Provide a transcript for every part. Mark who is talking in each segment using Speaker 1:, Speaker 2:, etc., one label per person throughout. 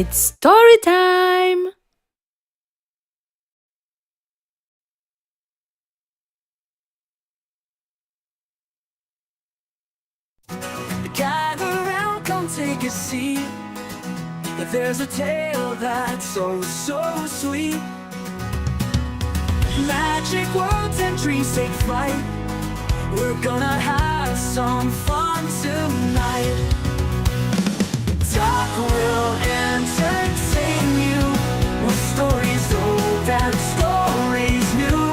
Speaker 1: It's story time!
Speaker 2: Gather around, come take a seat. There's a tale that's so sweet. Magic words and dreams take flight. We're gonna have some fun tonight. Talk will entertain you with stories old and stories new.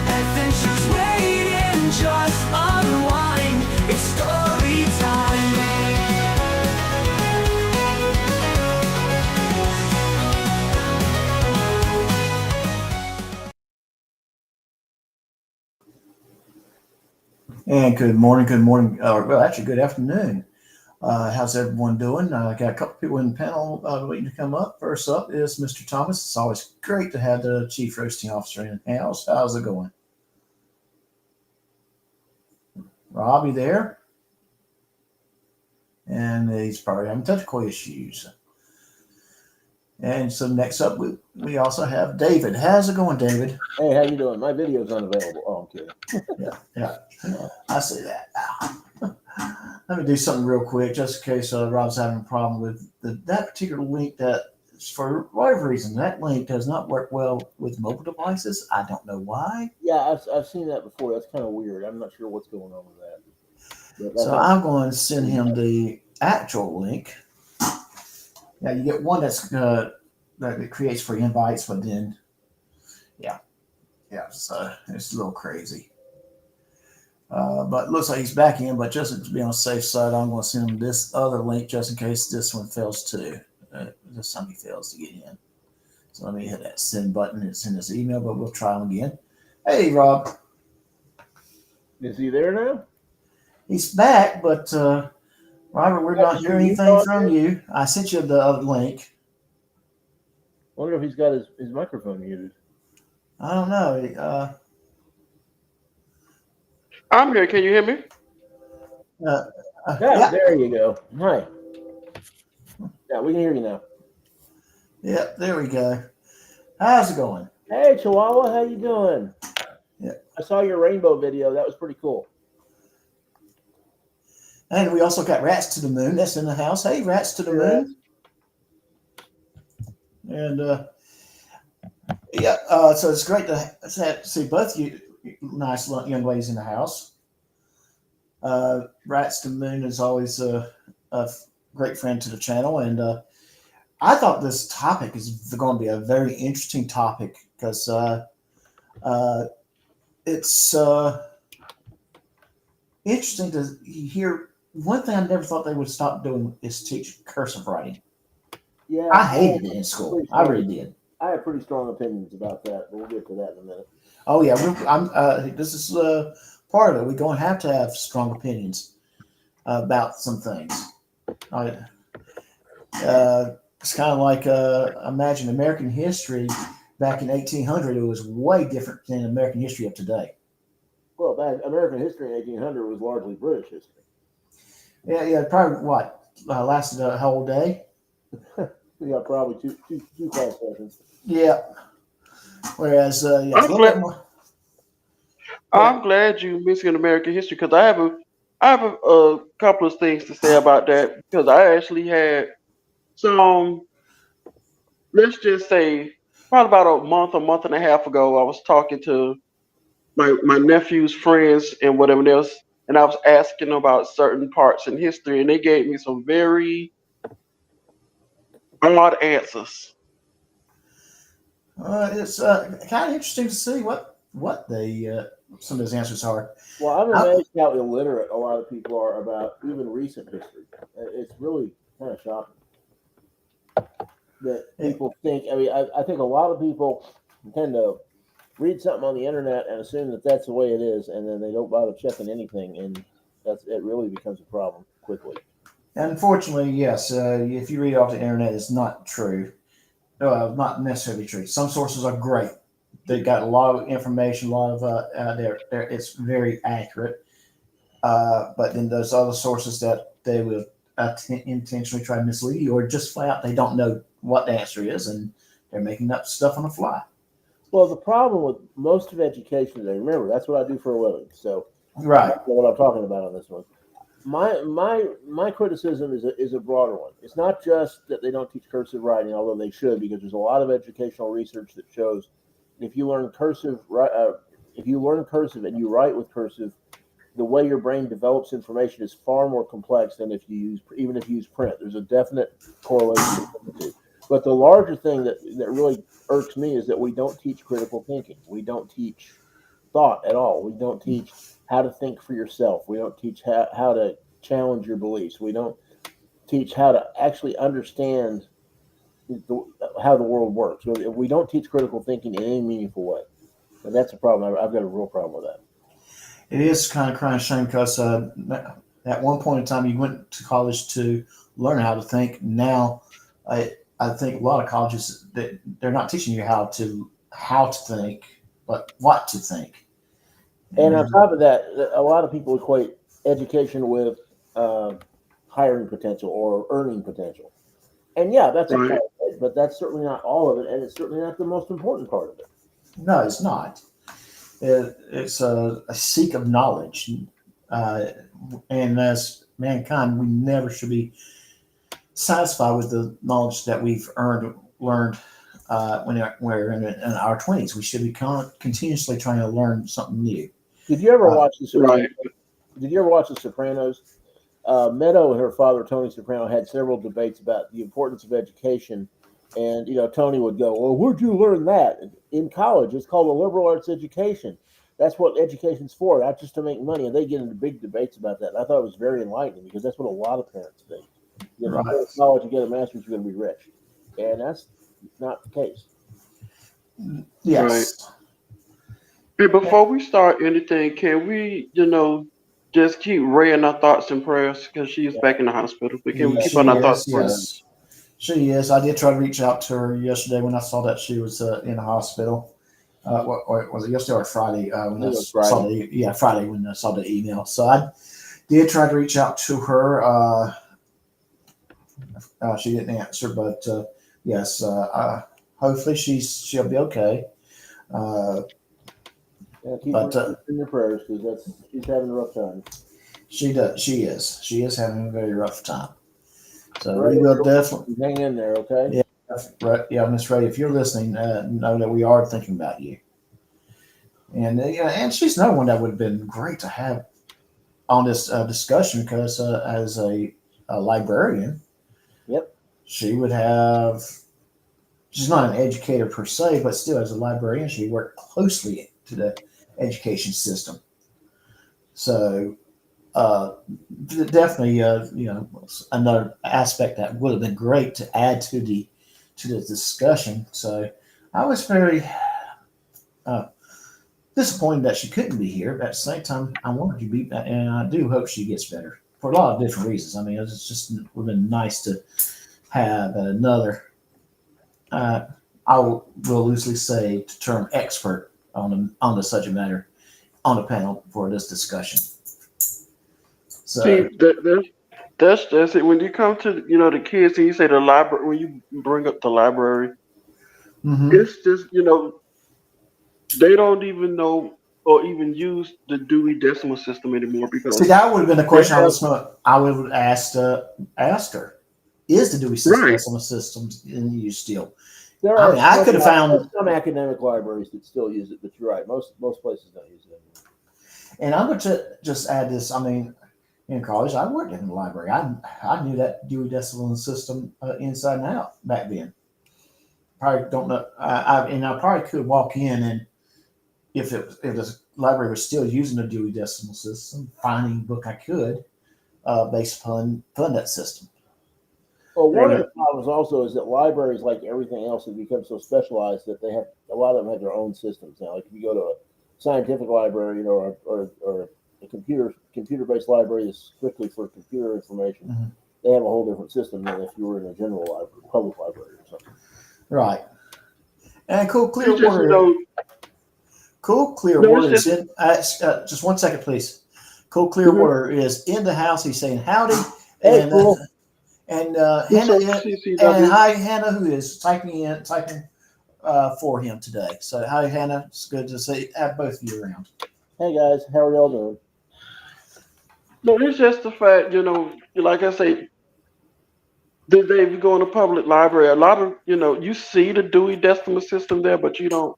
Speaker 2: Adventures waiting, just unwind. It's story time.
Speaker 3: And good morning. Well, actually, good afternoon. How's everyone doing? I got a couple people in the panel waiting to come up. First up is Mr. Thomas. It's always great to have the Chief Roasting Officer in the house. How's it going? Rob, you there? And he's probably having technical issues. And so next up, we also have David. How's it going, David?
Speaker 4: Hey, how you doing? My video's unavailable. Oh, I'm kidding.
Speaker 3: Yeah. I see that. Let me do something real quick, just in case Rob's having a problem with that particular link. That, for whatever reason, that link does not work well with mobile devices. I don't know why.
Speaker 4: Yeah, I've seen that before. That's kind of weird. I'm not sure what's going on with that.
Speaker 3: So I'm going to send him the actual link. Yeah, you get one that it creates free invites, but then, yeah, so it's a little crazy. But it looks like he's back in, but just to be on the safe side, I'm going to send him this other link just in case this one fails too. This time he fails to get in. So let me hit that send button. It's in his email, but we'll try him again. Hey, Rob.
Speaker 4: Is he there now?
Speaker 3: He's back, but Robert, we're not hearing anything from you. I sent you the other link.
Speaker 4: I wonder if he's got his microphone muted.
Speaker 3: I don't know.
Speaker 5: I'm here. Can you hear me?
Speaker 4: Yeah, there you go. Hi. Yeah, we can hear you now.
Speaker 3: Yeah, there we go. How's it going?
Speaker 4: Hey, Chihuahua, how you doing?
Speaker 3: Yeah.
Speaker 4: I saw your rainbow video. That was pretty cool.
Speaker 3: And we also got Rats to the Moon. That's in the house. Hey, Rats to the Moon. And so it's great to see both you nice young ladies in the house. Rats to the Moon is always a great friend to the channel, and I thought this topic is going to be a very interesting topic because it's interesting to hear. One thing I never thought they would stop doing is teach cursive writing.
Speaker 4: Yeah,
Speaker 3: I hated it in school. I really did.
Speaker 4: I have pretty strong opinions about that, but we'll get to that in a minute.
Speaker 3: Oh yeah, this is part of it. We're going to have strong opinions about some things. It's kind of like imagine American history back in 1800. It was way different than American history of today.
Speaker 4: Well, American history in 1800 was largely British history.
Speaker 3: Yeah, probably lasted a whole day.
Speaker 4: Yeah, probably two class sessions.
Speaker 3: Yeah. Whereas,
Speaker 5: I'm glad you mentioned American history because I have a couple of things to say about that because I actually had some. Let's just say probably about a month and a half ago, I was talking to my nephew's friends and whatever else, and I was asking about certain parts in history, and they gave me some very odd answers.
Speaker 3: it's kind of interesting to see what they some of those answers are.
Speaker 4: Well, I'm amazed how illiterate a lot of people are about even recent history. It's really kind of shocking that people think. I mean, I think a lot of people tend to read something on the internet and assume that that's the way it is, and then they don't bother checking anything, and it really becomes a problem quickly.
Speaker 3: Unfortunately, yes. If you read off the internet, it's not true. Not necessarily true. Some sources are great. They got a lot of information, a lot of it's very accurate. But then those other sources that they will intentionally try to mislead you, or just flat out they don't know what the answer is and they're making up stuff on the fly.
Speaker 4: Well, the problem with most of education, and remember, that's what I do for a living. So
Speaker 3: Right.
Speaker 4: that's what I'm talking about on this one. My criticism is a broader one. It's not just that they don't teach cursive writing, although they should, because there's a lot of educational research that shows if you learn cursive, if you learn cursive and you write with cursive, the way your brain develops information is far more complex than if you use print. There's a definite correlation between the two. But the larger thing that really irks me is that we don't teach critical thinking. We don't teach thought at all. We don't teach how to think for yourself. We don't teach how to challenge your beliefs. We don't teach how to actually understand how the world works. We don't teach critical thinking in any meaningful way. And that's a problem. I've got a real problem with that.
Speaker 3: It is kind of crying shame because at one point in time you went to college to learn how to think. Now, I think a lot of colleges that they're not teaching you how to think, but what to think.
Speaker 4: And on top of that, a lot of people equate education with hiring potential or earning potential. And yeah, that's a part of it, but that's certainly not all of it, and it's certainly not the most important part of it.
Speaker 3: No, it's not. It's a seek of knowledge, and as mankind, we never should be satisfied with the knowledge that we've learned when we're in our 20s. We should be continuously trying to learn something new.
Speaker 4: Did you ever watch The Sopranos? Did you ever watch The Sopranos? Meadow and her father, Tony Soprano, had several debates about the importance of education. And, Tony would go, well, where'd you learn that? In college. It's called a liberal arts education. That's what education's for, not just to make money. And they get into big debates about that. And I thought it was very enlightening because that's what a lot of parents think. You go to college and get a master's, you're going to be rich. And that's not the case.
Speaker 3: Yes.
Speaker 5: Right. Hey, before we start anything, can we, just keep Ray in our thoughts and prayers because she is back in the hospital. But can we keep on our thoughts and prayers?
Speaker 3: She is. I did try to reach out to her yesterday when I saw that she was in the hospital. Was it yesterday or Friday? Friday when I saw the email. So I did try to reach out to her. She didn't answer, but yes, hopefully she'll be okay.
Speaker 4: Keep her in your prayers because she's having a rough time.
Speaker 3: She does. She is. She is having a very rough time. So we will definitely
Speaker 4: hang in there, okay?
Speaker 3: Yeah, right. Yeah, Miss Ray, if you're listening, know that we are thinking about you. And and she's another one that would have been great to have on this discussion because as a librarian, she would have. She's not an educator per se, but still, as a librarian, she worked closely to the education system. So. Definitely, another aspect that would have been great to add to the discussion. So I was very disappointed that she couldn't be here. But at the same time, I wanted to be, and I do hope she gets better for a lot of different reasons. I mean, it's just would have been nice to have another. I will loosely say the term expert on the subject matter on the panel for this discussion. So,
Speaker 5: see, that's it. When you come to the kids and you say the library, when you bring up the library, it's just they don't even know or even use the Dewey Decimal System anymore because
Speaker 3: that would have been the question I would have asked her: is the Dewey Decimal System in use still? I could have found
Speaker 4: some academic libraries that still use it, but you're right. Most places don't use it anymore.
Speaker 3: And I'm going to just add this. I mean. In college, I worked in the library. I knew that Dewey Decimal System inside and out back then. Probably don't know. I probably could walk in and if the library was still using the Dewey Decimal System, finding a book I could based upon that system.
Speaker 4: Well, one of the problems also is that libraries, like everything else, have become so specialized that a lot of them have their own systems now. Like if you go to a scientific library or a computer-based library is strictly for computer information. They have a whole different system than if you were in a general library, public library or something.
Speaker 3: Right. And Cool Clearwater. Cool Clearwater is in. Just 1 second, please. Cool Clearwater is in the house. He's saying howdy.
Speaker 4: Hey,
Speaker 3: And
Speaker 4: cool.
Speaker 5: What's
Speaker 3: Hannah
Speaker 5: up,
Speaker 3: and
Speaker 5: CCW?
Speaker 3: hi Hannah, who is typing for him today. So hi Hannah, it's good to see have both of you around.
Speaker 4: Hey guys, how are y'all doing?
Speaker 5: No, it's just the fact, like I say, the day we go in a public library, a lot of, you see the Dewey Decimal System there, but you don't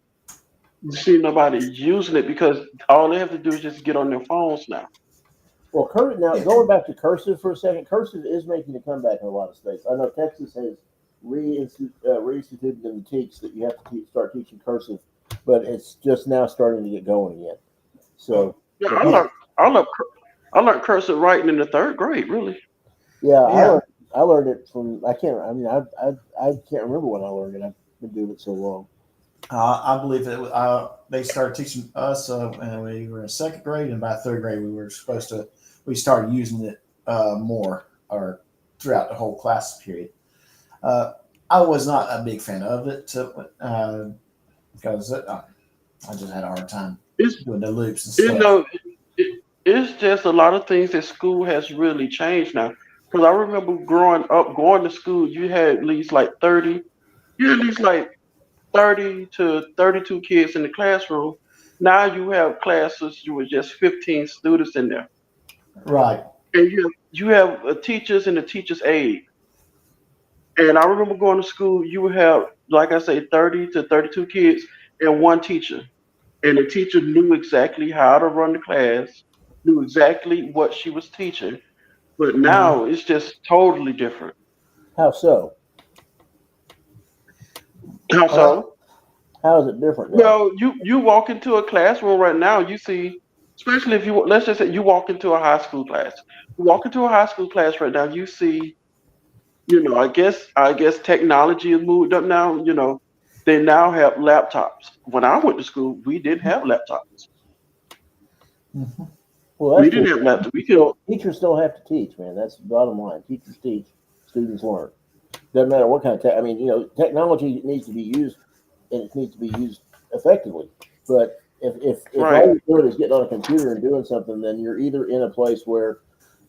Speaker 5: see nobody using it because all they have to do is just get on their phones now.
Speaker 4: Well, now
Speaker 3: Yeah,
Speaker 4: going back to cursive for a second, cursive is making a comeback in a lot of states. I know Texas has reinstituted in the teach that you have to start teaching cursive, but it's just now starting to get going again. So,
Speaker 5: Yeah,
Speaker 4: but
Speaker 3: yeah,
Speaker 5: I learned cursive writing in the third grade, really.
Speaker 4: yeah,
Speaker 3: yeah.
Speaker 4: I learned it from I can't. I mean, I can't remember when I learned it. I've been doing it so long.
Speaker 3: I believe that they started teaching us when we were in second grade, and by third grade we started using it more or throughout the whole class period. Uh, I was not a big fan of it because I just had a hard time
Speaker 5: It's
Speaker 3: doing the loops and
Speaker 5: you
Speaker 3: stuff.
Speaker 5: know, it's just a lot of things that school has really changed now. Because I remember growing up, going to school, you had at least like 30, you had at least like 30 to 32 kids in the classroom. Now you have classes you with just 15 students in there,
Speaker 3: Right.
Speaker 5: and you have teachers and a teacher's aide. And I remember going to school, you would have, like I say, 30 to 32 kids and one teacher. And the teacher knew exactly how to run the class, knew exactly what she was teaching. But
Speaker 3: Mhm.
Speaker 5: now it's just totally different.
Speaker 4: How so?
Speaker 5: How
Speaker 3: Well,
Speaker 5: so?
Speaker 4: How is it different now?
Speaker 5: Well, you walk into a classroom right now, you see, especially if you let's just say you walk into a high school class. You walk into a high school class right now, you see, I guess technology has moved up now. They now have laptops. When I went to school, we didn't have laptops.
Speaker 3: mhm.
Speaker 4: Well,
Speaker 5: We
Speaker 4: that's true.
Speaker 5: didn't have laptops. We could.
Speaker 4: Teachers still have to teach, man. That's the bottom line. Teachers teach, students learn. Doesn't matter what kind of I mean, technology needs to be used, and it needs to be used effectively. But if all
Speaker 5: Right.
Speaker 4: you're doing is getting on a computer and doing something, then you're either in a place where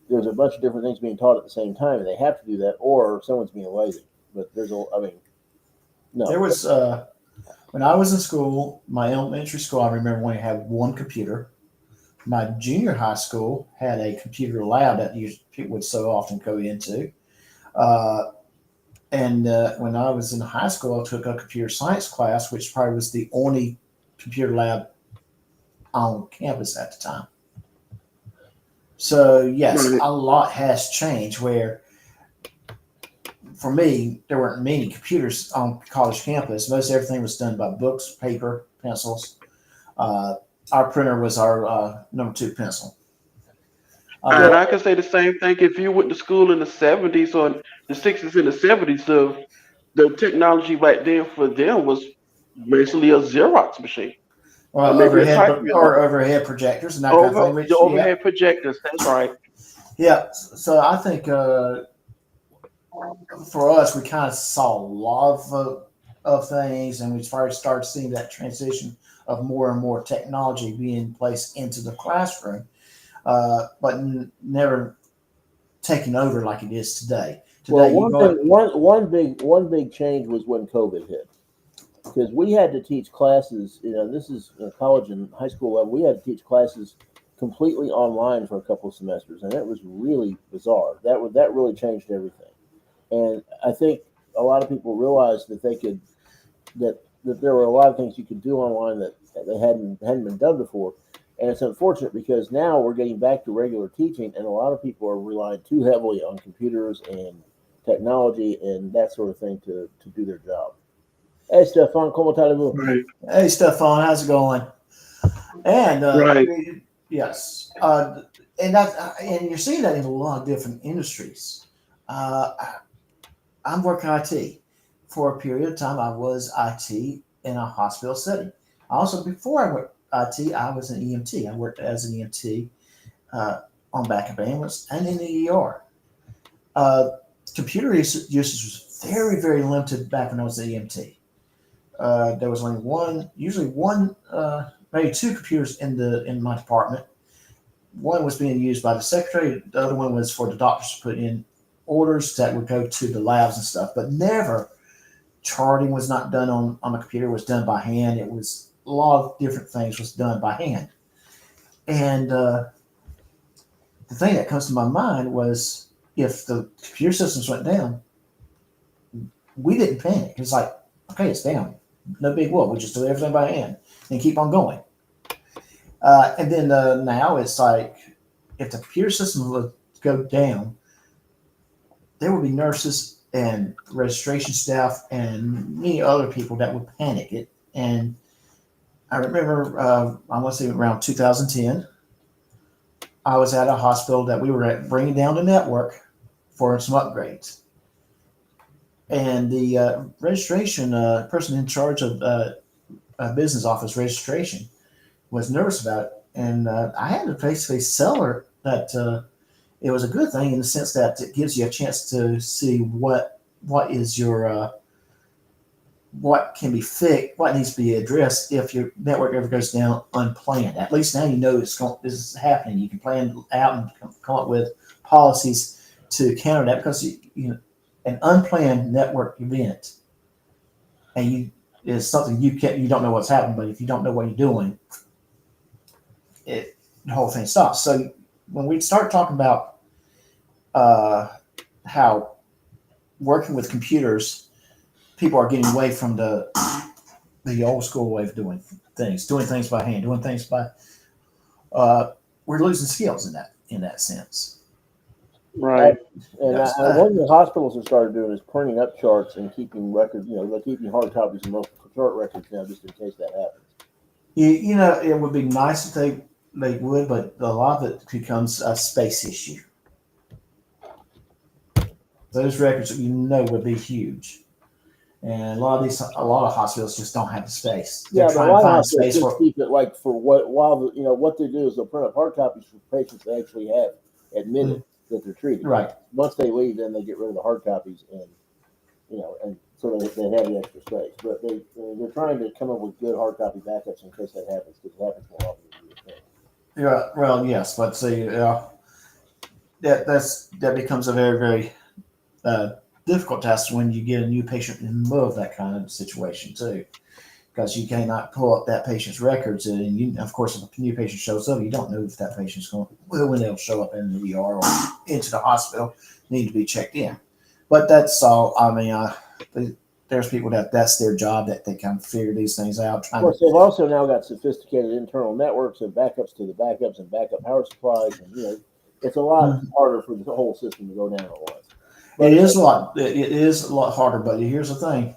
Speaker 4: there's a bunch of different things being taught at the same time, and they have to do that, or someone's being lazy. But I mean,
Speaker 3: There
Speaker 4: no.
Speaker 3: was when I was in school, my elementary school. I remember when we had one computer. My junior high school had a computer lab that people would so often go into. Uh, and when I was in high school, I took a computer science class, which probably was the only computer lab on campus at the time. So yes,
Speaker 5: Right.
Speaker 3: a lot has changed. Where for me, there weren't many computers on college campus. Most everything was done by books, paper, pencils. Uh, our printer was our number two pencil.
Speaker 5: And
Speaker 3: Uh,
Speaker 5: I can say the same thing if you went to school in the 70s or the 60s and the 70s. The technology back then for them was basically a Xerox machine or
Speaker 3: or
Speaker 5: maybe a typewriter.
Speaker 3: overhead projectors and that kind of
Speaker 5: Over
Speaker 3: thing.
Speaker 5: the
Speaker 3: Which yeah,
Speaker 5: overhead projectors. That's right.
Speaker 3: yeah. So I think for us, we kind of saw a lot of things, and we started seeing that transition of more and more technology being placed into the classroom, but never taking over like it is today.
Speaker 4: Well,
Speaker 3: Today, you go up.
Speaker 4: one big change was when COVID hit, because we had to teach classes. This is college and high school level. We had to teach classes completely online for a couple of semesters, and it was really bizarre. That really changed everything. And I think a lot of people realized that that there were a lot of things you could do online that they hadn't been done before. And it's unfortunate because now we're getting back to regular teaching, and a lot of people are relying too heavily on computers and technology and that sort of thing to do their job. Hey, Stefan, ¿cómo allez-vous?
Speaker 5: Right.
Speaker 3: Hey, Stefan, how's it going? And
Speaker 5: Right.
Speaker 3: yes, and you're seeing that in a lot of different industries. Uh, I'm working IT. For a period of time, I was IT in a hospital setting. Also, before I worked IT, I was an EMT. I worked as an EMT on backup ambulance and in the ER. Uh, Computer usage was very, very limited back when I was an EMT. There was only one, usually one, maybe two computers in my department. one was being used by the secretary. The other one was for the doctors to put in orders that would go to the labs and stuff. But never charting was not done on the computer. It was done by hand. It was a lot of different things was done by hand. And the thing that comes to my mind was if the computer systems went down, we didn't panic. It's like, okay, it's down. No big whoop. We just do everything by hand and keep on going. And then now it's like if the computer system would go down, there would be nurses and registration staff and many other people that would panic it. And I remember, I want to say around 2010, I was at a hospital that we were bringing down the network for some upgrades. And the registration person in charge of business office registration was nervous about it. And I had to basically sell her that it was a good thing in the sense that it gives you a chance to see what is your what can be fixed, what needs to be addressed if your network ever goes down unplanned. At least now you know this is happening. You can plan out and come up with policies to counter that because you know an unplanned network event and is something you don't know what's happening. But if you don't know what you're doing, the whole thing stops. So when we start talking about how working with computers, people are getting away from the old school way of doing things by hand, doing things by. We're losing skills in that sense.
Speaker 5: Right.
Speaker 4: And
Speaker 3: Yes.
Speaker 4: one of the hospitals have started doing is printing up charts and keeping records. You know, they're keeping hard copies of most chart records now, just in case that happens.
Speaker 3: You know, it would be nice if they would, but a lot of it becomes a space issue. Those records, would be huge, and a lot of hospitals just don't have the space.
Speaker 4: Yeah,
Speaker 3: They're
Speaker 4: but a
Speaker 3: trying
Speaker 4: lot
Speaker 3: to
Speaker 4: of
Speaker 3: find
Speaker 4: hospitals
Speaker 3: space
Speaker 4: just keep it like for what they do is they'll print up hard copies for patients they actually have admitted that they're treating.
Speaker 3: Right.
Speaker 4: Once they leave, then they get rid of the hard copies and so they have the extra space. But they're trying to come up with good hard copy backups in case that happens, because it happens more often than you would think.
Speaker 3: Yeah, well, yes, but see, that becomes a very, very difficult task when you get a new patient in the middle of that kind of situation too, because you cannot pull up that patient's records, and of course, if a new patient shows up, you don't know if that patient's when they'll show up in the ER or into the hospital, need to be checked in. But that's all. I mean, there's people that's their job, that they kind of figure these things out.
Speaker 4: Of course, they've also now got sophisticated internal networks of backups to the backups and backup power supplies, and it's a lot harder for the whole system to go down at once. But
Speaker 3: It is a lot harder, but here's the thing: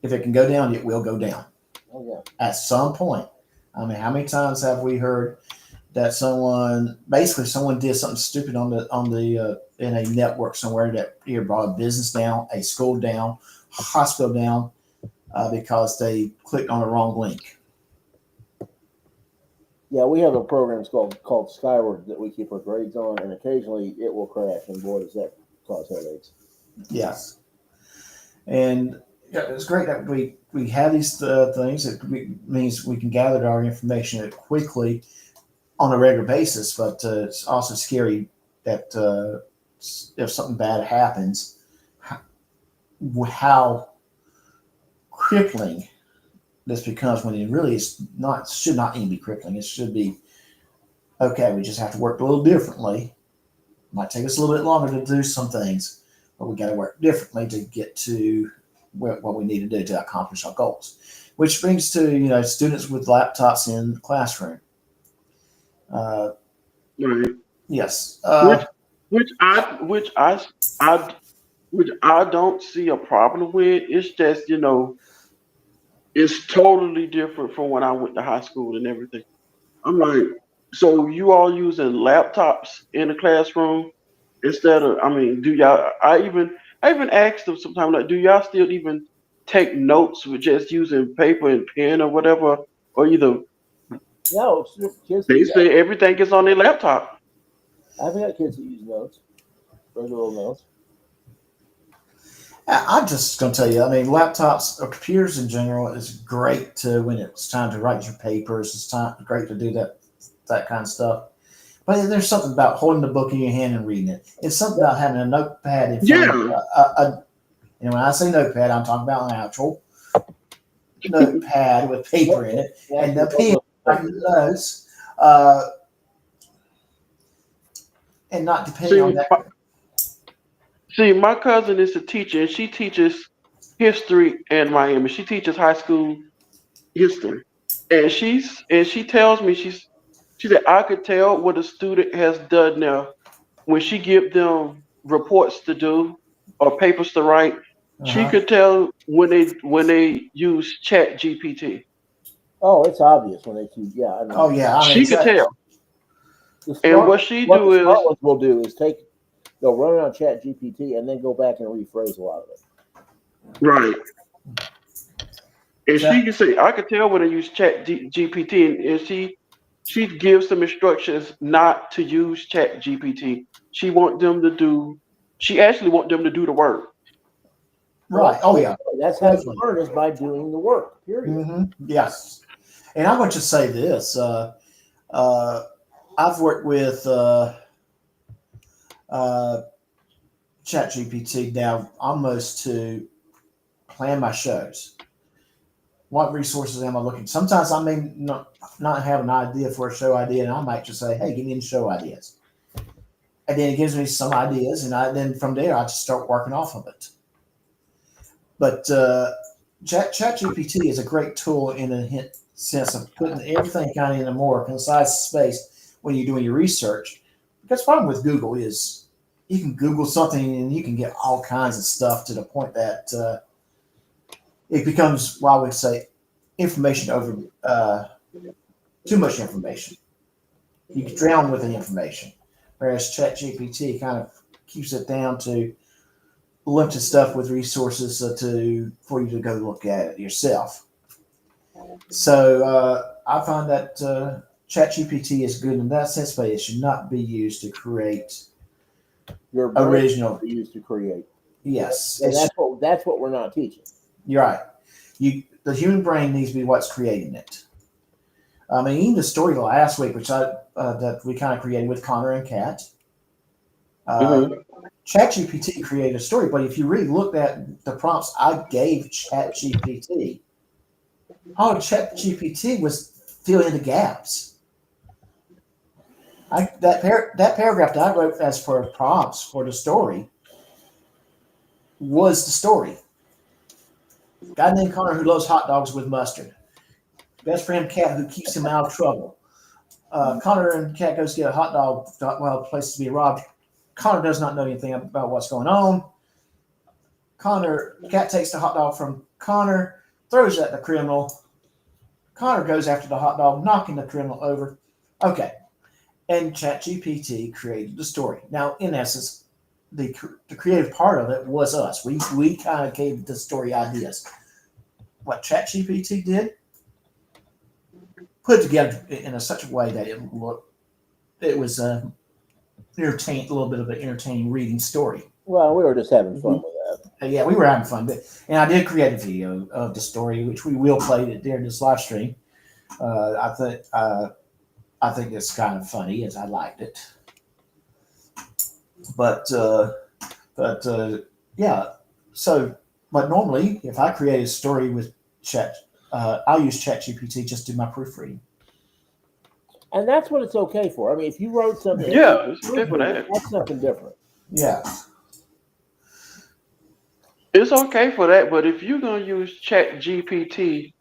Speaker 3: if it can go down, it will go down.
Speaker 4: Oh yeah.
Speaker 3: At some point. I mean, how many times have we heard that someone did something stupid on the in a network somewhere that either brought a business down, a school down, a hospital down, because they clicked on the wrong link.
Speaker 4: Yeah, we have a program called Skyward that we keep our grades on, and occasionally it will crash, and boy, does that cause headaches.
Speaker 3: Yes, and it's great that we have these things. It means we can gather our information quickly on a regular basis, but it's also scary that if something bad happens, how crippling this becomes, when it really should not even be crippling. It should be, okay, we just have to work a little differently. Might take us a little bit longer to do some things, but we got to work differently to get to what we need to do to accomplish our goals. Which brings to students with laptops in the classroom.
Speaker 5: Right.
Speaker 3: Yes.
Speaker 5: Which I don't see a problem with. It's just, it's totally different from when I went to high school and everything. I'm like, so you all using laptops in the classroom instead of, do y'all, I even asked them sometimes, like, do y'all still even take notes with just using paper and pen or whatever, or either
Speaker 4: No, kids.
Speaker 5: they say everything is on their laptop?
Speaker 4: I've got kids that use notes, regular old notes.
Speaker 3: I'm just going to tell you, laptops or computers in general is great when it's time to write your papers. It's great to do that kind of stuff. But there's something about holding the book in your hand and reading it. It's something about having a notepad in front of you.
Speaker 5: Yeah.
Speaker 3: And when I say notepad, I'm talking about an actual notepad with paper in it and the pen like those, and not depending on that.
Speaker 5: See, my cousin is a teacher, and she teaches history in Miami. She teaches high school history, and she tells me she said I could tell what a student has done now when she give them reports to do or papers to write. She
Speaker 3: Uh-huh.
Speaker 5: could tell when they use Chat GPT.
Speaker 4: Oh, it's obvious when they choose. Yeah, I mean,
Speaker 3: Oh yeah, I mean,
Speaker 5: She could tell, and what she
Speaker 4: what the
Speaker 5: do is
Speaker 4: smart ones will do is they'll run it on Chat GPT and then go back and rephrase a lot of it.
Speaker 5: right. And
Speaker 3: Chat-
Speaker 5: she can say, I could tell when they use Chat GPT, and she gives them instructions not to use Chat GPT. She want them to do. She actually want them to do the work.
Speaker 3: right. Oh yeah.
Speaker 4: That's how you
Speaker 3: Definitely.
Speaker 4: learn is by doing the work. Period.
Speaker 3: Mm-hmm. Yes. And I want to say this. I've worked with ChatGPT now almost to plan my shows. What resources am I looking? Sometimes I may not have an idea for a show idea, and I might just say, "Hey, give me the show ideas," and then it gives me some ideas, and then from there I just start working off of it. But ChatGPT is a great tool in a sense of putting everything kind of in a more concise space when you're doing your research. Because the problem with Google is you can Google something and you can get all kinds of stuff to the point that it becomes, well, I would say, information over too much information. You can drown with the information, whereas ChatGPT kind of keeps it down to limited stuff with resources for you to go look at it yourself. So I find that ChatGPT is good in that sense, but it should not be used to create
Speaker 4: Your
Speaker 3: original.
Speaker 4: used to create.
Speaker 3: Yes,
Speaker 4: And that's what we're not teaching.
Speaker 3: you're right. The human brain needs to be what's creating it. I mean, even the story last week, which that we kind of created with Connor and Kat. ChatGPT created a story, but if you really looked at the prompts I gave ChatGPT, all ChatGPT was fill in the gaps. That paragraph that I wrote as for prompts for the story was the story. Guy named Connor who loves hot dogs with mustard. Best friend Cat who keeps him out of trouble. Connor and Cat goes to get a hot dog while the place is to be robbed. Connor does not know anything about what's going on. Cat takes the hot dog from Connor, throws it at the criminal. Connor goes after the hot dog, knocking the criminal over. Okay. And ChatGPT created the story. Now, in essence, the creative part of it was us. We kind of gave the story ideas. What ChatGPT did, put it together in such a way that it was a little bit of an entertaining reading story.
Speaker 4: Well, we were just having fun with that.
Speaker 3: Yeah, we were having fun. And I did create a video of the story, which we will play during this live stream. I think it's kind of funny, as I liked it. But yeah. So, but normally, if I create a story with I'll use ChatGPT just to do my proofreading.
Speaker 4: And that's what it's okay for. I mean, if you wrote something,
Speaker 5: Yeah, it's okay for that.
Speaker 4: That's something different.
Speaker 3: Yeah.
Speaker 5: It's okay for that, but if you're gonna use Chat GPT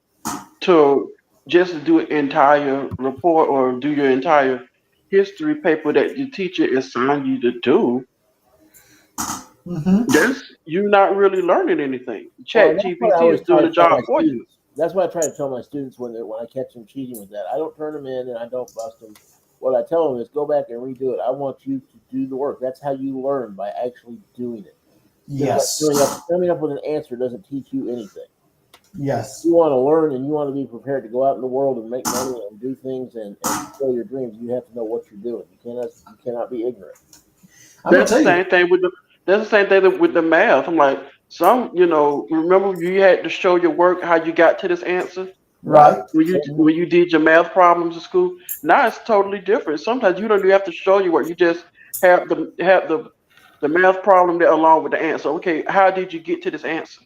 Speaker 5: to just do an entire report or do your entire history paper that your teacher assigned you to do, that's you're not really learning anything. Chat GPT is doing the job for you.
Speaker 4: That's what I try to tell my students when I catch them cheating with that. I don't turn them in and I don't bust them. What I tell them is go back and redo it. I want you to do the work. That's how you learn, by actually doing it.
Speaker 3: Yes.
Speaker 4: Coming up with an answer doesn't teach you anything.
Speaker 3: Yes.
Speaker 4: You want to learn and you want to be prepared to go out in the world and make money and do things and fulfill your dreams. You have to know what you're doing. You cannot be ignorant.
Speaker 5: That's the same thing with the math. I'm like, remember you had to show your work how you got to this answer.
Speaker 3: Right.
Speaker 5: When you did your math problems in school. Now it's totally different. Sometimes you don't even have to show you work. You just have the math problem there along with the answer. Okay, how did you get to this answer?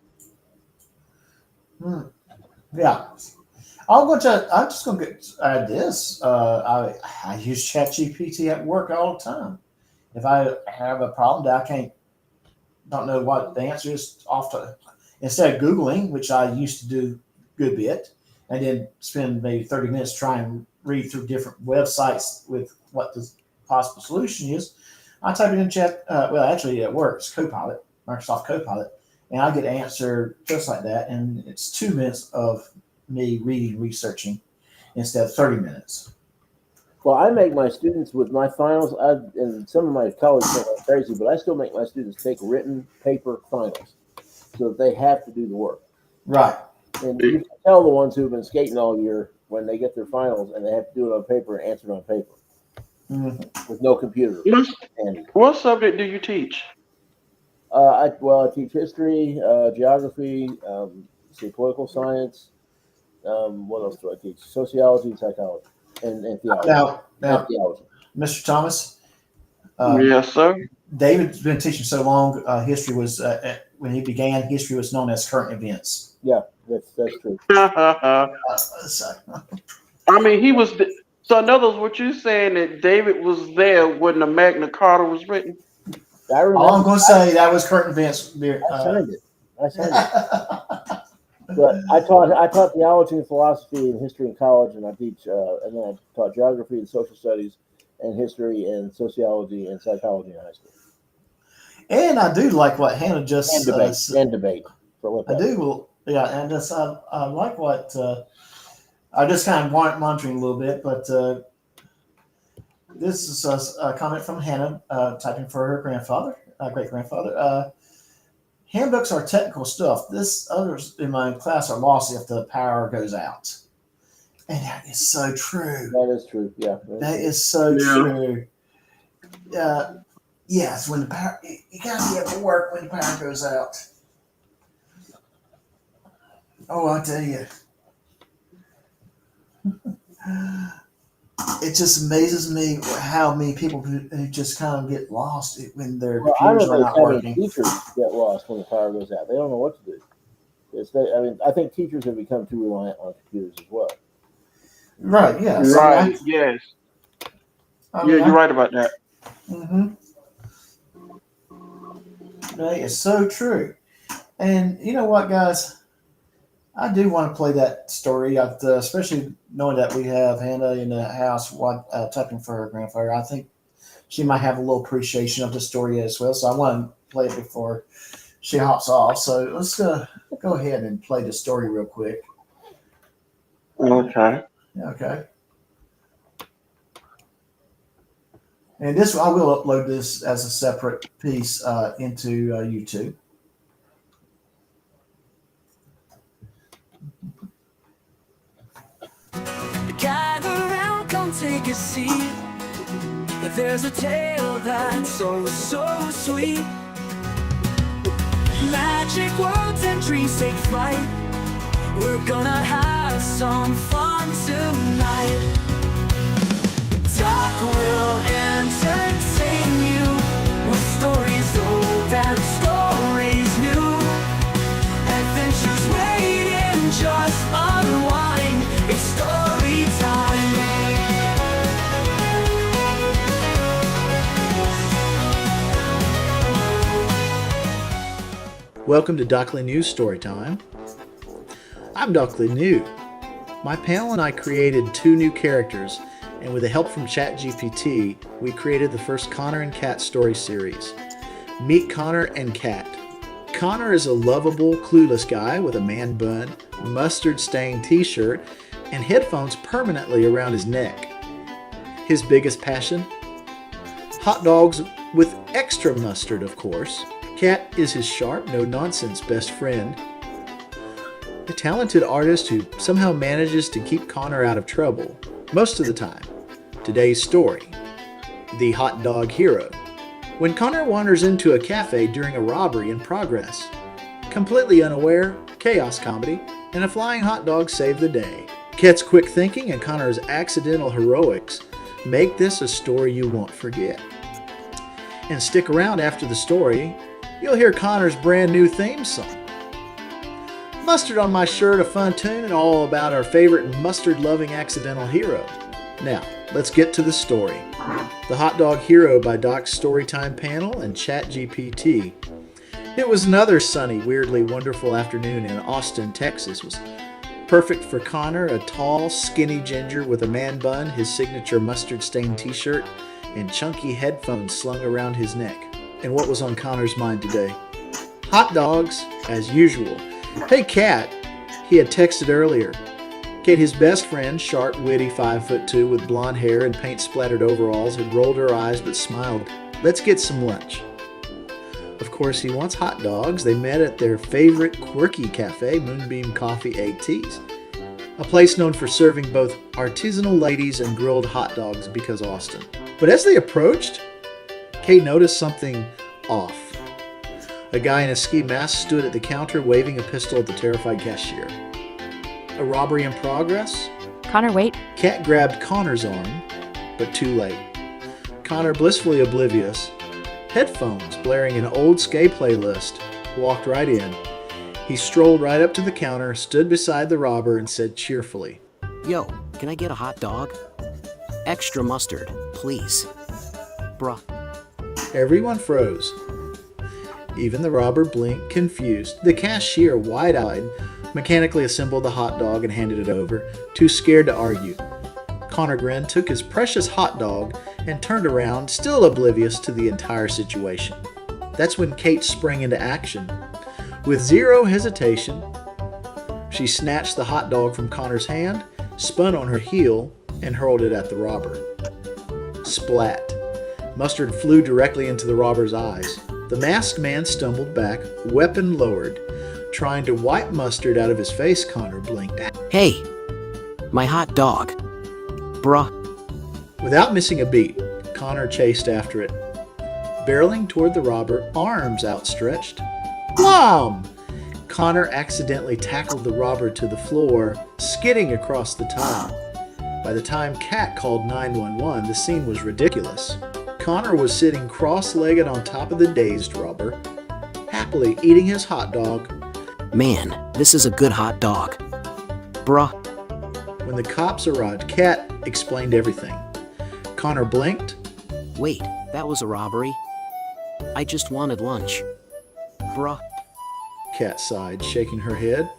Speaker 3: Hmm. Yeah. I'm just going to get this. I use ChatGPT at work all the time. If I have a problem that don't know what the answer is, instead of Googling, which I used to do a good bit, and then spend maybe 30 minutes trying to read through different websites with what the possible solution is, I type it in chat. Actually, it works. Copilot, Microsoft Copilot, and I get an answer just like that. And it's 2 minutes of me reading, researching, instead of 30 minutes.
Speaker 4: Well, I make my students with my finals, and some of my colleagues think I'm crazy, but I still make my students take written paper finals so that they have to do the work.
Speaker 3: Right.
Speaker 4: And you can tell the ones who've been skating all year when they get their finals and they have to do it on paper and answer it on paper with no computer.
Speaker 5: What subject do you teach?
Speaker 4: I teach history, geography, political science. What else do I teach? Sociology and psychology and theology.
Speaker 3: Now,
Speaker 4: theology.
Speaker 3: Mr. Thomas.
Speaker 5: Yes, sir.
Speaker 3: David's been teaching so long. History was when he began. History was known as current events.
Speaker 4: Yeah, that's true.
Speaker 5: I mean, he was. So, in other words, what you're saying that David was there when the Magna Carta was written?
Speaker 3: All I'm going to say that was current events.
Speaker 4: I signed it. But I taught theology and philosophy and history in college, and I teach, and then I taught geography and social studies, and history and sociology and psychology in high school. And
Speaker 3: I do like what Hannah just
Speaker 4: and debate.
Speaker 3: I do, yeah, and I like what I just kind of monitoring a little bit, but this is a comment from Hannah typing for her grandfather, great grandfather. Handbooks are technical stuff. Others in my class are lost if the power goes out. And that is so true.
Speaker 4: That is true. Yeah.
Speaker 3: That is so true. Yes, when the power, you gotta be able to work when the power goes out. Oh, I'll tell you. It just amazes me how many people who just kind of get lost when their computers are not working.
Speaker 4: Teachers get lost when the power goes out. They don't know what to do. I think teachers have become too reliant on computers as well.
Speaker 3: Right. Yeah.
Speaker 5: Right. Yes. You're right about that.
Speaker 3: Mm-hmm. That is so true. And you know what, guys? I do want to play that story, especially knowing that we have Hannah in the house typing for her grandfather. I think she might have a little appreciation of the story as well. So I want to play it before she hops off. So let's go ahead and play the story real quick.
Speaker 5: Okay.
Speaker 3: Okay. And I will upload this as a separate piece into YouTube.
Speaker 2: Gather around, come take a seat. There's a tale that's so sweet. Magic words and dreams take flight. We're gonna have some fun tonight. Talk will entertain you with stories old and stories new. Adventures waiting, just unwind. It's story time.
Speaker 6: Welcome to Dockley News Storytime. I'm Dockley New. My pal and I created 2 new characters, and with the help from ChatGPT, we created the first Connor and Kat story series. Meet Connor and Kat. Connor is a lovable, clueless guy with a man bun, mustard-stained t-shirt, and headphones permanently around his neck. His biggest passion? Hot dogs with extra mustard, of course. Kat is his sharp, no-nonsense best friend. A talented artist who somehow manages to keep Connor out of trouble, most of the time. Today's story, The Hot Dog Hero. When Connor wanders into a cafe during a robbery in progress, completely unaware, chaos comedy, and a flying hot dog save the day. Ket's quick thinking and Connor's accidental heroics make this a story you won't forget. And stick around after the story, you'll hear Connor's brand new theme song. Mustard on My Shirt, a fun tune and all about our favorite mustard-loving accidental hero. Now, let's get to the story. The Hot Dog Hero by Doc's Storytime Panel and ChatGPT. It was another sunny, weirdly wonderful afternoon in Austin, Texas. It was perfect for Connor, a tall, skinny ginger with a man bun, his signature mustard-stained t-shirt, and chunky headphones slung around his neck. And what was on Connor's mind today? Hot dogs, as usual. Hey, Kat, he had texted earlier. Kate, his best friend, sharp, witty 5'2" with blonde hair and paint-splattered overalls, had rolled her eyes but smiled. Let's get some lunch. Of course, he wants hot dogs. They met at their favorite quirky cafe, Moonbeam Coffee Egg Teas, a place known for serving both artisanal ladies and grilled hot dogs because Austin. But as they approached, Kate noticed something off. A guy in a ski mask stood at the counter waving a pistol at the terrified cashier. A robbery in progress?
Speaker 1: Connor, wait.
Speaker 6: Kat grabbed Connor's arm, but too late. Connor, blissfully oblivious, headphones blaring an old skate playlist, walked right in. He strolled right up to the counter, stood beside the robber, and said cheerfully,
Speaker 7: Yo, can I get a hot dog? Extra mustard, please. Bruh.
Speaker 6: Everyone froze. Even the robber blinked, confused. The cashier, wide-eyed, mechanically assembled the hot dog and handed it over, too scared to argue. Connor grinned, took his precious hot dog, and turned around, still oblivious to the entire situation. That's when Kate sprang into action. With zero hesitation, she snatched the hot dog from Connor's hand, spun on her heel, and hurled it at the robber. Splat. Mustard flew directly into the robber's eyes. The masked man stumbled back, weapon lowered. Trying to wipe mustard out of his face, Connor blinked.
Speaker 7: Hey, my hot dog. Bruh.
Speaker 6: Without missing a beat, Connor chased after it. Barreling toward the robber, arms outstretched. Wham! Connor accidentally tackled the robber to the floor, skidding across the tile. By the time Kat called 911, the scene was ridiculous. Connor was sitting cross-legged on top of the dazed robber, happily eating his hot dog.
Speaker 7: Man, this is a good hot dog. Bruh.
Speaker 6: When the cops arrived, Kat explained everything. Connor blinked.
Speaker 7: Wait, that was a robbery? I just wanted lunch. Bruh.
Speaker 6: Kat sighed, shaking her head,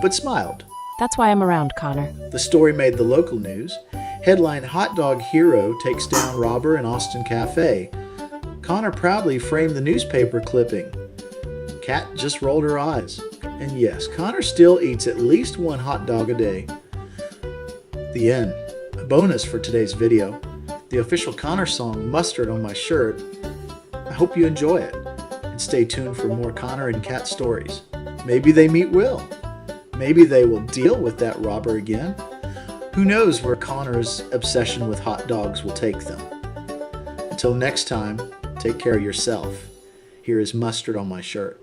Speaker 6: but smiled.
Speaker 1: That's why I'm around, Connor.
Speaker 6: The story made the local news. Headline, Hot Dog Hero takes down robber in Austin cafe. Connor proudly framed the newspaper clipping. Kat just rolled her eyes. And yes, Connor still eats at least one hot dog a day. The end. A bonus for today's video. The official Connor song, Mustard on My Shirt. I hope you enjoy it. And stay tuned for more Connor and Kat stories. Maybe they meet Will. Maybe they will deal with that robber again. Who knows where Connor's obsession with hot dogs will take them. Until next time, take care of yourself. Here is Mustard on My Shirt.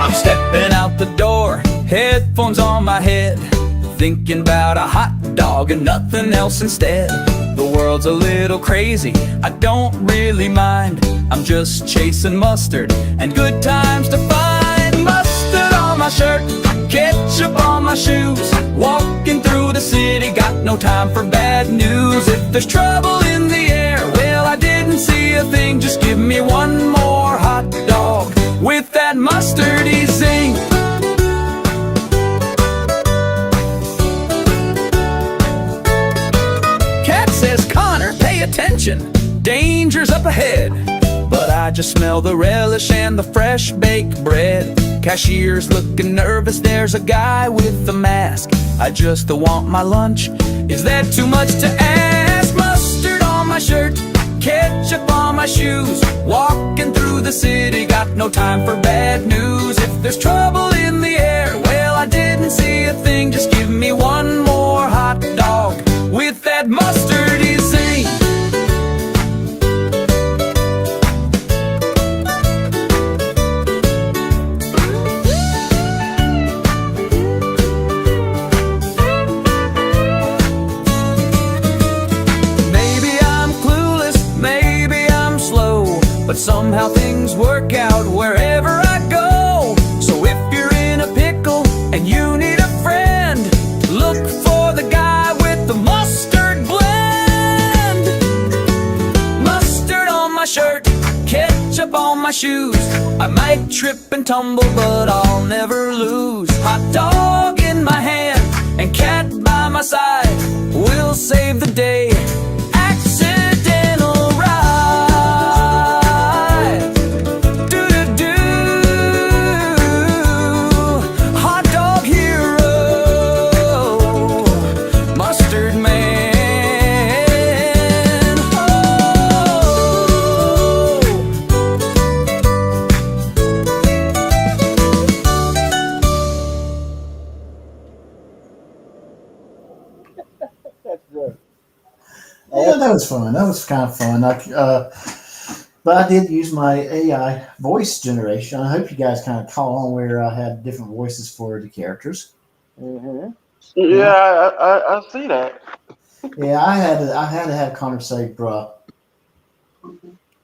Speaker 2: I'm stepping out the door, headphones on my head, thinking about a hot dog and nothing else instead. The world's a little crazy, I don't really mind. I'm just chasing mustard and good times to find. Mustard on my shirt, ketchup on my shoes, walking through the city, got no time for bad news. If there's trouble in the air, well, I didn't see a thing. Just give me one more hot dog with that mustardy zing. Cat says, Connor, pay attention, danger's up ahead. But I just smell the relish and the fresh baked bread. Cashier's looking nervous, there's a guy with a mask. I just want my lunch, is that too much to ask? Mustard on my shirt, ketchup on my shoes, walking through the city, got no time for bad news. If there's trouble in the air, well, I didn't see a thing. Just give me one more hot dog with that mustardy but somehow things work out wherever I go. So if you're in a pickle and you need a friend, look for the guy with the mustard blend. Mustard on my shirt, ketchup on my shoes. I might trip and tumble, but I'll never lose. Hot dog in my hand and cat by my side, we'll save the day. Accidental ride. Do-do-do. Hot dog hero. Mustard man. Oh.
Speaker 4: That's good.
Speaker 3: Yeah, that was fun. That was kind of fun. But I did use my AI voice generation. I hope you guys kind of caught on where I had different voices for the characters.
Speaker 4: Mm-hmm.
Speaker 5: Yeah, I see that.
Speaker 3: Yeah, I had to have Connor say "bruh."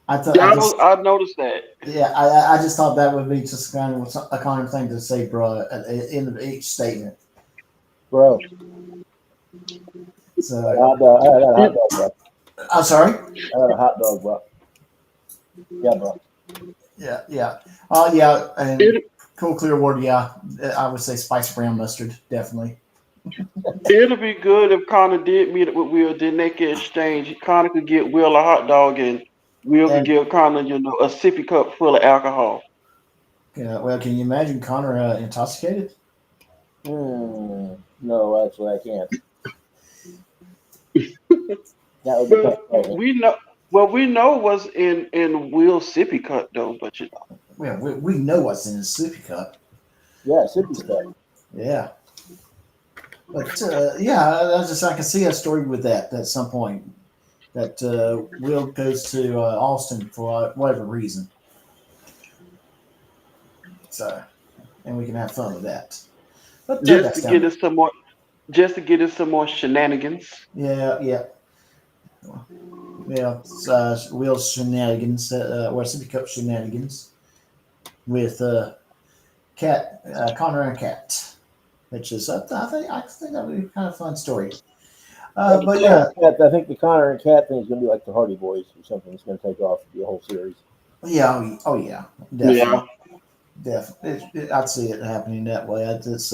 Speaker 3: I thought
Speaker 5: Yeah, I noticed that.
Speaker 3: yeah, I just thought that would be just kind of a Connor thing to say "bruh" at the end of each statement.
Speaker 4: Bro,
Speaker 3: So
Speaker 4: hot dog. I had a hot dog, bro.
Speaker 3: I'm sorry.
Speaker 4: I had a hot dog, bro. Yeah, bro.
Speaker 3: Yeah, yeah. Oh, yeah. And
Speaker 5: It,
Speaker 3: cool, clear word. Yeah, I would say spicy brown mustard, definitely.
Speaker 5: it'll be good if Connor did meet up with Will, then they could exchange. Connor could get Will a hot dog, and Will could
Speaker 3: And
Speaker 5: give Connor, a sippy cup full of alcohol.
Speaker 3: well, can you imagine Connor intoxicated?
Speaker 4: No, actually, I can't. That would be
Speaker 5: Well,
Speaker 4: tough.
Speaker 5: we know what's in Will's sippy cup though, but
Speaker 3: Well, we know what's in his sippy cup.
Speaker 4: Yeah, sippy stuff.
Speaker 3: Yeah, but yeah, I can see a story with that at some point. That Will goes to Austin for whatever reason. So, and we can have fun with that. But
Speaker 5: just
Speaker 3: that's
Speaker 5: to
Speaker 3: down.
Speaker 5: get us some more, shenanigans.
Speaker 3: Yeah, yeah. Yeah, Will's shenanigans, or Sippy Cup shenanigans with Cat, Connor and Cat, which is I think that would be kind of a fun story. But yeah,
Speaker 4: I think the Connor and Cat thing is going to be like the Hardy Boys or something. It's going to take off the whole series.
Speaker 3: yeah, oh yeah,
Speaker 5: Yeah.
Speaker 3: definitely. I'd see it happening that way. It's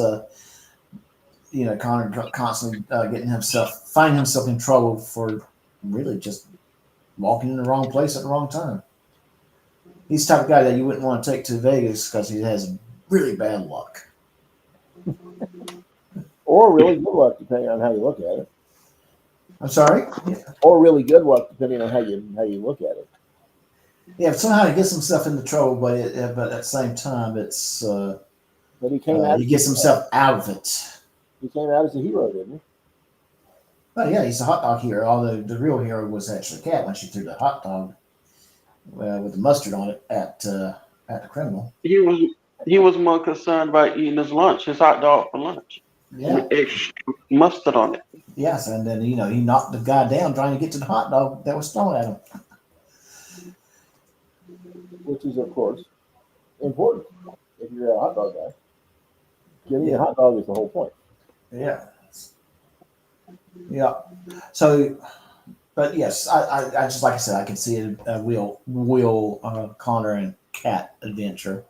Speaker 3: Connor constantly finding himself in trouble for really just walking in the wrong place at the wrong time. He's the type of guy that you wouldn't want to take to Vegas because he has really bad luck.
Speaker 4: Or really good luck, depending on how you look at it.
Speaker 3: I'm sorry. Yeah,
Speaker 4: Or really good luck, depending on how you look at it.
Speaker 3: yeah, but somehow he gets himself into trouble, but at the same time, it's
Speaker 4: But he came out.
Speaker 3: he gets himself out of it.
Speaker 4: He came out as a hero, didn't he?
Speaker 3: Well, yeah, he's a hot dog hero. Although the real hero was actually Cat when she threw the hot dog with the mustard on it at the criminal.
Speaker 5: He was more concerned about eating his hot dog for lunch,
Speaker 3: Yeah.
Speaker 5: with extra mustard on it.
Speaker 3: Yes, and then he knocked the guy down trying to get to the hot dog that was thrown at him.
Speaker 4: Which is, of course, important if you're a hot dog guy. Giving you a hot dog is the whole point.
Speaker 3: Yeah. Yeah. So, but yes, I just like I said, I can see a Will Connor and Cat adventure.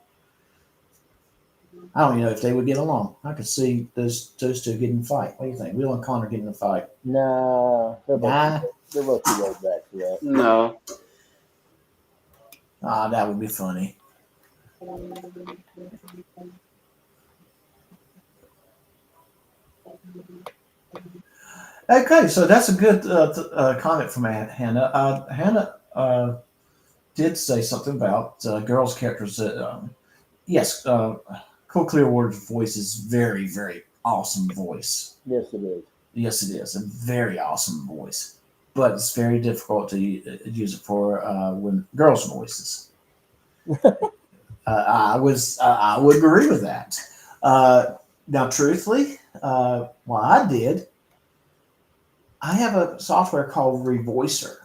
Speaker 3: I don't even know if they would get along. I could see those two getting in a fight. What do you think? Will and Connor getting in a fight?
Speaker 4: Nah, they're
Speaker 3: Nah.
Speaker 4: both too old back for that.
Speaker 5: No.
Speaker 3: That would be funny. Okay, so that's a good comment from Hannah. Hannah did say something about girls' characters. Yes, Cool Clearwater's voice is very, very awesome voice.
Speaker 4: Yes, it is.
Speaker 3: Yes, it is a very awesome voice, but it's very difficult to use it for when girls' voices. I would agree with that. Now, truthfully, what I did, I have a software called Revoicer.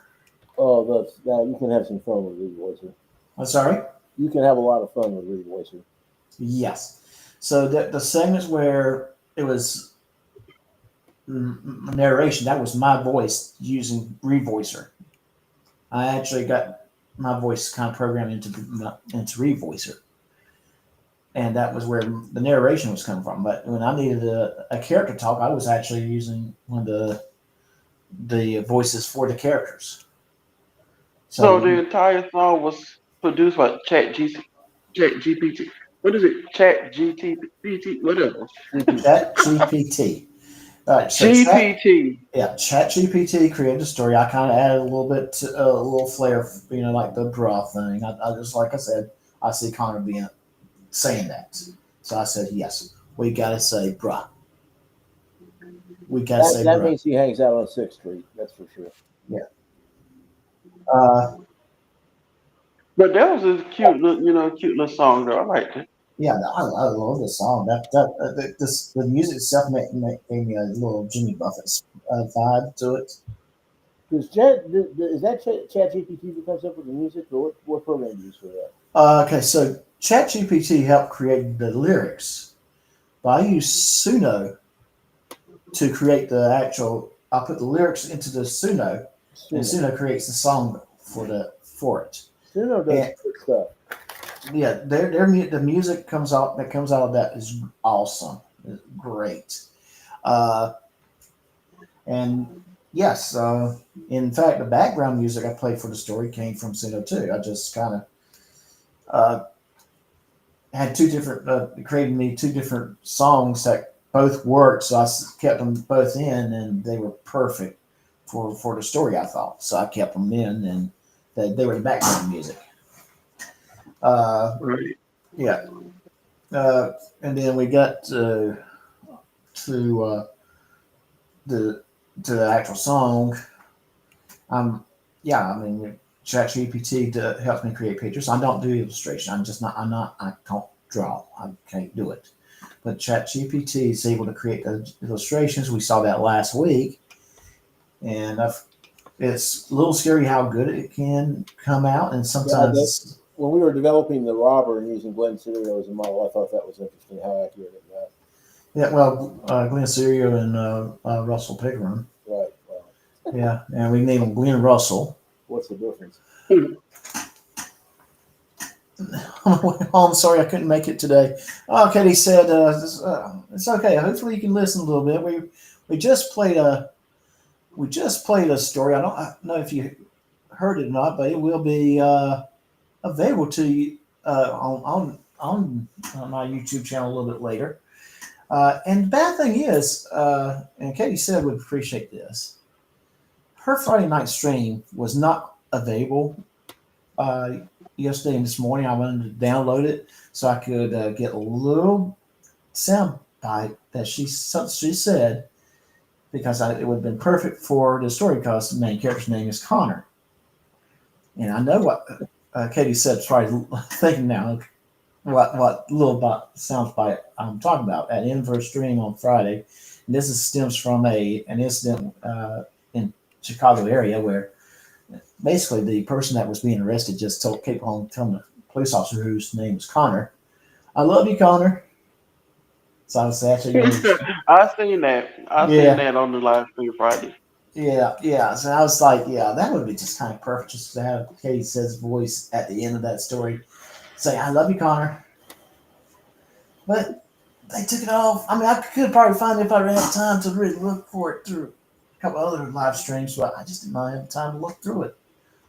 Speaker 4: Oh, you can have some fun with Revoicer.
Speaker 3: I'm sorry.
Speaker 4: You can have a lot of fun with revoicing.
Speaker 3: Yes. So the segments where it was narration, that was my voice using Revoicer. I actually got my voice kind of programmed into Revoicer, and that was where the narration was coming from. But when I needed a character talk, I was actually using one of the voices for the characters.
Speaker 5: So the
Speaker 3: So
Speaker 5: entire song was produced by Chat GPT. What is it? Chat GPT, whatever.
Speaker 3: Chat GPT. All right, so
Speaker 5: GPT.
Speaker 3: Chat GPT created a story. I kind of added a little bit, a little flair, like the bra thing. I just, like I said, I see Connor saying that, so I said yes. We gotta say bruh. We gotta say
Speaker 4: That
Speaker 3: bruh.
Speaker 4: means he hangs out on 6th Street. That's for sure.
Speaker 3: Yeah. Uh,
Speaker 5: But that was a cute little song though. I liked it.
Speaker 3: yeah, I love this song. The music itself gave me a little Jimmy Buffett vibe to it.
Speaker 4: Is that Chat GPT that comes up with the music, or what program do you use for that?
Speaker 3: Okay, so ChatGPT helped create the lyrics, but I use Suno to create the actual. I put the lyrics into the Suno, and Suno creates the song for it.
Speaker 4: Suno does good stuff.
Speaker 3: Yeah, the music that comes out of that is awesome. It's great. And yes, in fact, the background music I played for the story came from Suno too. I just kind of had created me two different songs that both worked, so I kept them both in, and they were perfect for the story, I thought. So I kept them in, and they were the background music.
Speaker 5: Right.
Speaker 3: Yeah. And then we got to the actual song. Yeah, I mean, ChatGPT helps me create pictures. I don't do illustration. I don't draw. I can't do it. But ChatGPT is able to create the illustrations. We saw that last week, and it's a little scary how good it can come out, and sometimes.
Speaker 4: When we were developing the robber and using Glenn Serio as a model, I thought that was interesting how accurate it got.
Speaker 3: Yeah, well, Glenn Serio and Russell Pickering.
Speaker 4: Right. Wow.
Speaker 3: Yeah, and we named him Glenn Russell.
Speaker 4: What's the difference?
Speaker 3: Oh, I'm sorry I couldn't make it today. Okay, he said it's okay. Hopefully you can listen a little bit. We just played a story. I don't know if you heard it or not, but it will be available to you on my YouTube channel a little bit later. And the bad thing is, and Katie said would appreciate this, her Friday night stream was not available yesterday and this morning. I wanted to download it so I could get a little sound bite that she said, because it would have been perfect for the story, because the main character's name is Connor. And I know what Katie said, probably thinking now what little sound bite I'm talking about at Inverse Stream on Friday. And this stems from an incident in Chicago area where basically the person that was being arrested just kept on telling the police officer whose name was Connor, "I love you, Connor." So I was actually
Speaker 5: I seen that. Seen that on the live stream Friday.
Speaker 3: Yeah. So I was like, yeah, that would be just kind of perfect, just to have Katie says voice at the end of that story say, "I love you, Connor." But they took it off. I mean, I could probably find it if I had time to really look for it through a couple other live streams, but I just didn't have time to look through it.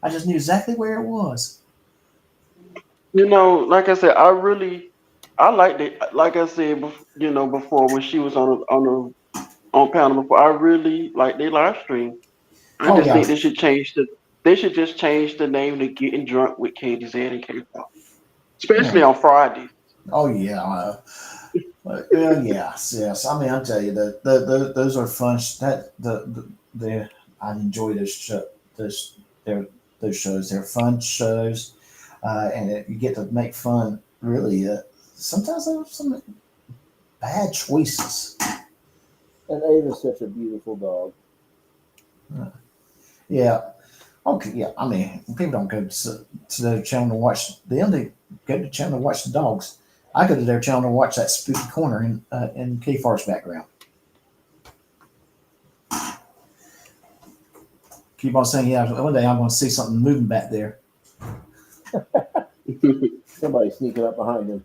Speaker 3: I just knew exactly where it was.
Speaker 5: Like I said, I liked it. Like I said, before when she was on panel before, I really like their live stream. I
Speaker 3: Oh
Speaker 5: just
Speaker 3: yeah.
Speaker 5: think they should just change the name to Getting Drunk with Katie Z and Katie Pop, especially on Fridays.
Speaker 3: Oh yeah. Yes. I mean, I'll tell you that those are fun. I enjoy those shows. They're fun shows, and you get to make fun. Really, sometimes there's some bad choices.
Speaker 4: And Ava's such a beautiful dog.
Speaker 3: Yeah. Okay, yeah. I mean, people don't go to their channel to watch them. They go to the channel to watch the dogs. I go to their channel to watch that spooky corner in K-Far's background. Keep on saying, yeah, one day I'm going to see something moving back there.
Speaker 4: Somebody sneaking up behind him.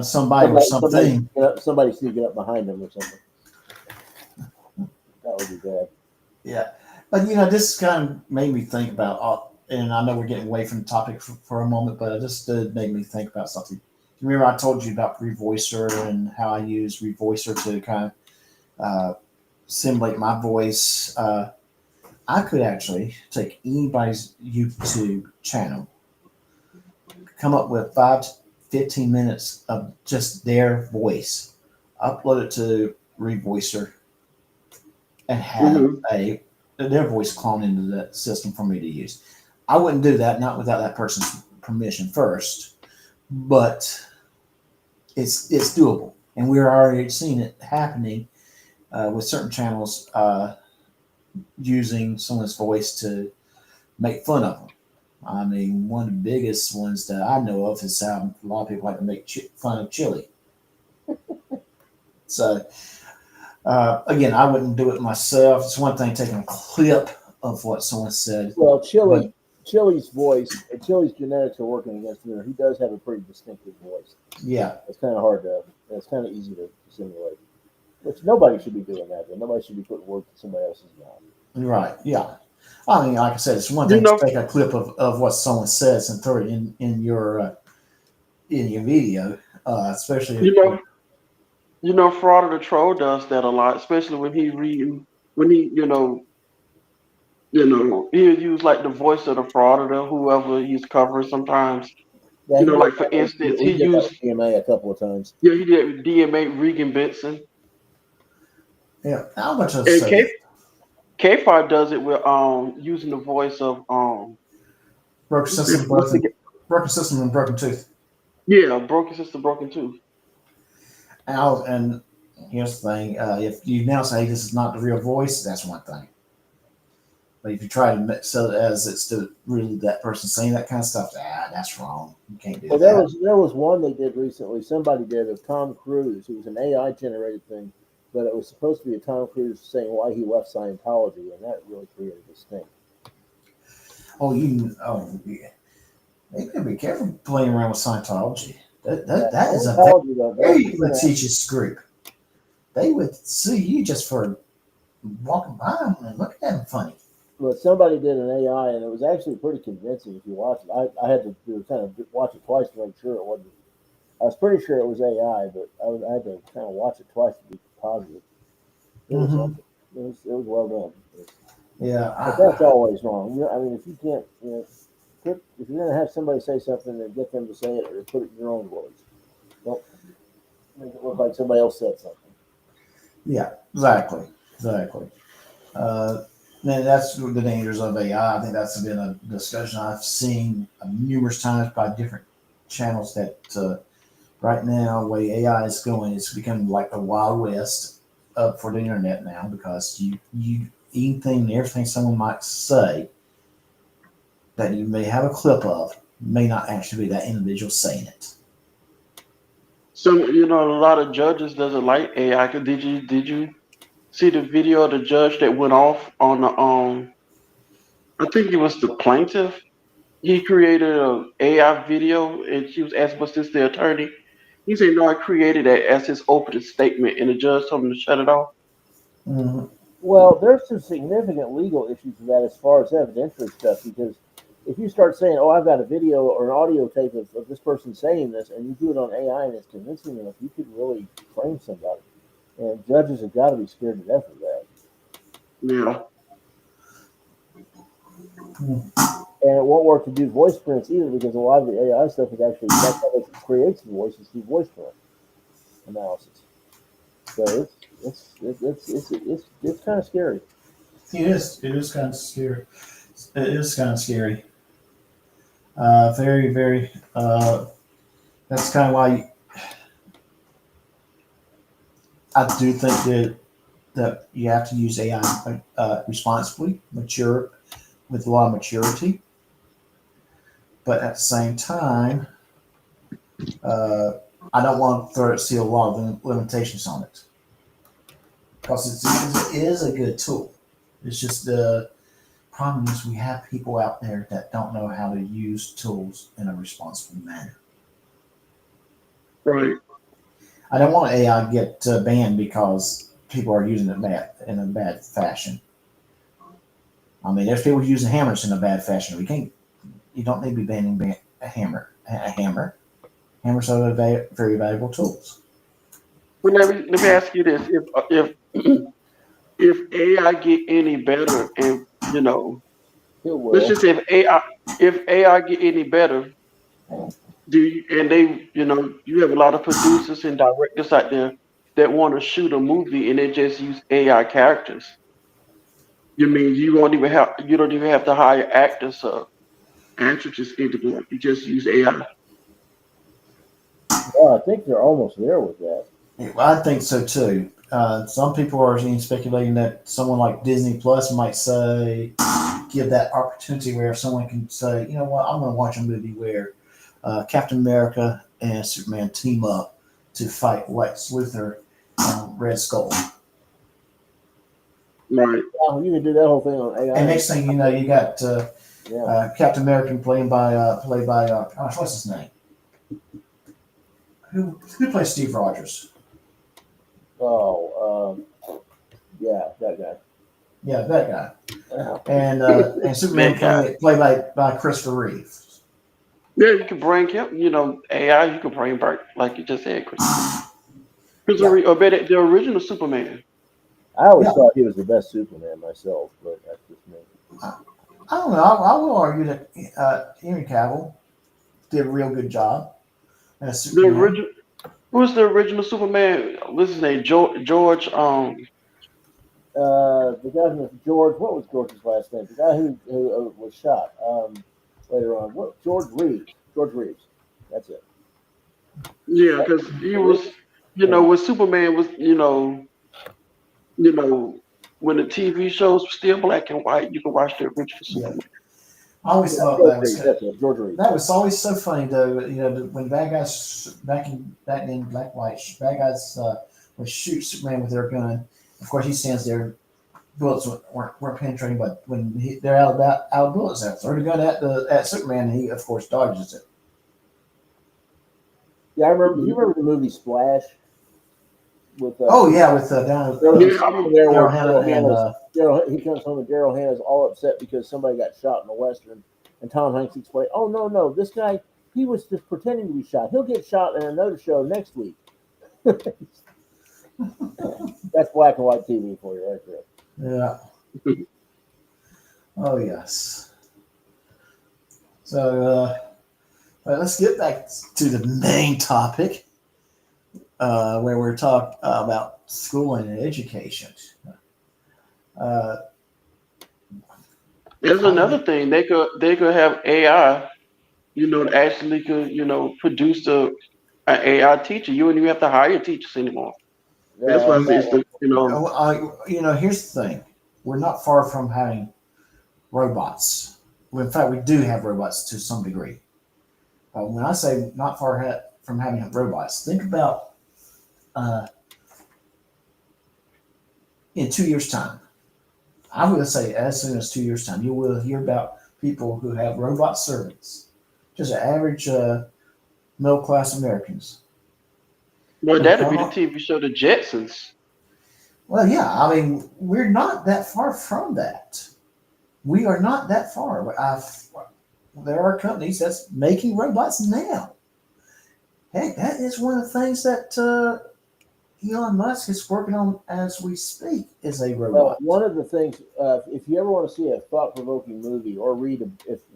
Speaker 3: Somebody or something.
Speaker 4: Somebody sneaking up behind him or something. That would be bad.
Speaker 3: Yeah. But, this kind of made me think about, and I know we're getting away from the topic for a moment, but it just did make me think about something. You remember I told you about Revoicer and how I use Revoicer to kind of simulate my voice. I could actually take anybody's YouTube channel, come up with 5 to 15 minutes of just their voice, upload it to Revoicer, and have their voice cloned into the system for me to use. I wouldn't do that, not without that person's permission first, but it's doable, and we're already seeing it happening with certain channels using someone's voice to make fun of them. I mean, one of the biggest ones that I know of is how a lot of people like to make fun of chili. So, again, I wouldn't do it myself. It's one thing taking a clip of what someone said.
Speaker 4: Well, Chili's voice, Chili's genetics are working against him. He does have a pretty distinctive voice.
Speaker 3: Yeah.
Speaker 4: It's kind of hard to, it's kind of easy to simulate. Which nobody should be doing that. Though. Nobody should be putting words in somebody else's mouth.
Speaker 3: Right. Yeah. I mean, like I said, it's one thing to take a clip of what someone says and throw it in your video, especially.
Speaker 5: Fraud the Troll does that a lot, especially when he'll use like the voice of the frauditor, whoever he's covering sometimes.
Speaker 4: Yeah,
Speaker 5: Like for instance, he
Speaker 4: did
Speaker 5: used
Speaker 4: DMA a couple of times.
Speaker 5: Yeah, he did with DMA Regan Benson.
Speaker 3: Yeah, how much of
Speaker 5: And K5 does it with using the voice of
Speaker 3: broken system, broken system, and broken tooth.
Speaker 5: Yeah, broken system, broken tooth.
Speaker 3: And here's the thing: if you now say this is not the real voice, that's one thing. But if you try to sell it as it's really that person saying that kind of stuff, that's wrong. You can't do that.
Speaker 4: There was one they did recently. Somebody did of Tom Cruise. It was an AI generated thing, but it was supposed to be a Tom Cruise saying why he left Scientology, and that really created a stink.
Speaker 3: Yeah. They gotta be careful playing around with Scientology. That is a very litigious group. They would sue you just for walking by them and looking at them funny.
Speaker 4: But somebody did an AI, and it was actually pretty convincing if you watch it. I had to kind of watch it twice to make sure it wasn't. I was pretty sure it was AI, but I had to kind of watch it twice to be positive. It was well done.
Speaker 3: Yeah,
Speaker 4: but that's always wrong. I mean, if you can't, if you're going to have somebody say something, then get them to say it or put it in your own words. Don't make it look like somebody else said something.
Speaker 3: Yeah, exactly. And that's the dangers of AI. I think that's been a discussion I've seen numerous times by different channels that right now, the way AI is going, it's becoming like the Wild West for the internet now, because you anything and everything someone might say that you may have a clip of may not actually be that individual saying it.
Speaker 5: So a lot of judges doesn't like AI. Did you see the video of the judge that went off on the I think it was the plaintiff? He created an AI video, and she was asked, "Was this the attorney?" He said, "No, I created it as his opening statement," and the judge told him to shut it off.
Speaker 3: Mm-hmm.
Speaker 4: Well, there's some significant legal issues with that as far as evidentiary stuff, because if you start saying, "Oh, I've got a video or an audio tape of this person saying this," and you do it on AI and it's convincing enough, you could really frame somebody. And judges have got to be scared to death of that.
Speaker 5: Yeah.
Speaker 4: And it won't work to do voice prints either, because a lot of the AI stuff is actually that's how it creates the voices through voice print analysis. So it's kind of scary.
Speaker 3: It is kind of scary. It is kind of scary. Very, very. That's kind of why I do think that you have to use AI responsibly, mature, with a lot of maturity, but at the same time, I don't want to see a lot of limitations on it because it is a good tool. It's just the problem is we have people out there that don't know how to use tools in a responsible manner.
Speaker 5: Right.
Speaker 3: I don't want AI to get banned because people are using it in a bad fashion. I mean, there's people using hammers in a bad fashion. You don't need to be banning a hammer. Hammers are very valuable tools.
Speaker 5: Well, let me ask you this: if AI get any better, and
Speaker 4: It
Speaker 5: let's
Speaker 4: will.
Speaker 5: just say if AI get any better, and they you have a lot of producers and directors out there that want to shoot a movie and they just use AI characters. You mean you don't even have to hire actors or actresses into it. You just use AI.
Speaker 4: Well, I think they're almost there with that.
Speaker 3: I think so too. Some people are speculating that someone like Disney Plus might give that opportunity where someone can say, you know what, I'm going to watch a movie where Captain America and Superman team up to fight Lex Luthor and Red Skull.
Speaker 5: Right.
Speaker 4: Well, you can do that whole thing on AI.
Speaker 3: And next thing you know, you got Captain America played by what's his name? Who plays Steve Rogers?
Speaker 4: Oh, yeah, that guy.
Speaker 3: Yeah, that guy.
Speaker 4: Yeah.
Speaker 3: And Superman played by Christopher Reeve.
Speaker 5: Yeah, you can bring him. AI. You can bring back like you just said, Christopher Reeve, or better, the original Superman.
Speaker 4: I always thought he was the best Superman myself, but that's just me.
Speaker 3: I don't know. I will argue that Henry Cavill did a real good job as
Speaker 5: The
Speaker 3: Superman.
Speaker 5: original. Who's the original Superman? What's his name? George.
Speaker 4: The guy who George, what was George's last name? The guy who was shot later on. What? George Reeves. George Reeves. That's it.
Speaker 5: Yeah, because he was. When Superman was. When the TV shows were still black and white, you can watch the original
Speaker 3: Yeah.
Speaker 5: Superman.
Speaker 3: I always thought
Speaker 4: George
Speaker 3: that was
Speaker 4: Reeves. That's it. George Reeves.
Speaker 3: that was always so funny though. When bad guys back in black and white, bad guys would shoot Superman with their gun. Of course, he stands there. Bullets weren't penetrating, but when they're out of bullets, they throw the gun at Superman, and he of course dodges it.
Speaker 4: Yeah, I remember. You remember the movie Splash? With
Speaker 3: With down
Speaker 5: Yeah.
Speaker 4: he comes home and Daryl Hannah's all upset because somebody got shot in the Western, and Tom Hanks explained, "Oh no, this guy, he was just pretending to be shot. He'll get shot in another show next week." That's black and white TV for you, right there.
Speaker 3: Yeah. Oh yes. So let's get back to the main topic, where we're talking about schooling and education.
Speaker 5: There's another thing they could have AI. Actually could produce an AI teacher. You wouldn't even have to hire teachers anymore. That's
Speaker 4: Yeah,
Speaker 5: why it's the
Speaker 3: Here's the thing: we're not far from having robots. Well, in fact, we do have robots to some degree. When I say not far from having robots, think about in 2 years' time. I would say as soon as 2 years' time, you will hear about people who have robot servants, just average middle class Americans.
Speaker 5: well, that'd be the TV show The Jetsons.
Speaker 3: Well, yeah, I mean, we're not that far from that. We are not that far. There are companies that's making robots now. Heck, that is one of the things that Elon Musk is working on as we speak is a robot.
Speaker 4: Well, one of the things, if you ever want to see a thought-provoking movie or read,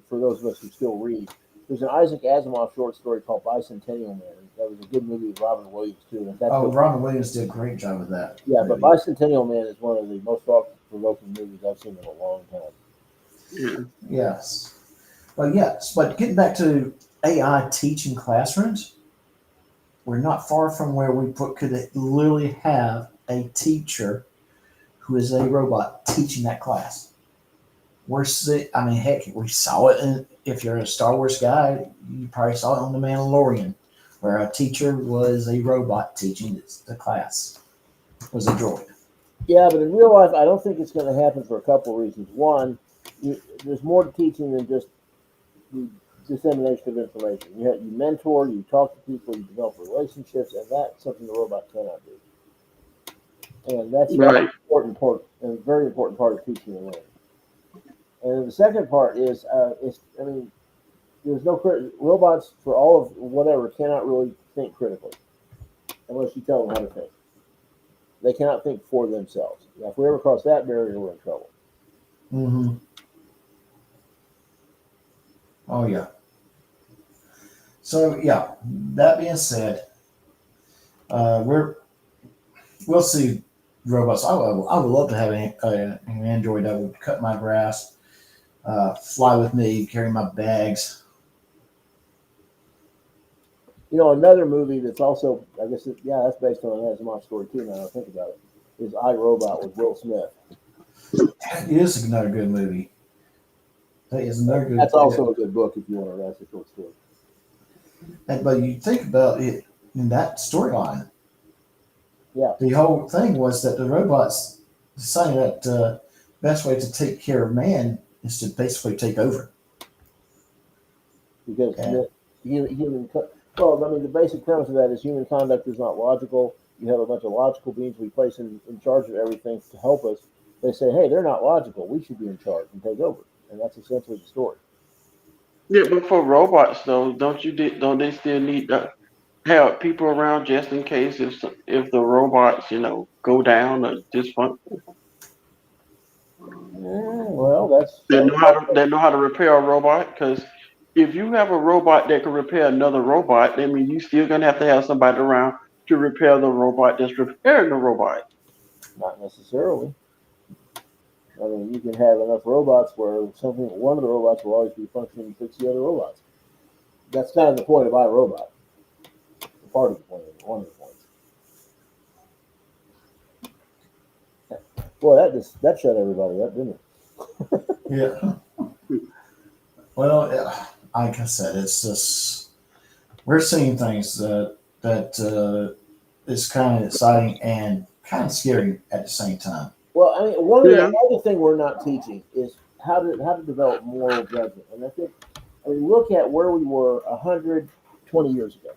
Speaker 4: for those of us who still read, there's an Isaac Asimov short story called Bicentennial Man. That was a good movie with Robin Williams too.
Speaker 3: Robin Williams did a great job with that.
Speaker 4: Yeah, but Bicentennial Man is one of the most thought-provoking movies I've seen in a long time.
Speaker 5: Yeah.
Speaker 3: Yes. But getting back to AI teaching classrooms, we're not far from where we could literally have a teacher who is a robot teaching that class. I mean, heck, we saw it. If you're a Star Wars guy, you probably saw it on The Mandalorian, where a teacher was a robot teaching the class. It was a droid.
Speaker 4: Yeah, but in real life, I don't think it's going to happen for a couple of reasons. One, there's more to teaching than just the dissemination of information. You mentor, you talk to people, you develop relationships, and that's something the robot cannot do. And that's
Speaker 5: Right.
Speaker 4: a very important part of teaching and learning. And then the second part is, there's no robots for all of whatever cannot really think critically unless you tell them how to think. They cannot think for themselves. Now, if we ever cross that barrier, we're in trouble.
Speaker 3: Mm-hmm. Oh yeah. So yeah. That being said, we'll see robots. I would love to have an android that would cut my grass, fly with me, carry my bags.
Speaker 4: Another movie that's also, I guess, that's based on an Asimov story too. Now I think about it, is I, Robot with Will Smith.
Speaker 3: It is another good movie. That is another good.
Speaker 4: That's also a good book if you want to write a short story.
Speaker 3: But you think about it in that storyline.
Speaker 4: Yeah.
Speaker 3: The whole thing was that the robots decided that the best way to take care of man is to basically take over.
Speaker 4: Because the basic premise of that is human conduct is not logical. You have a bunch of logical beings we place in charge of everything to help us. They say, hey, they're not logical. We should be in charge and take over. And that's essentially the story.
Speaker 5: Yeah, but for robots though, don't they still need to have people around just in case if the robots go down or dysfunction?
Speaker 4: Well, that's
Speaker 5: They know how to repair a robot, because if you have a robot that can repair another robot, that means you still gonna have to have somebody around to repair the robot that's repairing the robot.
Speaker 4: not necessarily. I mean, you can have enough robots where one of the robots will always be functioning to fix the other robots. That's kind of the point of iRobot. Part of the point, one of the points. Boy, that shut everybody up, didn't it?
Speaker 3: Yeah. Well, like I said, it's just we're seeing things that is kind of exciting and kind of scary at the same time.
Speaker 4: Well, I mean, another thing we're not teaching is how to develop moral judgment. And I think, look at where we were 120 years ago,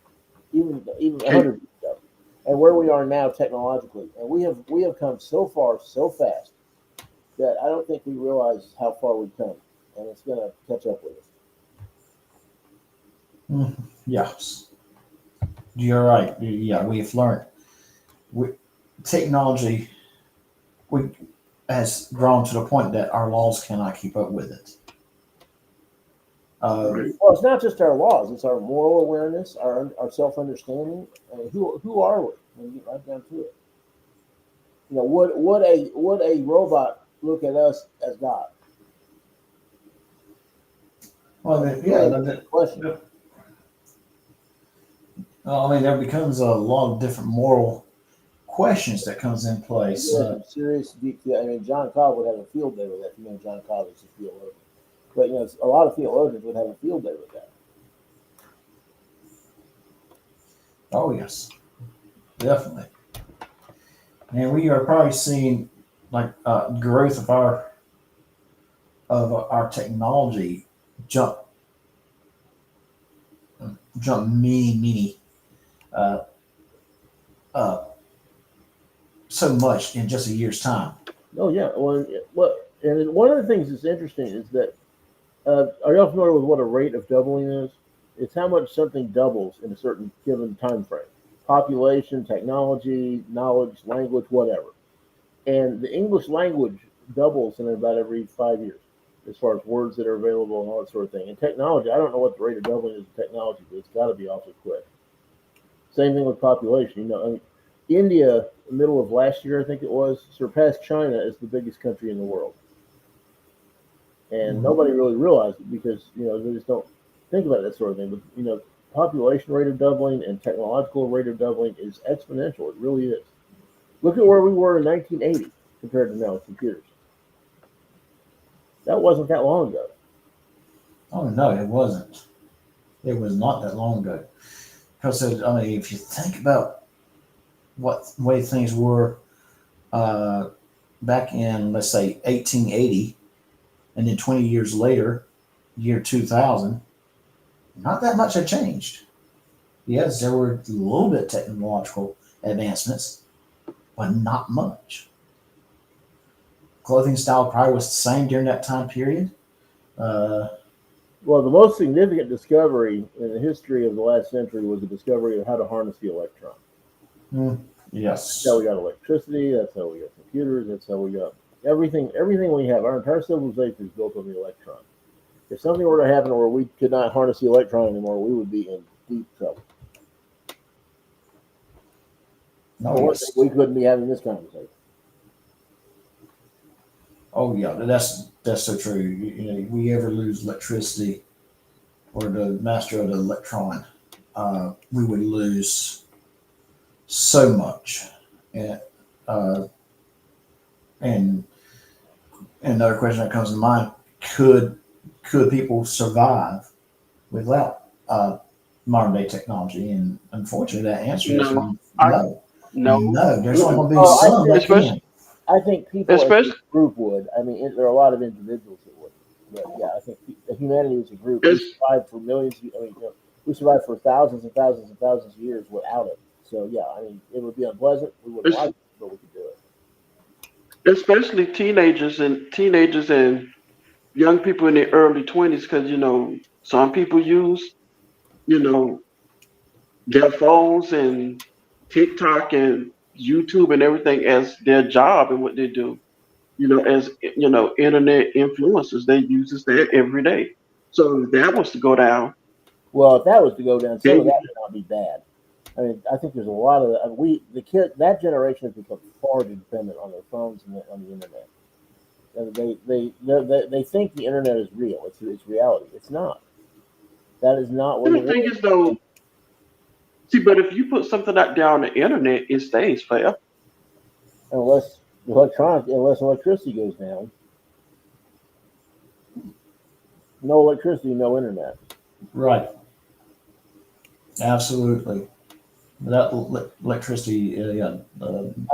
Speaker 4: even 100 years ago, and where we are now technologically. And we have come so far so fast that I don't think we realize how far we've come, and it's going to catch up with us.
Speaker 3: Yes, you're right. Yeah, we've learned. Technology has grown to the point that our laws cannot keep up with it.
Speaker 4: Well, it's not just our laws; it's our moral awareness, our self-understanding. Who are we? When you get right down to it, would a robot look at us as God?
Speaker 3: Well,
Speaker 4: Question.
Speaker 3: There becomes a lot of different moral questions that comes in place.
Speaker 4: Serious, deep. John Cobb would have a field day with that. You know, John Cobb is a theologian, but a lot of theologians would have a field day with that.
Speaker 3: Oh yes, definitely. And we are probably seeing like growth of our technology jump many so much in just a year's time.
Speaker 4: Oh yeah, and one of the things that's interesting is that are y'all familiar with what a rate of doubling is? It's how much something doubles in a certain given time frame. Population, technology, knowledge, language, whatever. And the English language doubles in about every 5 years, as far as words that are available and all that sort of thing. And technology, I don't know what the rate of doubling is in technology, but it's got to be awfully quick. Same thing with population. India, middle of last year, I think it was, surpassed China as the biggest country in the world. And nobody really realized it because, they just don't think about that sort of thing. But, population rate of doubling and technological rate of doubling is exponential. It really is. Look at where we were in 1980 compared to now with computers. That wasn't that long ago.
Speaker 3: Oh no, it wasn't. It was not that long ago. Because I mean, if you think about what way things were back in, let's say, 1880, and then 20 years later, year 2000, not that much had changed. Yes, there were a little bit technological advancements, but not much. Clothing style probably was the same during that time period.
Speaker 4: Well, the most significant discovery in the history of the last century was the discovery of how to harness the electron.
Speaker 3: Yes.
Speaker 4: That's how we got electricity. That's how we got computers. That's how we got everything. Everything we have, our entire civilization is built on the electron. If something were to happen where we could not harness the electron anymore, we would be in deep trouble.
Speaker 3: No, yes.
Speaker 4: We couldn't be having this conversation.
Speaker 3: Oh yeah, that's so true. If we ever lose electricity or the master of the electron, we would lose so much. And another question that comes to mind: could people survive without modern day technology? And unfortunately, that answer is
Speaker 5: No.
Speaker 3: no.
Speaker 5: No.
Speaker 3: No, there's only going to be
Speaker 4: Oh,
Speaker 3: some that
Speaker 5: especially-
Speaker 3: can.
Speaker 4: I think people as
Speaker 5: Especially-
Speaker 4: a group would. I mean, there are a lot of individuals that would. But yeah, I think humanity as a group, we survived for millions. We survived for thousands and thousands and thousands of years without it. So yeah, I mean, it would be unpleasant. We wouldn't like it, but we could do it.
Speaker 5: Especially teenagers and young people in their early 20s, because some people use their phones and TikTok and YouTube and everything as their job and what they do. As internet influencers, they use that every day. So if that was to go down,
Speaker 4: Well, if that was to go down, some
Speaker 5: they
Speaker 4: of that would not be bad. I mean, I think there's a lot of that generation has become far too dependent on their phones and on the internet. And they think the internet is real. It's reality. It's not. That is not what
Speaker 5: the thing is though. See, but if you put something out there on the internet, it stays forever.
Speaker 4: unless electricity goes down. No electricity, no internet.
Speaker 3: Right. Absolutely. Without electricity,
Speaker 4: I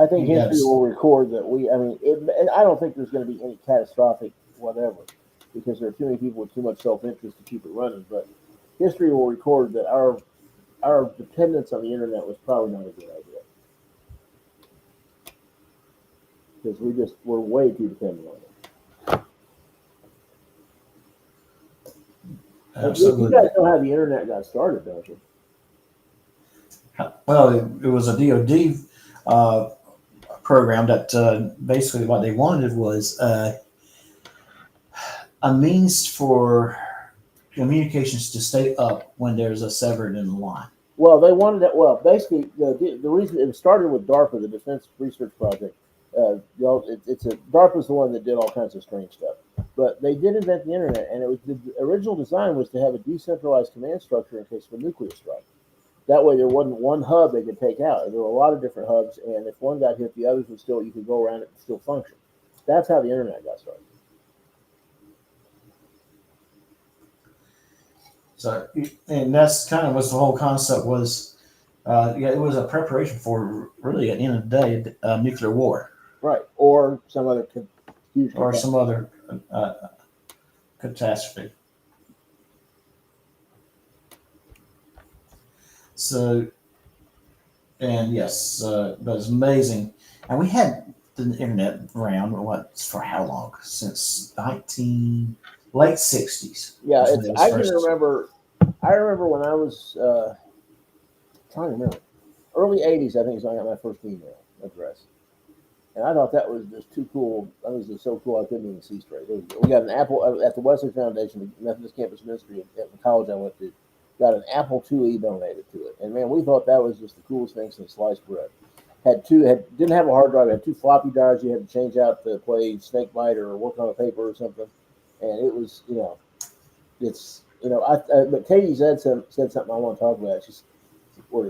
Speaker 4: think
Speaker 3: yes.
Speaker 4: history will record that and I don't think there's going to be any catastrophic whatever because there are too many people with too much self-interest to keep it running. But history will record that our dependence on the internet was probably not a good idea because we're way too dependent on it.
Speaker 3: Absolutely.
Speaker 4: You guys know how the internet got started, don't you?
Speaker 3: Well, it was a DoD program that basically what they wanted was a means for communications to stay up when there's a severed in the line.
Speaker 4: Well, they wanted that. Well, basically, the reason it started with DARPA, the Defense Research Project. DARPA is the one that did all kinds of strange stuff. But they did invent the internet, and the original design was to have a decentralized command structure in case of a nuclear strike. That way, there wasn't one hub they could take out. There were a lot of different hubs, and if one got hit, the others you could go around it and still function. That's how the internet got started.
Speaker 3: So, and that's kind of what the whole concept was. It was a preparation for really, at the end of the day, nuclear war,
Speaker 4: right? Or some other huge
Speaker 3: or some other catastrophe. So, and yes, but it's amazing. And we had the internet around for how long? Since late 60s.
Speaker 4: Yeah, I can remember. I remember when I was trying to remember, early 80s. I think is when I got my first email address, and I thought that was just too cool. That was just so cool I couldn't even see straight. We got an Apple at the Wesley Foundation, the Methodist Campus Ministry at the college I went to. Got an Apple IIe donated to it, and man, we thought that was just the coolest thing since sliced bread. Didn't have a hard drive. It had 2 floppy drives you had to change out to play Snakebite or work on a paper or something, and it was but Katie said something I want to talk about.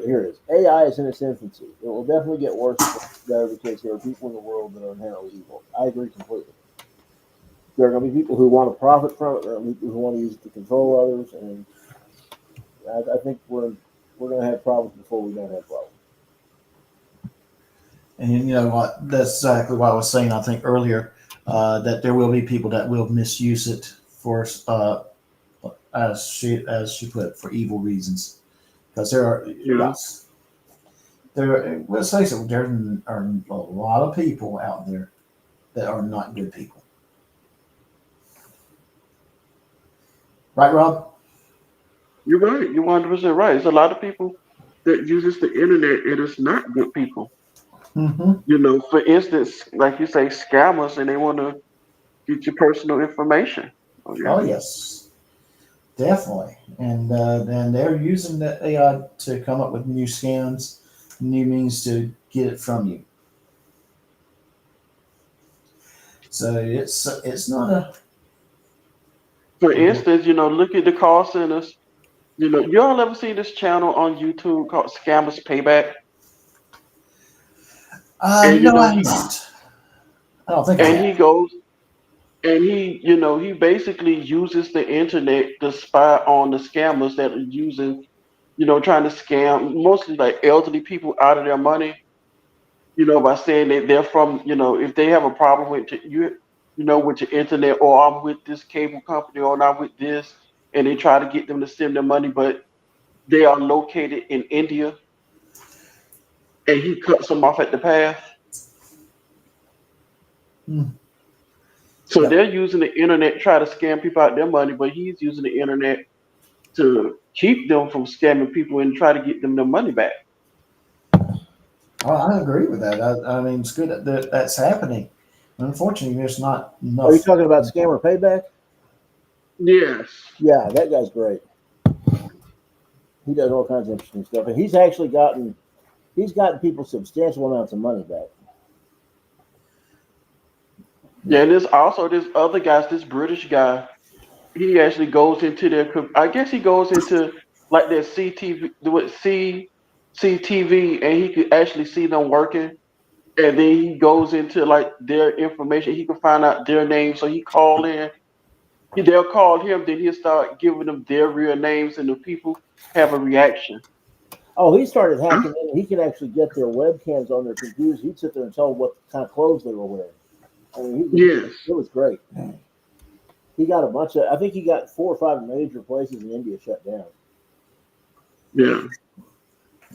Speaker 4: Here it is. AI is in its infancy. It will definitely get worse though because there are people in the world that are inherently evil. I agree completely. There are going to be people who want to profit from it. There are people who want to use it to control others, and I think we're going to have problems before we don't have problems.
Speaker 3: And you know what? That's exactly what I was saying. I think earlier that there will be people that will misuse it for, as she put it, for evil reasons. Because there are,
Speaker 5: Yeah.
Speaker 3: let's face it, there are a lot of people out there that are not good people. Right, Rob?
Speaker 5: You're right. You're 100% right. There's a lot of people that uses the internet and it's not good people.
Speaker 3: Mm-hmm.
Speaker 5: You know, for instance, like you say, scammers, and they want to get your personal information. Oh yeah.
Speaker 3: Oh yes, definitely. And they're using the AI to come up with new scams, new means to get it from you. So it's not a.
Speaker 5: For instance, you know, look at the call centers. You know, y'all ever see this channel on YouTube called Scammers Payback? And you
Speaker 3: No,
Speaker 5: know,
Speaker 3: I'm not. I don't think I
Speaker 5: and he
Speaker 3: have.
Speaker 5: goes and you know, he basically uses the internet to spy on the scammers that are using, you know, trying to scam mostly like elderly people out of their money, you know, by saying that they're from, you know, if they have a problem with you know, with your internet, or I'm with this cable company, or I'm with this, and they try to get them to send their money, but they are located in India, and he cuts them off at the path.
Speaker 3: Hmm.
Speaker 5: So
Speaker 3: Yep.
Speaker 5: they're using the internet to try to scam people out their money, but he's using the internet to keep them from scamming people and try to get them their money back.
Speaker 3: Oh, I agree with that. I mean, it's good that that's happening. Unfortunately, there's not
Speaker 4: Are you
Speaker 3: enough.
Speaker 4: talking about Scammer Payback?
Speaker 5: Yes.
Speaker 4: Yeah, that guy's great. He does all kinds of interesting stuff, and he's gotten people substantial amounts of money back.
Speaker 5: Yeah, and there's also this other guy, this British guy. He actually goes into their, I guess he goes into like their CTV, what CTV, and he could actually see them working. And then he goes into like their information. He can find out their name. So he call in. They'll call him. Then he'll start giving them their real names, and the people have a reaction.
Speaker 4: Oh, he started hacking in. He could actually get their webcams on their computers. He'd sit there and tell them what kind of clothes they were wearing. I mean,
Speaker 5: Yes.
Speaker 4: it was great. He got a bunch of. I think he got 4 or 5 major places in India shut down.
Speaker 5: Yeah.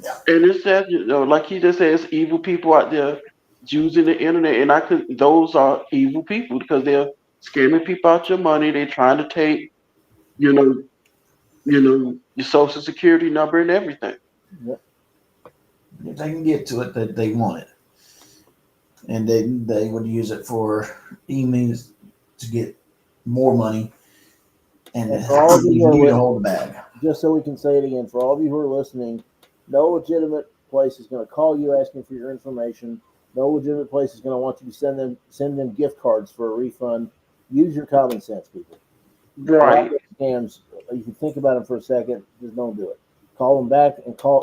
Speaker 3: Yeah.
Speaker 5: And it's that, you know, like he just said, it's evil people out there using the internet, and those are evil people because they're scamming people out your money. They're trying to take, you know, your social security number and everything.
Speaker 4: Yep.
Speaker 3: If they can get to it, that they want it, and they would use it for means to get more money, and
Speaker 4: And for all of you who are
Speaker 3: you to
Speaker 4: listening,
Speaker 3: hold the bag.
Speaker 4: just so we can say it again, for all of you who are listening, no legitimate place is going to call you asking for your information. No legitimate place is going to want you to send them gift cards for a refund. Use your common sense, people. A lot of
Speaker 5: Right.
Speaker 4: those scams, you can think about them for a second, just don't do it. Call them back and call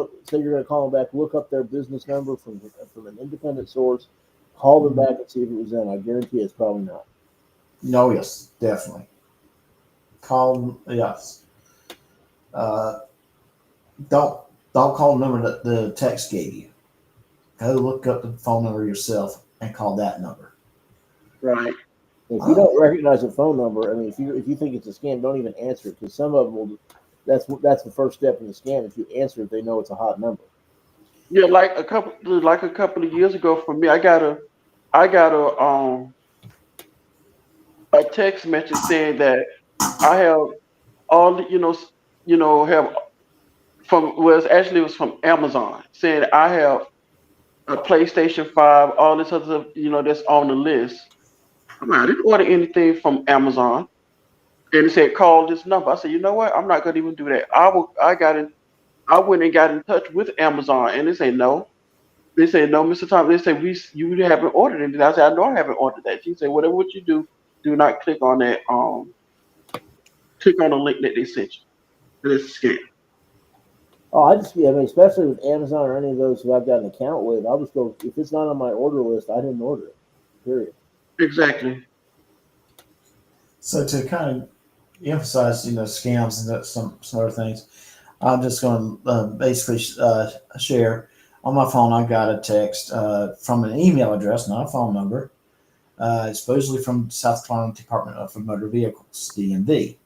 Speaker 4: it. Say you're going to call them back. Look up their business number from an independent source. Call them back and see if it was them. I guarantee it's probably not.
Speaker 3: No, yes, definitely. Call yes. Uh, don't call the number that the text gave you. Go look up the phone number yourself and call that number.
Speaker 5: Right.
Speaker 4: If you don't recognize a phone number, I mean, if you think it's a scam, don't even answer it because some of them will. That's the first step in the scam. If you answer it, they know it's a hot number.
Speaker 5: Yeah, like a couple of years ago for me, I got a text message saying that I have all the, have it was from Amazon saying I have a PlayStation 5, all this other stuff, that's on the list. I didn't order anything from Amazon. And it said call this number. I said, you know what? I'm not gonna even do that. I went and got in touch with Amazon, and they say no. They say no, Mr. Thomas. They say you haven't ordered anything. I said I know I haven't ordered that. She said whatever what you do not click on that. Click on the link that they sent you. It's a scam.
Speaker 4: Oh, I mean, especially with Amazon or any of those who I've got an account with, I'll just go, if it's not on my order list, I didn't order it, period.
Speaker 5: Exactly.
Speaker 3: So to kind of emphasize, scams and some other things, I'm just going to basically share. On my phone, I got a text from an email address, not a phone number. It's supposedly from South Carolina Department of Motor Vehicles, DMV.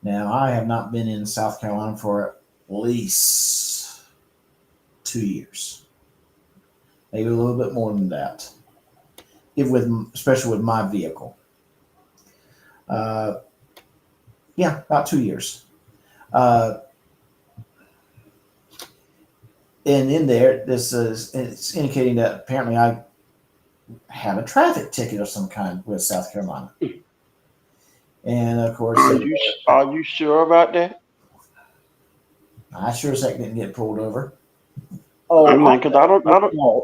Speaker 3: Now, I have not been in South Carolina for at least 2 years, maybe a little bit more than that, especially with my vehicle. Yeah, about 2 years. And in there, it's indicating that apparently I have a traffic ticket of some kind with South Carolina. And of course,
Speaker 5: Are you sure about that?
Speaker 3: I sure as heck didn't get pulled over.
Speaker 4: Oh,
Speaker 5: I'm like, because I don't.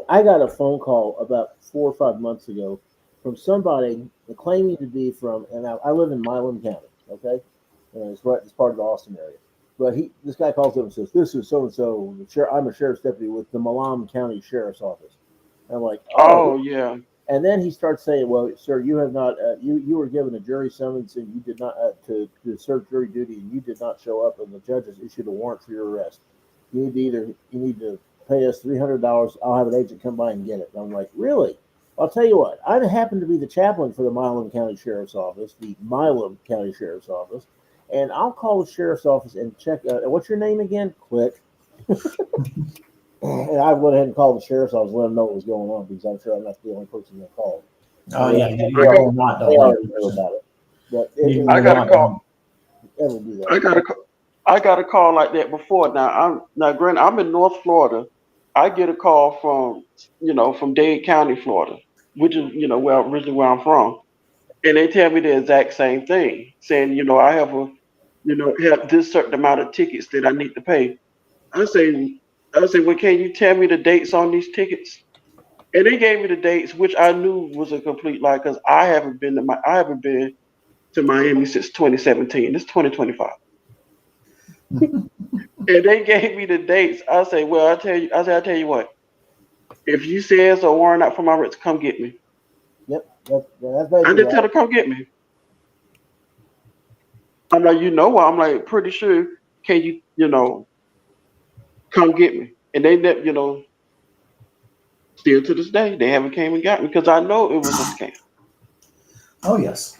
Speaker 4: I got a phone call about 4 or 5 months ago from somebody claiming to be from, and I live in Milam County, okay, and it's part of the Austin area. But this guy calls up and says, "This is so and so. I'm a sheriff's deputy with the Milam County Sheriff's Office." And I'm like,
Speaker 5: Oh yeah.
Speaker 4: And then he starts saying, "Well, sir, you have not. You were given a jury summons and you did not to serve jury duty, and you did not show up, and the judge has issued a warrant for your arrest. You need to pay us $300. I'll have an agent come by and get it." And I'm like, "Really?" I'll tell you what. I happen to be the chaplain for the Milam County Sheriff's Office, and I'll call the sheriff's office and check. What's your name again? Click. And I went ahead and called the sheriff's office, let them know what was going on, because I'm sure I'm not the only person that called.
Speaker 3: Oh yeah,
Speaker 4: They
Speaker 3: you're not the
Speaker 4: already
Speaker 3: only
Speaker 4: knew
Speaker 3: person.
Speaker 4: about it. But
Speaker 5: I got a call.
Speaker 4: Ever do that?
Speaker 5: I got a call like that before. Granted, I'm in North Florida. I get a call from Dade County, Florida, which is originally where I'm from, and they tell me the exact same thing, saying I have this certain amount of tickets that I need to pay. I say, well, can you tell me the dates on these tickets? And they gave me the dates, which I knew was a complete lie because I haven't been to Miami since 2017. It's 2025. And they gave me the dates. I say, well, I'll tell you what. If you say it's a warrant out for my arrest, come get me.
Speaker 4: Yep, that's
Speaker 5: I
Speaker 4: basically
Speaker 5: didn't tell her come get me. I'm like, what? I'm like, pretty sure. Can you, come get me? And they never, still to this day, they haven't came and got me because I know it was a scam.
Speaker 3: Oh yes.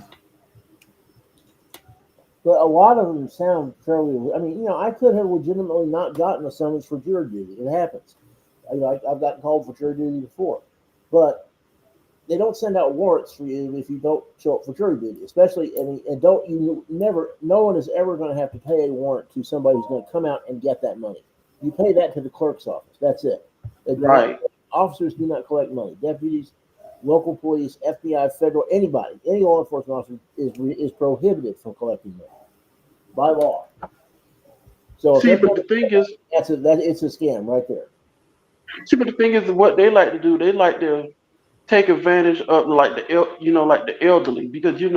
Speaker 4: But a lot of them sound fairly. I mean, I could have legitimately not gotten a summons for jury duty. It happens. I've gotten called for jury duty before, but they don't send out warrants for you if you don't show up for jury duty. Especially, and don't you never. No one is ever going to have to pay a warrant to somebody who's going to come out and get that money. You pay that to the clerk's office. That's it.
Speaker 5: Right.
Speaker 4: Officers do not collect money. Deputies, local police, FBI, federal, any law enforcement officer is prohibited from collecting money by law. So
Speaker 5: See, but the thing is,
Speaker 4: it's a scam right there.
Speaker 5: See, but the thing is, what they like to do, they like to take advantage of like the elderly because
Speaker 4: A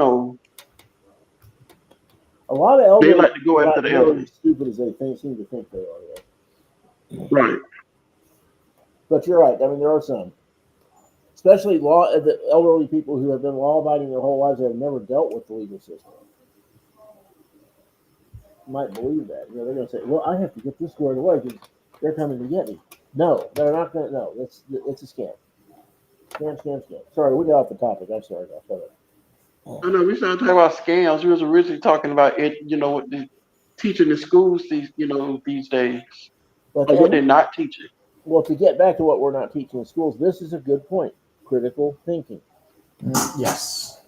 Speaker 4: lot of elderly
Speaker 5: they like to go after the elderly.
Speaker 4: as stupid as they seem to think they are. Yeah.
Speaker 5: Right.
Speaker 4: But you're right. I mean, there are some, especially the elderly people who have been law-abiding their whole lives that have never dealt with the legal system. You might believe that. They're going to say, "Well, I have to get this squared away because they're coming to get me." No, they're not going to. No, it's a scam. Scam. Sorry, we got off the topic. I'm sorry. I'll shut up.
Speaker 5: I know we started talking about scams. We was originally talking about it, what the teaching in schools these days,
Speaker 4: But
Speaker 5: what they're not teaching.
Speaker 4: Well, to get back to what we're not teaching in schools, this is a good point. Critical thinking.
Speaker 3: Yes.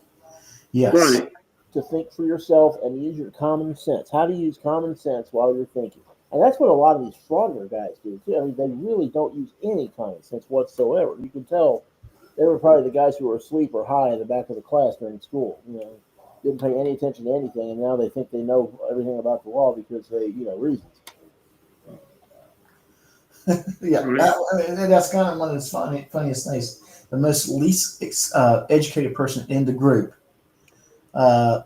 Speaker 5: Right.
Speaker 4: To think for yourself and use your common sense. How to use common sense while you're thinking. And that's what a lot of these frauder guys do, too. I mean, they really don't use any common sense whatsoever. You can tell they were probably the guys who were asleep or high in the back of the class during school. Didn't pay any attention to anything, and now they think they know everything about the law because they, reasons.
Speaker 3: Yeah, that's kind of one of the funniest things. The most least educated person in the group. I'm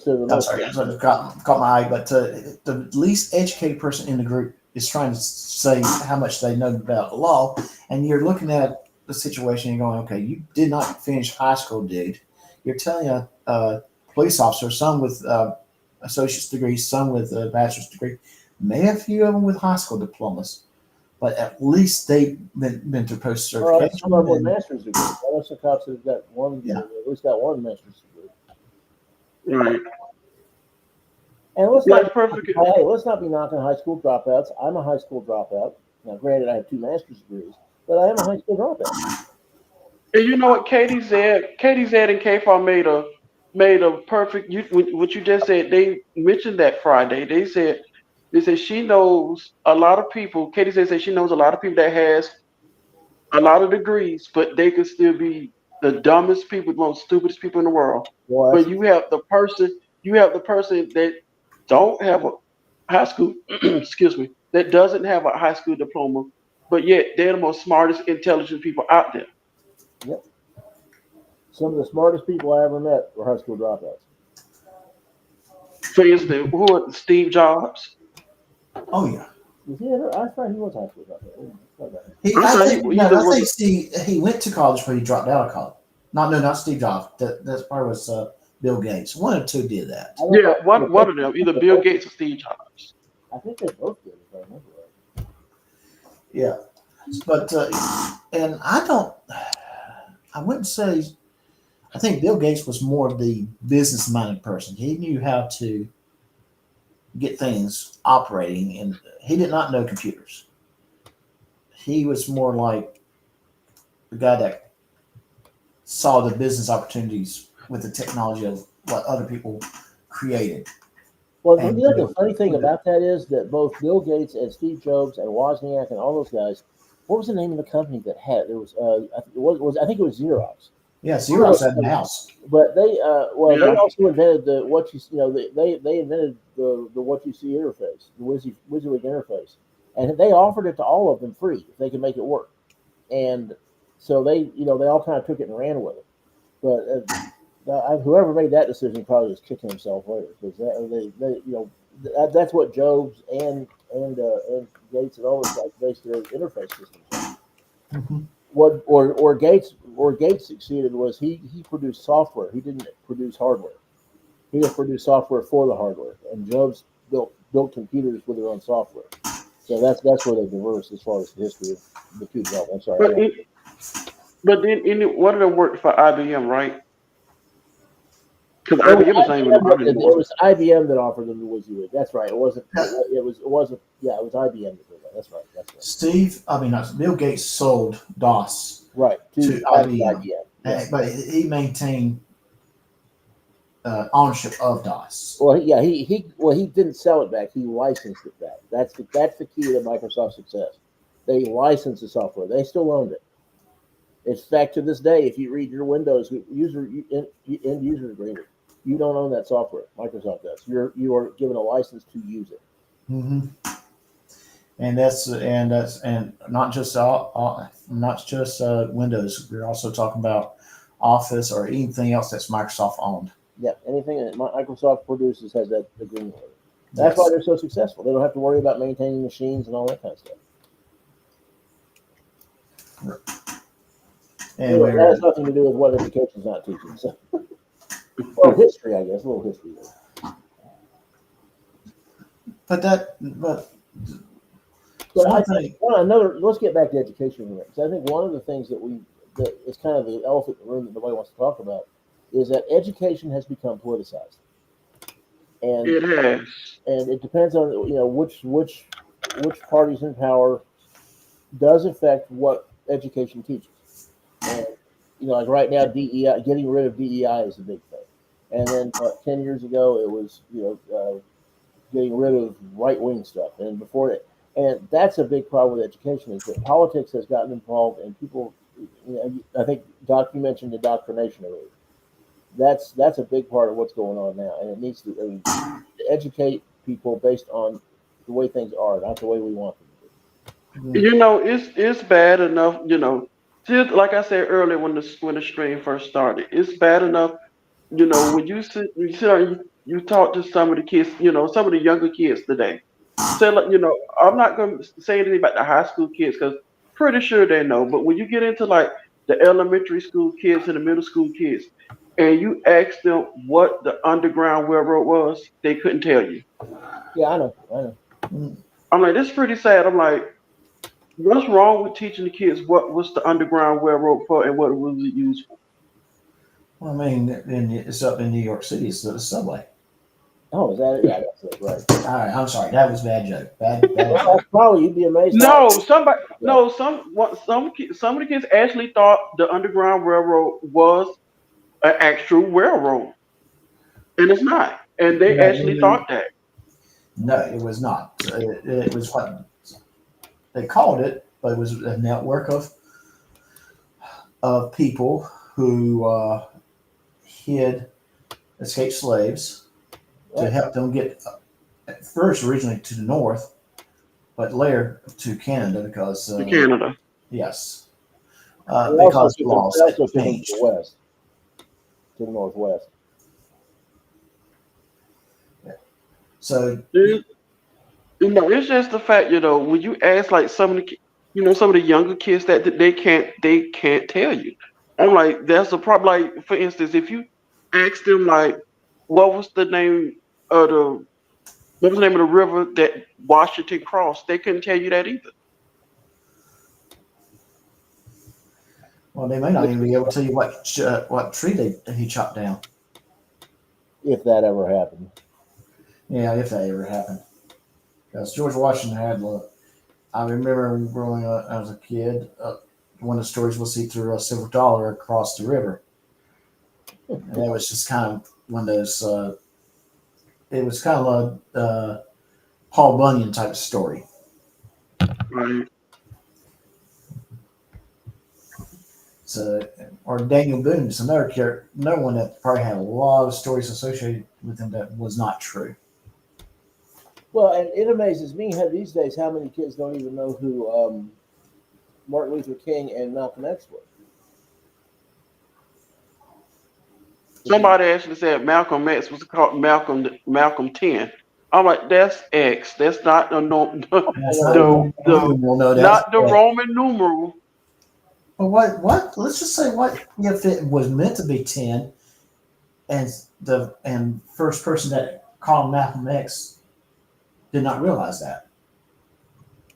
Speaker 3: sorry, I caught my eye, but the least educated person in the group is trying to say how much they know about the law, and you're looking at the situation. You're going, okay, you did not finish high school, dude. You're telling a police officer, some with associate's degrees, some with a bachelor's degree, maybe a few of them with high school diplomas, but at least they've been through post certification.
Speaker 4: Some of them with master's degrees. I know some cops that have got one,
Speaker 3: Yeah.
Speaker 4: at least got one master's degree.
Speaker 5: Right.
Speaker 4: And let's
Speaker 5: That's
Speaker 4: not,
Speaker 5: perfect.
Speaker 4: hey, let's not be knocking high school dropouts. I'm a high school dropout. Now, granted, I have 2 master's degrees, but I am a high school dropout.
Speaker 5: And you know what Katie said? Katie said and KFAR made a perfect. What you just said. They mentioned that Friday. They said she knows a lot of people. Katie said she knows a lot of people that has a lot of degrees, but they could still be the dumbest people, the most stupidest people in the world.
Speaker 4: Well,
Speaker 5: But you have the person that don't have a high school, excuse me, that doesn't have a high school diploma, but yet they're the most smartest, intelligent people out there.
Speaker 4: yep. Some of the smartest people I ever met were high school dropouts.
Speaker 5: For instance, who are Steve Jobs?
Speaker 3: Oh yeah.
Speaker 4: Was he ever? I thought he was high school dropout. Okay.
Speaker 3: He went to college, but he dropped out of college. Not Steve Jobs. That part was Bill Gates. One or two did that.
Speaker 5: Yeah, one of them, either Bill Gates or Steve Jobs.
Speaker 4: I think they both did, if I remember right.
Speaker 3: Yeah, but and I wouldn't say. I think Bill Gates was more of the business-minded person. He knew how to get things operating, and he did not know computers. He was more like the guy that saw the business opportunities with the technology of what other people created.
Speaker 4: Well,
Speaker 3: And
Speaker 4: the funny thing about that is that both Bill Gates and Steve Jobs and Wozniak and all those guys, what was the name of the company that had? There was, I think it was Xerox.
Speaker 3: Yeah, Xerox had the house.
Speaker 4: But they, they
Speaker 5: Yeah.
Speaker 4: also invented the what you, they invented the what you see interface, the WYSIWYG interface, and they offered it to all of them free if they could make it work. And so they all kind of took it and ran with it. But whoever made that decision probably was kicking himself later because that's what Jobs and Gates and all those guys based their interface systems on.
Speaker 3: Mm-hmm.
Speaker 4: What Gates succeeded was he produced software. He didn't produce hardware. He just produced software for the hardware. And Jobs built computers with their own software. So that's where they diverse as far as the history of the two jobs. I'm sorry.
Speaker 5: But then one of them worked for IBM, right? Because IBM is not even around
Speaker 4: It
Speaker 5: anymore.
Speaker 4: was IBM that offered them the WYSIWYG. That's right. It wasn't. It was IBM that did that. That's right.
Speaker 3: Bill Gates sold DOS
Speaker 4: Right
Speaker 3: to IBM.
Speaker 4: Yeah.
Speaker 3: But he maintained ownership of DOS.
Speaker 4: Well, he didn't sell it back. He licensed it back. That's the key to Microsoft's success. They licensed the software. They still owned it. In fact, to this day, if you read your Windows end user agreement, you don't own that software. Microsoft does. You are given a license to use it.
Speaker 3: Mm-hmm. And that's not just Windows. We're also talking about Office or anything else that's Microsoft owned.
Speaker 4: Yeah, anything that Microsoft produces has that agreement with it. That's why they're so successful. They don't have to worry about maintaining machines and all that kind of stuff.
Speaker 3: And
Speaker 4: that has nothing to do with what education's not teaching. So, well, history, I guess, a little history there. Let's get back to education for a minute. Because I think one of the things that is kind of the elephant in the room that nobody wants to talk about is that education has become politicized. And
Speaker 5: it has.
Speaker 4: And it depends on which party's in power does affect what education teaches. And like right now, DEI, getting rid of DEI is a big thing. And then 10 years ago, it was getting rid of right-wing stuff. And before it, and that's a big problem with education is that politics has gotten involved, and people. I think Doc, you mentioned indoctrination earlier. That's a big part of what's going on now, and it needs to educate people based on the way things are, not the way we want them to be.
Speaker 5: It's bad enough. Just like I said earlier when the stream first started, it's bad enough. When you you talk to some of the kids, some of the younger kids today. Say, I'm not going to say anything about the high school kids because pretty sure they know. But when you get into like the elementary school kids and the middle school kids, and you ask them what the Underground Railroad was, they couldn't tell you.
Speaker 4: Yeah, I know.
Speaker 5: I'm like, this is pretty sad. I'm like, what's wrong with teaching the kids what was the Underground Railroad for and what it was used for?
Speaker 3: Well, I mean, it's up in New York City. It's the subway.
Speaker 4: Oh, is that it? Yeah, that's it. Right.
Speaker 3: All right, I'm sorry. That was bad joke. Bad
Speaker 4: Well,
Speaker 3: joke.
Speaker 4: that's probably you'd be amazed.
Speaker 5: No, somebody, no, some of the kids actually thought the Underground Railroad was an actual railroad, and it's not. And they actually thought that.
Speaker 3: No, it was not. It was what they called it, but it was a network of people who hid escaped slaves to help them get at first originally to the north, but later to Canada because
Speaker 5: To Canada.
Speaker 3: yes,
Speaker 4: They
Speaker 3: because
Speaker 4: also
Speaker 3: laws
Speaker 4: took them to
Speaker 3: changed.
Speaker 4: the west, to the northwest.
Speaker 3: So
Speaker 5: It's just the fact, when you ask like some of some of the younger kids that they can't tell you. I'm like, that's a problem. Like, for instance, if you ask them like, what was the name of the what was the name of the river that Washington crossed, they couldn't tell you that either.
Speaker 3: well, they may not even be able to tell you what tree he chopped down.
Speaker 4: If that ever happened.
Speaker 3: Yeah, if that ever happened. Because George Washington had, I remember growing up as a kid, one of the stories was he threw a silver dollar across the river. And that was just kind of one of those, it was kind of a Paul Bunyan type story.
Speaker 5: Right.
Speaker 3: So, or Daniel Boone is another character, another one that probably had a lot of stories associated with him that was not true.
Speaker 4: Well, and it amazes me how these days how many kids don't even know who Martin Luther King and Malcolm X were.
Speaker 5: Somebody actually said Malcolm X was called Malcolm 10. I'm like, that's X. That's not the no,
Speaker 3: That's not
Speaker 5: the
Speaker 3: well, no, that's
Speaker 5: not the Roman numeral.
Speaker 3: but what? Let's just say what if it was meant to be 10, and first person that called Malcolm X did not realize that.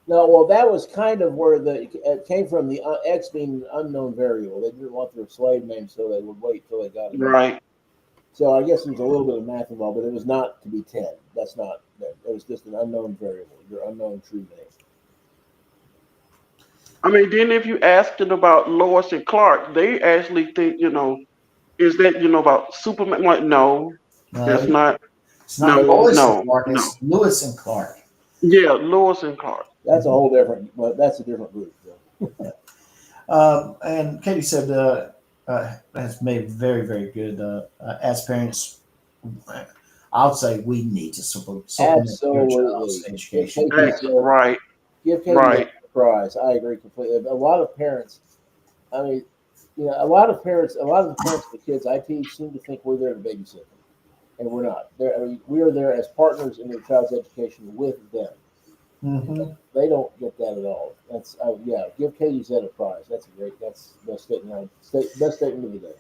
Speaker 4: No, well, that was kind of where it came from. The X being an unknown variable. They didn't want their slave name, so they would wait till they got it.
Speaker 5: Right.
Speaker 4: So I guess there's a little bit of math involved, but it was not to be 10. That's not. It was just an unknown variable, your unknown true name.
Speaker 5: I mean, then if you ask them about Lois and Clark, they actually think, is that, about Superman? Like, no, that's
Speaker 3: No,
Speaker 5: not.
Speaker 3: it's not
Speaker 5: No,
Speaker 3: Lois and
Speaker 5: no,
Speaker 3: Clark.
Speaker 5: no.
Speaker 3: It's Lewis and Clark.
Speaker 5: Yeah, Lois and Clark.
Speaker 4: That's a whole different. But that's a different group.
Speaker 3: And Katie said has made very, very good. As parents, I would say we need to supplement your child's education.
Speaker 5: Right,
Speaker 4: Give Katie
Speaker 5: right.
Speaker 4: a prize. I agree completely. A lot of parents, I mean, a lot of the parents of the kids I teach seem to think we're there to babysit them, and we're not. We are there as partners in their child's education with them.
Speaker 3: Mm-hmm.
Speaker 4: They don't get that at all. That's give Katie Zed a prize. That's the best statement. Best statement of the day.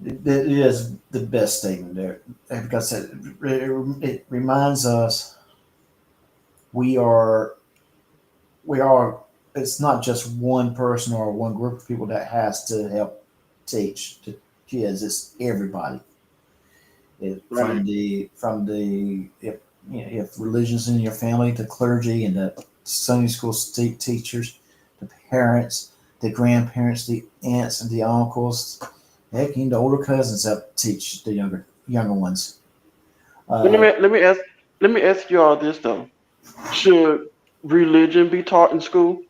Speaker 3: It is the best statement there because it reminds us we are. It's not just one person or one group of people that has to help teach the kids. It's everybody. From the if religion's in your family, the clergy and the Sunday school teachers, the parents, the grandparents, the aunts and the uncles, heck, even the older cousins help teach the younger ones.
Speaker 5: Let me ask you all this though. Should religion be taught in school?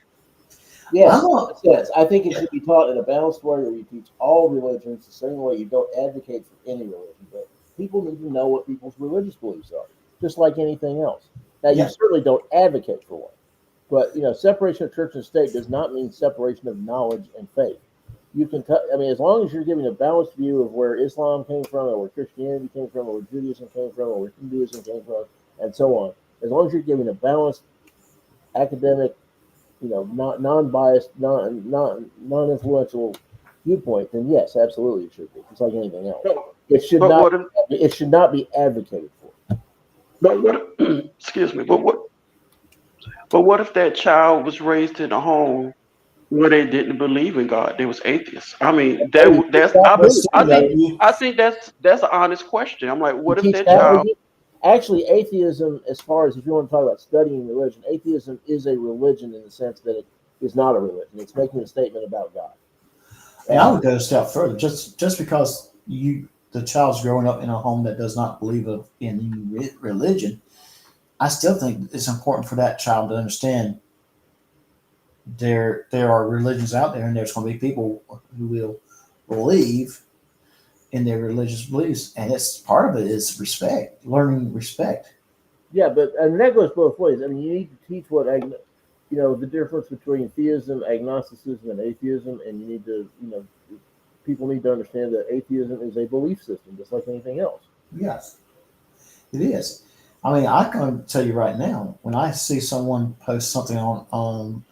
Speaker 4: Yes, yes. I think it should be taught in a balanced way where you teach all religions the same way. You don't advocate for any religion, but people need to know what people's religious beliefs are, just like anything else. Now, you certainly don't advocate for one, but separation of church and state does not mean separation of knowledge and faith. You can, as long as you're giving a balanced view of where Islam came from, or where Christianity came from, or where Judaism came from, or where Hinduism came from, and so on. As long as you're giving a balanced academic non-biased, non-influential viewpoint, then yes, absolutely it should be. It's like anything else. It should
Speaker 5: But
Speaker 4: not.
Speaker 5: what if,
Speaker 4: It should not be advocated for.
Speaker 5: but what excuse me, but what if that child was raised in a home where they didn't believe in God? They was atheists. I mean,
Speaker 4: Hey,
Speaker 5: that's
Speaker 3: But see, though,
Speaker 5: I think that's an honest question. I'm like,
Speaker 4: you
Speaker 5: what if
Speaker 4: teach
Speaker 5: that
Speaker 4: that.
Speaker 5: child?
Speaker 4: Actually, atheism, as far as if you want to talk about studying religion, atheism is a religion in the sense that it is not a religion. It's making a statement about God.
Speaker 3: and I would go a step further. Just because the child's growing up in a home that does not believe in any religion, I still think it's important for that child to understand there are religions out there, and there's going to be people who will believe in their religious beliefs, and it's part of it is respect, learning respect.
Speaker 4: Yeah, but and that goes both ways. I mean, you need to teach the difference between theism, agnosticism, and atheism, and you need to, people need to understand that atheism is a belief system, just like anything else.
Speaker 3: Yes, it is. I mean, I can tell you right now, when I see someone post something on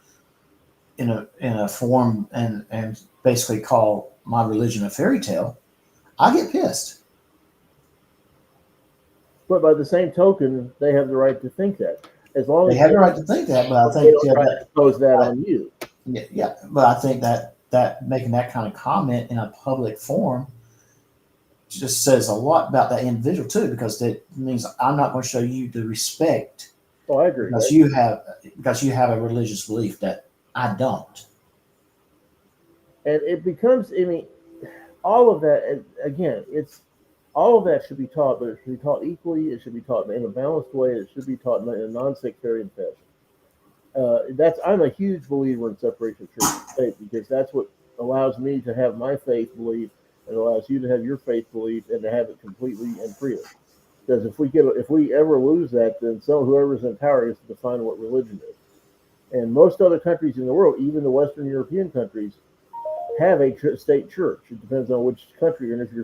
Speaker 3: in a forum and basically call my religion a fairy tale, I get pissed.
Speaker 4: But by the same token, they have the right to think that, as long
Speaker 3: They
Speaker 4: as
Speaker 3: have the right to think that, but I
Speaker 4: they
Speaker 3: think
Speaker 4: don't try to impose that on you.
Speaker 3: yeah, but I think that making that kind of comment in a public forum just says a lot about that individual too, because that means I'm not going to show you the respect
Speaker 4: Oh, I agree.
Speaker 3: because you have a religious belief that I don't.
Speaker 4: And it becomes, I mean, all of that, and again, all of that should be taught, but it should be taught equally. It should be taught in a balanced way. It should be taught in a non-sectarian fashion. I'm a huge believer in separation of church and state, because that's what allows me to have my faith belief, and allows you to have your faith belief, and to have it completely and freely. Because if we ever lose that, then whoever's in power is to define what religion is. And most other countries in the world, even the Western European countries, have a state church. It depends on which country. And if you're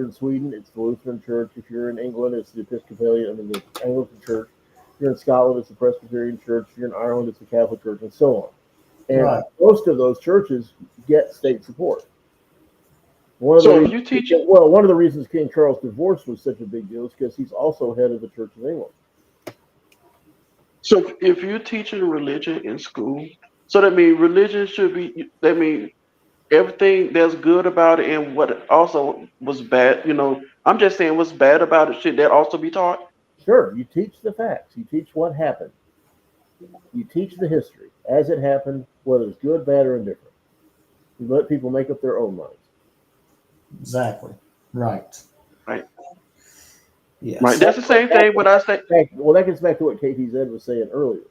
Speaker 4: in Sweden, it's the Lutheran Church. If you're in England, it's the the Anglican Church. If you're in Scotland, it's the Presbyterian Church. If you're in Ireland, it's the Catholic Church, and so on. And
Speaker 3: Right.
Speaker 4: most of those churches get state support. One of the reasons King Charles' divorce was such a big deal is because he's also head of the Church of England.
Speaker 5: So if you're teaching religion in school, so that means religion should be. That means everything that's good about it and what also was bad. I'm just saying what's bad about it. Should that also be taught?
Speaker 4: Sure, you teach the facts. You teach what happened. You teach the history as it happened, whether it's good, bad, or indifferent. You let people make up their own minds.
Speaker 3: Exactly. Right.
Speaker 5: Right.
Speaker 3: Yes.
Speaker 5: Right. That's the same thing when I say.
Speaker 4: Well, that gets back to what KTZ was saying earlier.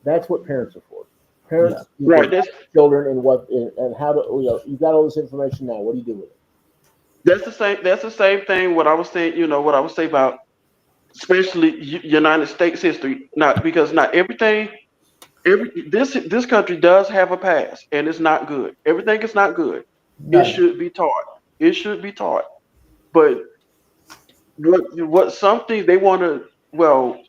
Speaker 4: That's what parents are for. Parents
Speaker 5: Right.
Speaker 4: teach children and how to. You've got all this information now. What do you do with it?
Speaker 5: That's the same. That's the same thing. What I was saying. What I was saying about, especially United States history. Not because not everything. This country does have a past, and it's not good. Everything is not good. It
Speaker 3: No.
Speaker 5: should be taught. It should be taught. But what something they want to, well,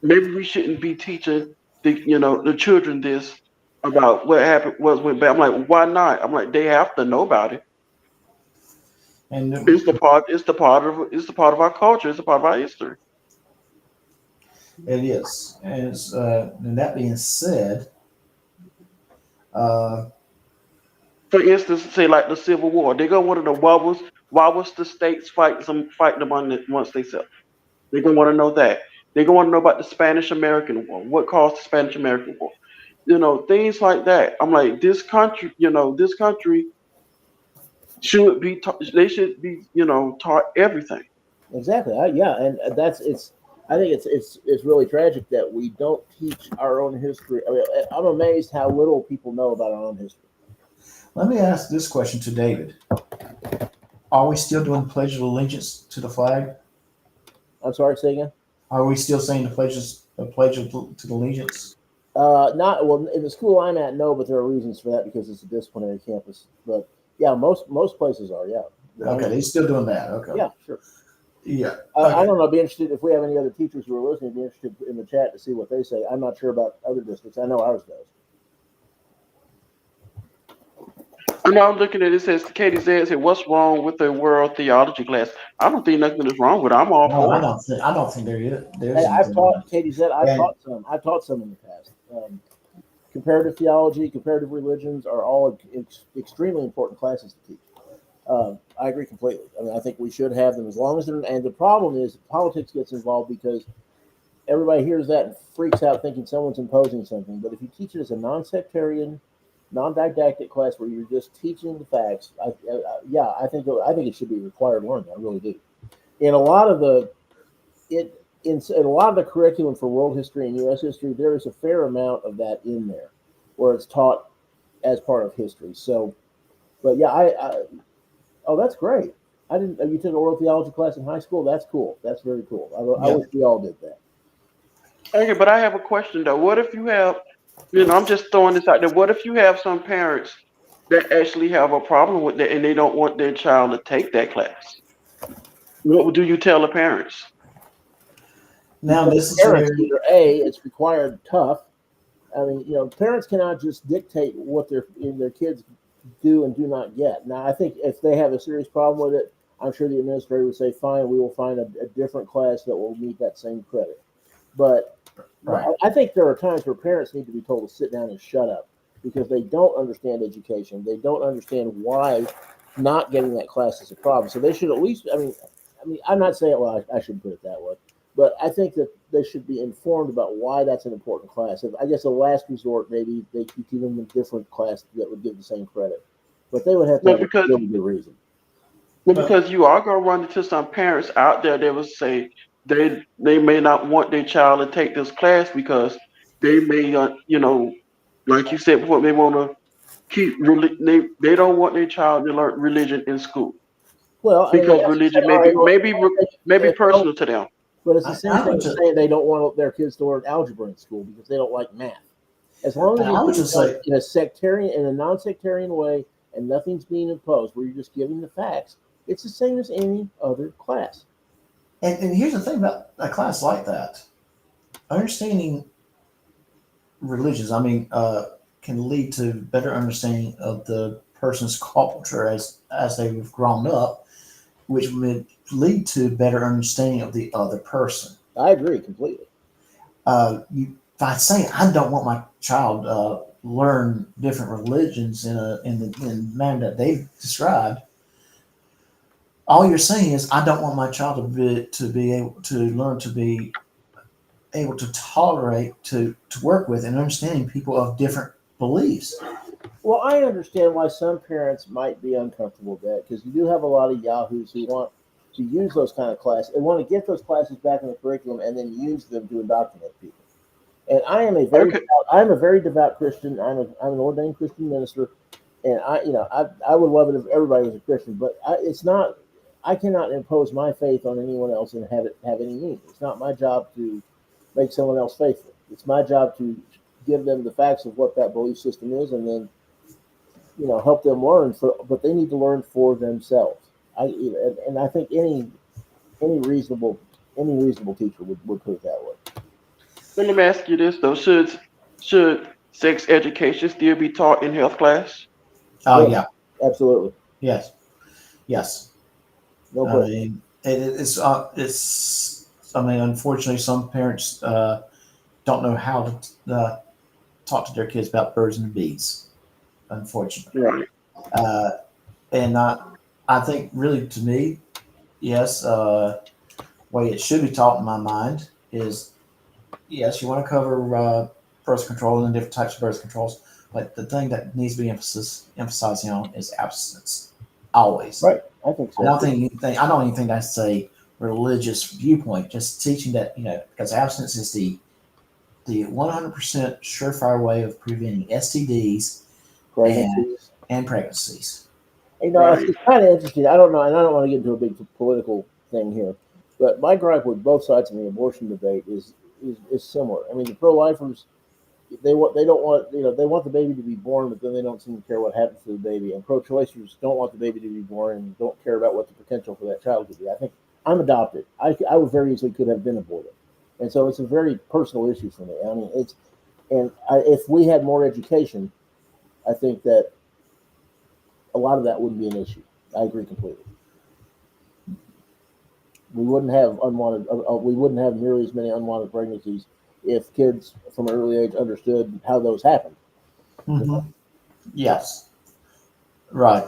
Speaker 5: maybe we shouldn't be teaching the children this about what happened, what went bad. I'm like, why not? I'm like, they have to know about it.
Speaker 3: And
Speaker 5: It's the part of our culture. It's a part of our history.
Speaker 3: it is. And that being said, uh,
Speaker 5: For instance, say like the Civil War, they're gonna want to know why was the states fighting amongst themselves. They're gonna want to know that. They're gonna want to know about the Spanish American War. What caused the Spanish American War? Things like that. I'm like, this country, this country should be taught. They should be, taught everything.
Speaker 4: Exactly. And I think it's really tragic that we don't teach our own history. I mean, I'm amazed how little people know about our own history.
Speaker 3: let me ask this question to David. Are we still doing the Pledge of Allegiance to the flag?
Speaker 4: I'm sorry, say again.
Speaker 3: Are we still saying the Pledge to the Allegiance?
Speaker 4: Not well in the school I'm at, no, but there are reasons for that because it's a disciplinary campus. But yeah, most places are. Yeah.
Speaker 3: Okay, they're still doing that. Okay.
Speaker 4: Yeah, sure.
Speaker 3: Yeah.
Speaker 4: I don't know. I'd be interested if we have any other teachers who are listening. Be interested in the chat to see what they say. I'm not sure about other districts. I know ours does.
Speaker 5: I know I'm looking at it. It says Katie said, "What's wrong with the world theology class?" I don't think nothing is wrong with it. I'm all
Speaker 3: No,
Speaker 5: for it.
Speaker 3: I don't think there's
Speaker 4: Hey, I've
Speaker 3: anything
Speaker 4: taught,
Speaker 3: wrong.
Speaker 4: Katie said, I've
Speaker 3: And
Speaker 4: taught some. I've taught some in the past. Comparative theology, comparative religions are all extremely important classes to teach. I agree completely. I mean, I think we should have them as long as they're. And the problem is politics gets involved because everybody hears that and freaks out thinking someone's imposing something. But if you teach it as a non-sectarian, non-didactic class where you're just teaching the facts, yeah, I think it should be required learning. I really do. In a lot of the in a lot of the curriculum for world history and U.S. history, there is a fair amount of that in there, where it's taught as part of history. So, but yeah, oh, that's great. I didn't. You took a world theology class in high school. That's cool. That's very cool. I
Speaker 3: yeah,
Speaker 4: wish we all did that.
Speaker 5: Okay, but I have a question though. What if you have, I'm just throwing this out there. What if you have some parents that actually have a problem with that and they don't want their child to take that class? What do you tell the parents?
Speaker 4: You
Speaker 3: now
Speaker 4: tell
Speaker 3: this is
Speaker 4: parents
Speaker 3: where
Speaker 4: either A, it's required tough. I mean, parents cannot just dictate what their kids do and do not get. Now, I think if they have a serious problem with it, I'm sure the administrator would say, "Fine, we will find a different class that will meet that same credit." But
Speaker 3: right.
Speaker 4: I think there are times where parents need to be told to sit down and shut up because they don't understand education. They don't understand why not getting that class is a problem. So they should at least. I'm not saying. Well, I shouldn't put it that way, but I think that they should be informed about why that's an important class. I guess a last resort, maybe they could give them a different class that would give the same credit, but they would have to
Speaker 5: Well,
Speaker 4: have a
Speaker 5: because
Speaker 4: really good reason.
Speaker 5: well,
Speaker 3: But
Speaker 5: because you are gonna run into some parents out there that will say they may not want their child to take this class because they may like you said before, they want to they don't want their child to learn religion in school
Speaker 4: Well, I mean,
Speaker 5: because
Speaker 4: that's
Speaker 5: religion
Speaker 4: all right. Well,
Speaker 5: may be
Speaker 4: if they don't,
Speaker 5: personal to them.
Speaker 4: but it's the same
Speaker 3: I
Speaker 4: thing
Speaker 3: would
Speaker 4: as
Speaker 3: just
Speaker 4: saying they don't want their kids to learn algebra in school because they don't like math. As long as
Speaker 3: I would
Speaker 4: it's
Speaker 3: just
Speaker 4: done
Speaker 3: say,
Speaker 4: in a non-sectarian way, and nothing's being imposed, where you're just giving the facts, it's the same as any other class.
Speaker 3: and here's the thing about a class like that: understanding religions. Can lead to better understanding of the person's culture as they've grown up, which would lead to better understanding of the other person.
Speaker 4: I agree completely.
Speaker 3: By saying I don't want my child learn different religions in the manner that they've described, all you're saying is I don't want my child to be able to learn to be able to tolerate to work with and understanding people of different beliefs.
Speaker 4: Well, I understand why some parents might be uncomfortable with that because you do have a lot of yahoos who want to use those kind of classes and want to get those classes back in the curriculum and then use them to indoctrinate people. And
Speaker 5: Okay,
Speaker 4: I'm a very devout Christian. I'm an ordained Christian minister, and I would love it if everybody was a Christian, but it's not. I cannot impose my faith on anyone else and have it have any meaning. It's not my job to make someone else faithful. It's my job to give them the facts of what that belief system is, and then help them learn. But they need to learn for themselves. And I think any reasonable any reasonable teacher would put it that way.
Speaker 5: let me ask you this though: should sex education still be taught in health class?
Speaker 3: Oh
Speaker 4: Yeah,
Speaker 3: yeah,
Speaker 4: absolutely,
Speaker 3: yes, yes.
Speaker 4: no
Speaker 3: I
Speaker 4: question.
Speaker 3: mean, it's. I mean, unfortunately, some parents don't know how to talk to their kids about birds and bees. Unfortunately,
Speaker 5: Right.
Speaker 3: uh, and I think really to me, yes, way it should be taught in my mind is yes, you want to cover birth control and different types of birth controls, but the thing that needs to be emphasizing on is abstinence always.
Speaker 4: Right, I think so.
Speaker 3: I don't even think that's a religious viewpoint. Just teaching that because abstinence is the 100% surefire way of preventing STDs and
Speaker 4: Pregnancies.
Speaker 3: pregnancies.
Speaker 5: Right.
Speaker 4: It's kind of interesting. I don't know, and I don't want to get into a big political thing here, but my gripe with both sides of the abortion debate is similar. I mean, the pro-lifers they don't want they want the baby to be born, but then they don't seem to care what happens to the baby. And pro-choicers don't want the baby to be born and don't care about what the potential for that child could be. I think I'm adopted. I would very easily could have been aborted, and so it's a very personal issue for me. I mean, if we had more education, I think that a lot of that wouldn't be an issue. I agree completely. We wouldn't have we wouldn't have nearly as many unwanted pregnancies if kids from an early age understood how those happen.
Speaker 3: Mm-hmm. Yes. Right.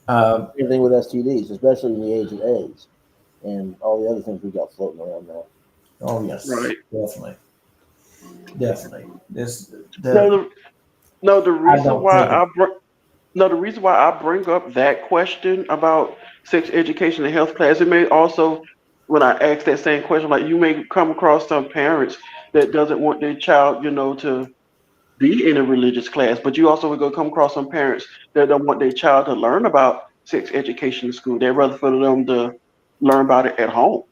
Speaker 4: Same thing with STDs, especially in the age of AIDS and all the other things we got floating around now.
Speaker 3: Oh yes.
Speaker 5: Right.
Speaker 3: Definitely. Definitely. This.
Speaker 5: No, the
Speaker 3: I
Speaker 5: reason
Speaker 3: don't
Speaker 5: why
Speaker 3: think.
Speaker 5: the reason why I bring up that question about sex education and health class, it may also, when I ask that same question, like you may come across some parents that doesn't want their child, to be in a religious class, but you also would go come across some parents that don't want their child to learn about sex education in school. They'd rather for them to learn about it at home,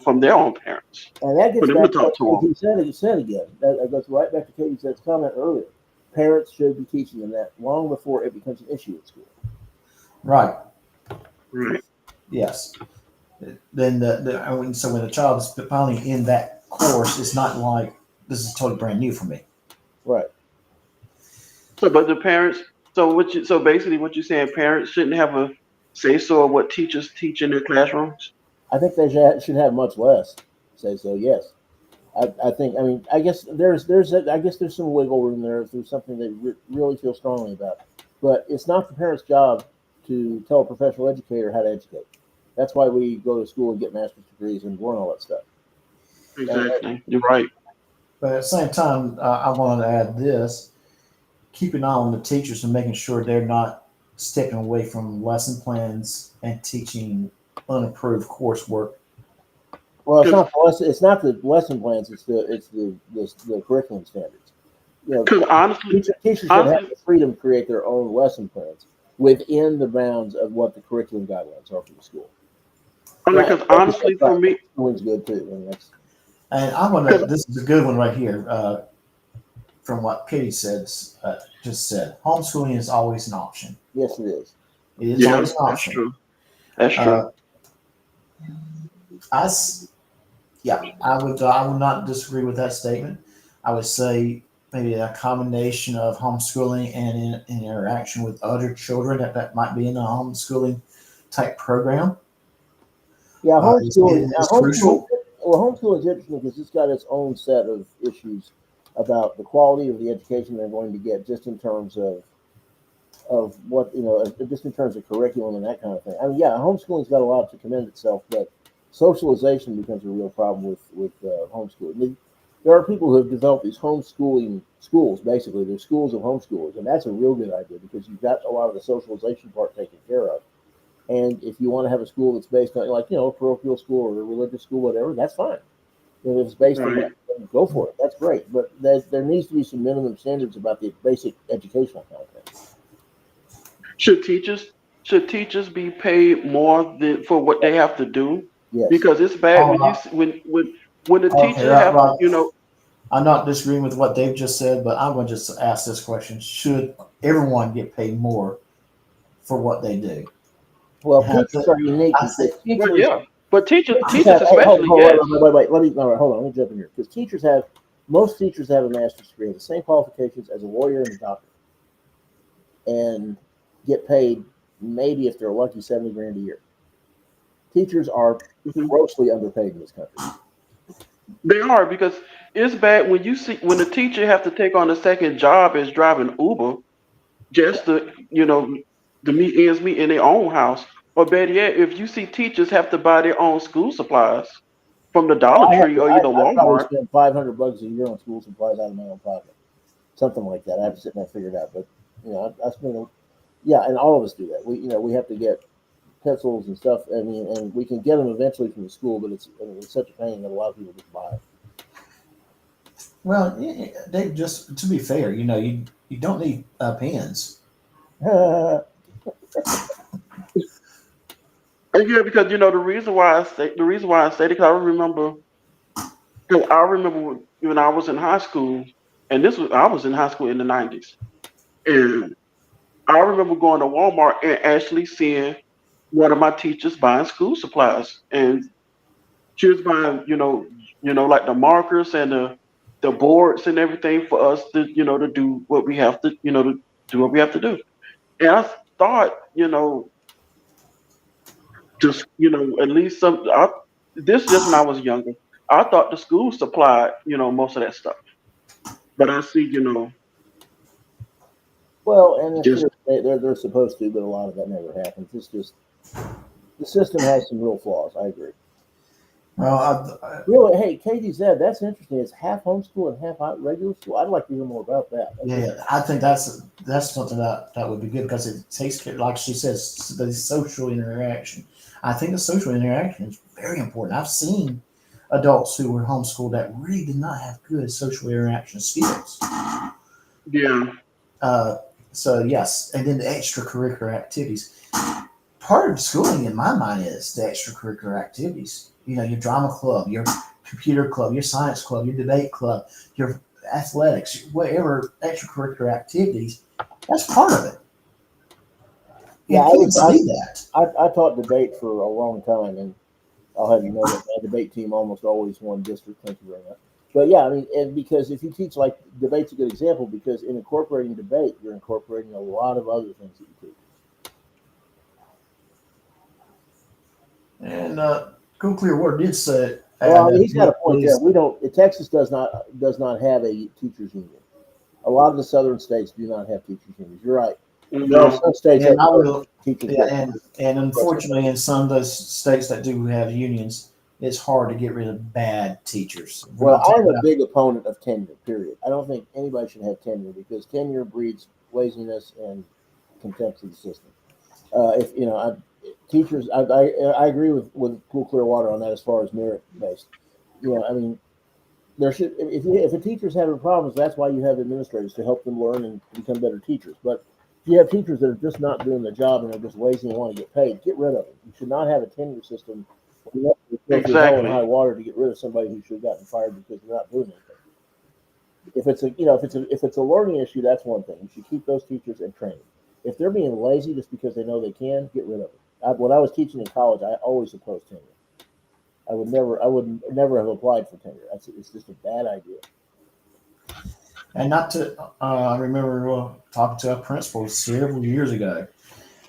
Speaker 5: from their own parents,
Speaker 4: And that
Speaker 5: for
Speaker 4: gets
Speaker 5: them to
Speaker 4: back to
Speaker 5: talk to
Speaker 4: what
Speaker 5: them.
Speaker 4: you said again. That goes right back to Katie said's comment earlier. Parents should be teaching them that long before it becomes an issue at school.
Speaker 3: Right.
Speaker 5: Right.
Speaker 3: Yes. Then so when a child is finally in that course, it's not like this is totally brand new for me.
Speaker 4: Right.
Speaker 5: So, but the parents. So basically, what you're saying, parents shouldn't have a say so of what teachers teach in their classrooms.
Speaker 4: I think they should have much less. Say so. Yes. I think. I mean. I guess I guess there's some wiggle room there if there's something they really feel strongly about. But it's not the parent's job to tell a professional educator how to educate. That's why we go to school and get master's degrees and learn all that stuff.
Speaker 5: Exactly. You're right.
Speaker 3: But at the same time, I wanted to add this: keep an eye on the teachers and making sure they're not stepping away from lesson plans and teaching unapproved coursework.
Speaker 4: Well,
Speaker 5: Because
Speaker 4: it's not the lesson plans. It's the curriculum standards. You know,
Speaker 5: honestly,
Speaker 4: teachers should have
Speaker 5: honestly,
Speaker 4: the freedom to create their own lesson plans within the bounds of what the curriculum guidelines are for the school. Now,
Speaker 5: because honestly, for me,
Speaker 4: schooling's good too. I mean, that's
Speaker 3: And I want to.
Speaker 5: because
Speaker 3: This is a good one right here. From what Katie just said, homeschooling is always an option.
Speaker 4: yes, it is.
Speaker 3: It is
Speaker 5: yeah,
Speaker 3: always an
Speaker 5: that's
Speaker 3: option.
Speaker 5: true. That's true.
Speaker 3: Uh, I s- yeah, I would not disagree with that statement. I would say maybe a combination of homeschooling and in interaction with other children that might be in a homeschooling type program
Speaker 4: Yeah, homeschooling.
Speaker 3: is crucial.
Speaker 4: Homeschooling is interesting because it's got its own set of issues about the quality of the education they're going to get, just in terms of what just in terms of curriculum and that kind of thing. I mean, yeah, homeschooling's got a lot to commend itself, but socialization becomes a real problem with homeschooling. There are people who have developed these homeschooling schools. Basically, they're schools of homeschoolers, and that's a real good idea because you've got a lot of the socialization part taken care of. And if you want to have a school that's based on, like, a parochial school or a religious school, whatever, that's fine. If it's based on
Speaker 5: Right.
Speaker 4: that, go for it. That's great. But there needs to be some minimum standards about the basic educational content.
Speaker 5: Should teachers be paid more than for what they have to do?
Speaker 4: Yes.
Speaker 5: Because it's bad
Speaker 3: Oh,
Speaker 5: when when the
Speaker 3: okay,
Speaker 5: teacher
Speaker 3: right,
Speaker 5: have
Speaker 3: right.
Speaker 5: to.
Speaker 3: I'm not disagreeing with what Dave just said, but I'm going to just ask this question: should everyone get paid more for what they do?
Speaker 4: Well,
Speaker 3: Has
Speaker 4: teachers
Speaker 3: it,
Speaker 4: are unique
Speaker 3: I
Speaker 4: because
Speaker 3: think,
Speaker 5: Well,
Speaker 4: teachers
Speaker 5: yeah, but
Speaker 4: teachers
Speaker 5: teachers
Speaker 4: have. Hey,
Speaker 5: especially,
Speaker 4: hold
Speaker 5: yes.
Speaker 4: on, wait. Let me all right, hold on. Let me jump in here because most teachers have a master's degree, the same qualifications as a lawyer and a doctor, and get paid maybe if they're lucky $70,000 a year. Teachers are
Speaker 5: Mhm.
Speaker 4: grossly underpaid in this country.
Speaker 5: They are because it's bad when you see when the teacher have to take on a second job as driving Uber just to meet ends meet in their own house. Or better yet, if you see teachers have to buy their own school supplies from the Dollar Tree or either
Speaker 4: I probably
Speaker 5: Walmart.
Speaker 4: spend $500 a year on school supplies out of my own pocket, something like that. I have to sit there and figure it out, but I spend, yeah, and all of us do that. We have to get pencils and stuff. I mean, and we can get them eventually from the school, but it's such a pain that a lot of people just buy
Speaker 3: well, Dave. Just to be fair, you don't need pens.
Speaker 4: it.
Speaker 5: And yeah, because the reason why I say because I remember when I was in high school, and I was in high school in the '90s, and I remember going to Walmart and actually seeing one of my teachers buying school supplies, and she was buying, like the markers and the boards and everything for us to do what we have to, to do what we have to do. And I thought, just at least this is just when I was younger. I thought the school supplied, most of that stuff. But I see,
Speaker 4: Well, and I'm
Speaker 5: just
Speaker 4: sure they're supposed to, but a lot of that never happens. It's just the system has some real flaws. I agree.
Speaker 3: Well,
Speaker 4: Really, hey, KDZ, that's interesting. It's half homeschool and half regular school. I'd like to hear more about that.
Speaker 3: yeah, I think that's something that would be good because it takes care, like she says, the social interaction. I think the social interaction is very important. I've seen adults who were homeschooled that really did not have good social interaction skills.
Speaker 5: yeah.
Speaker 3: Uh, so yes, and then the extracurricular activities. Part of schooling, in my mind, is the extracurricular activities. Your drama club, your computer club, your science club, your debate club, your athletics, whatever extracurricular activities. That's part of it.
Speaker 4: Yeah,
Speaker 3: You can't see that.
Speaker 4: I taught debate for a long time, and I'll have you know that my debate team almost always won district. Thank you very much. But yeah, I mean, and because if you teach, like, debate's a good example, because in incorporating debate, you're incorporating a lot of other things that you teach.
Speaker 3: And Cool Clear Water did say.
Speaker 4: Well, I mean, he's got a point there. We don't. Texas does not have a teachers union. A lot of the southern states do not have teachers unions. You're right. There are some states
Speaker 3: And
Speaker 4: that
Speaker 3: I will,
Speaker 4: teachers.
Speaker 3: and unfortunately, in some of those states that do have unions, it's hard to get rid of bad teachers.
Speaker 4: Well, I'm a big opponent of tenure. Period. I don't think anybody should have tenure because tenure breeds laziness and contempt for the system. If teachers, I agree with Cool Clear Water on that as far as merit based. I mean, there should if a teacher's having problems, that's why you have administrators to help them learn and become better teachers. But if you have teachers that are just not doing the job and are just lazy and want to get paid, get rid of them. You should not have a tenure system. You have to go through hell and high water to get rid of somebody who should have gotten fired because they're not doing anything. If it's a learning issue, that's one thing. You should keep those teachers and train them. If they're being lazy just because they know they can, get rid of them. When I was teaching in college, I always opposed tenure. I would never have applied for tenure. It's just a bad idea.
Speaker 3: And not to, I remember talking to a principal several years ago,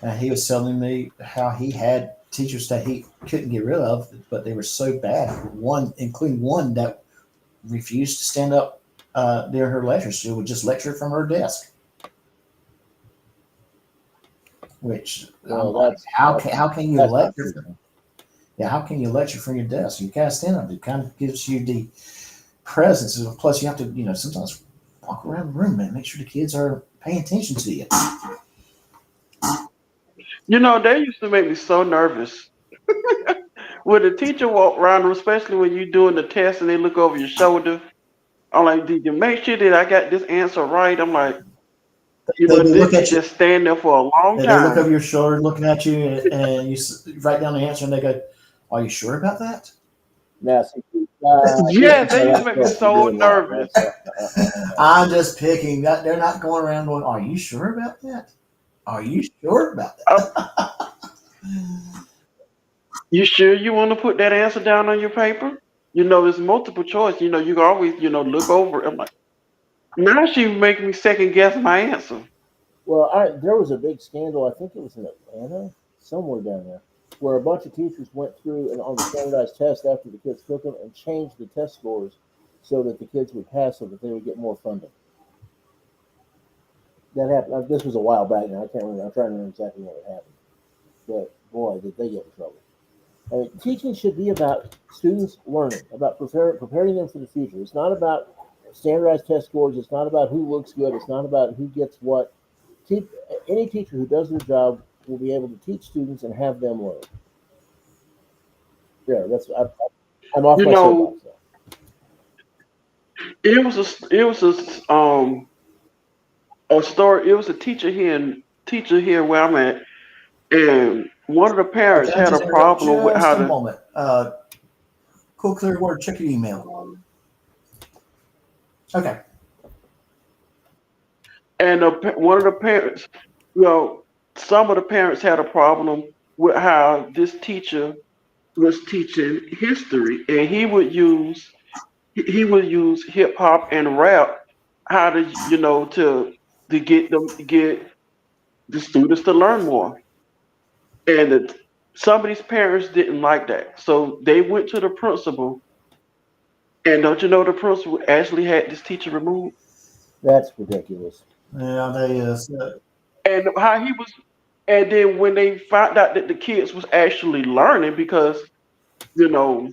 Speaker 3: and he was telling me how he had teachers that he couldn't get rid of, but they were so bad. Including one that refused to stand up during her lecture. She would just lecture from her desk. Which, how can you lecture? Yeah, how can you lecture from your desk? You gotta stand up. It kind of gives you the presence. Plus, you have to, sometimes walk around the room and make sure the kids are paying attention to you.
Speaker 5: They used to make me so nervous. When the teacher walk around, especially when you're doing the test and they look over your shoulder, I'm like, did you make sure that I got this answer right? I'm like,
Speaker 3: They look at you.
Speaker 5: Just stand there for a long time.
Speaker 3: They look over your shoulder, looking at you, and you write down the answer, and they go, "Are you sure about that?"
Speaker 4: Yeah,
Speaker 5: yeah, they used to make me so nervous.
Speaker 3: I'm just picking that. They're not going around going, "Are you sure about that? Are you sure about that?"
Speaker 5: You sure you want to put that answer down on your paper? It's multiple choice. You can always, look over it. I'm like, now she making me second guess my answer.
Speaker 4: Well, there was a big scandal. I think it was in Atlanta, somewhere down there, where a bunch of teachers went through and on the standardized test after the kids took them and changed the test scores so that the kids would pass, so that they would get more funding. That happened. This was a while back now. I can't remember. I'm trying to remember exactly what had happened. But boy, did they get in trouble. I mean, teaching should be about students learning, about preparing them for the future. It's not about standardized test scores. It's not about who looks good. It's not about who gets what. Any teacher who does their job will be able to teach students and have them learn. Yeah, I'm off my soapbox now.
Speaker 5: It was a story. It was a teacher here where I'm at, and one of the parents had a problem with how to.
Speaker 3: Moment. Cool Clear Water. Check your email. Okay.
Speaker 5: And one of the parents, some of the parents had a problem with how this teacher was teaching history, and he would use hip hop and rap, how to to get the students to learn more. And somebody's parents didn't like that. So they went to the principal, and don't you know the principal actually had this teacher removed?
Speaker 4: That's ridiculous.
Speaker 3: Yeah, they is.
Speaker 5: And how he was, and then when they found out that the kids was actually learning, because you know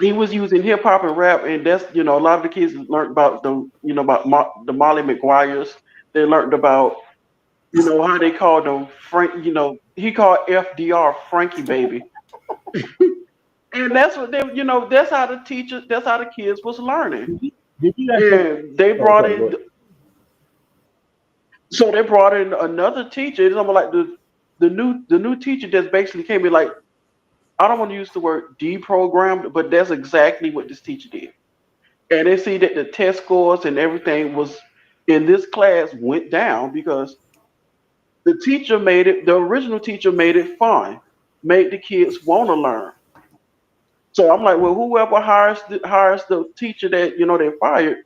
Speaker 5: he was using hip hop and rap, and that's a lot of the kids learned about about the Molly McGuire's. They learned about how they called them Frank. He called FDR Frankie Baby, and that's what that's how the teachers, that's how the kids was learning.
Speaker 4: Did you guys take?
Speaker 5: And they
Speaker 4: Oh,
Speaker 5: brought
Speaker 4: sorry, go
Speaker 5: in,
Speaker 4: ahead.
Speaker 5: so they brought in another teacher. It's almost like the new teacher just basically came in like, I don't want to use the word deprogrammed, but that's exactly what this teacher did. And they see that the test scores and everything was in this class went down because the original teacher made it fun, made the kids want to learn. So I'm like, well, whoever hires the teacher that they fired,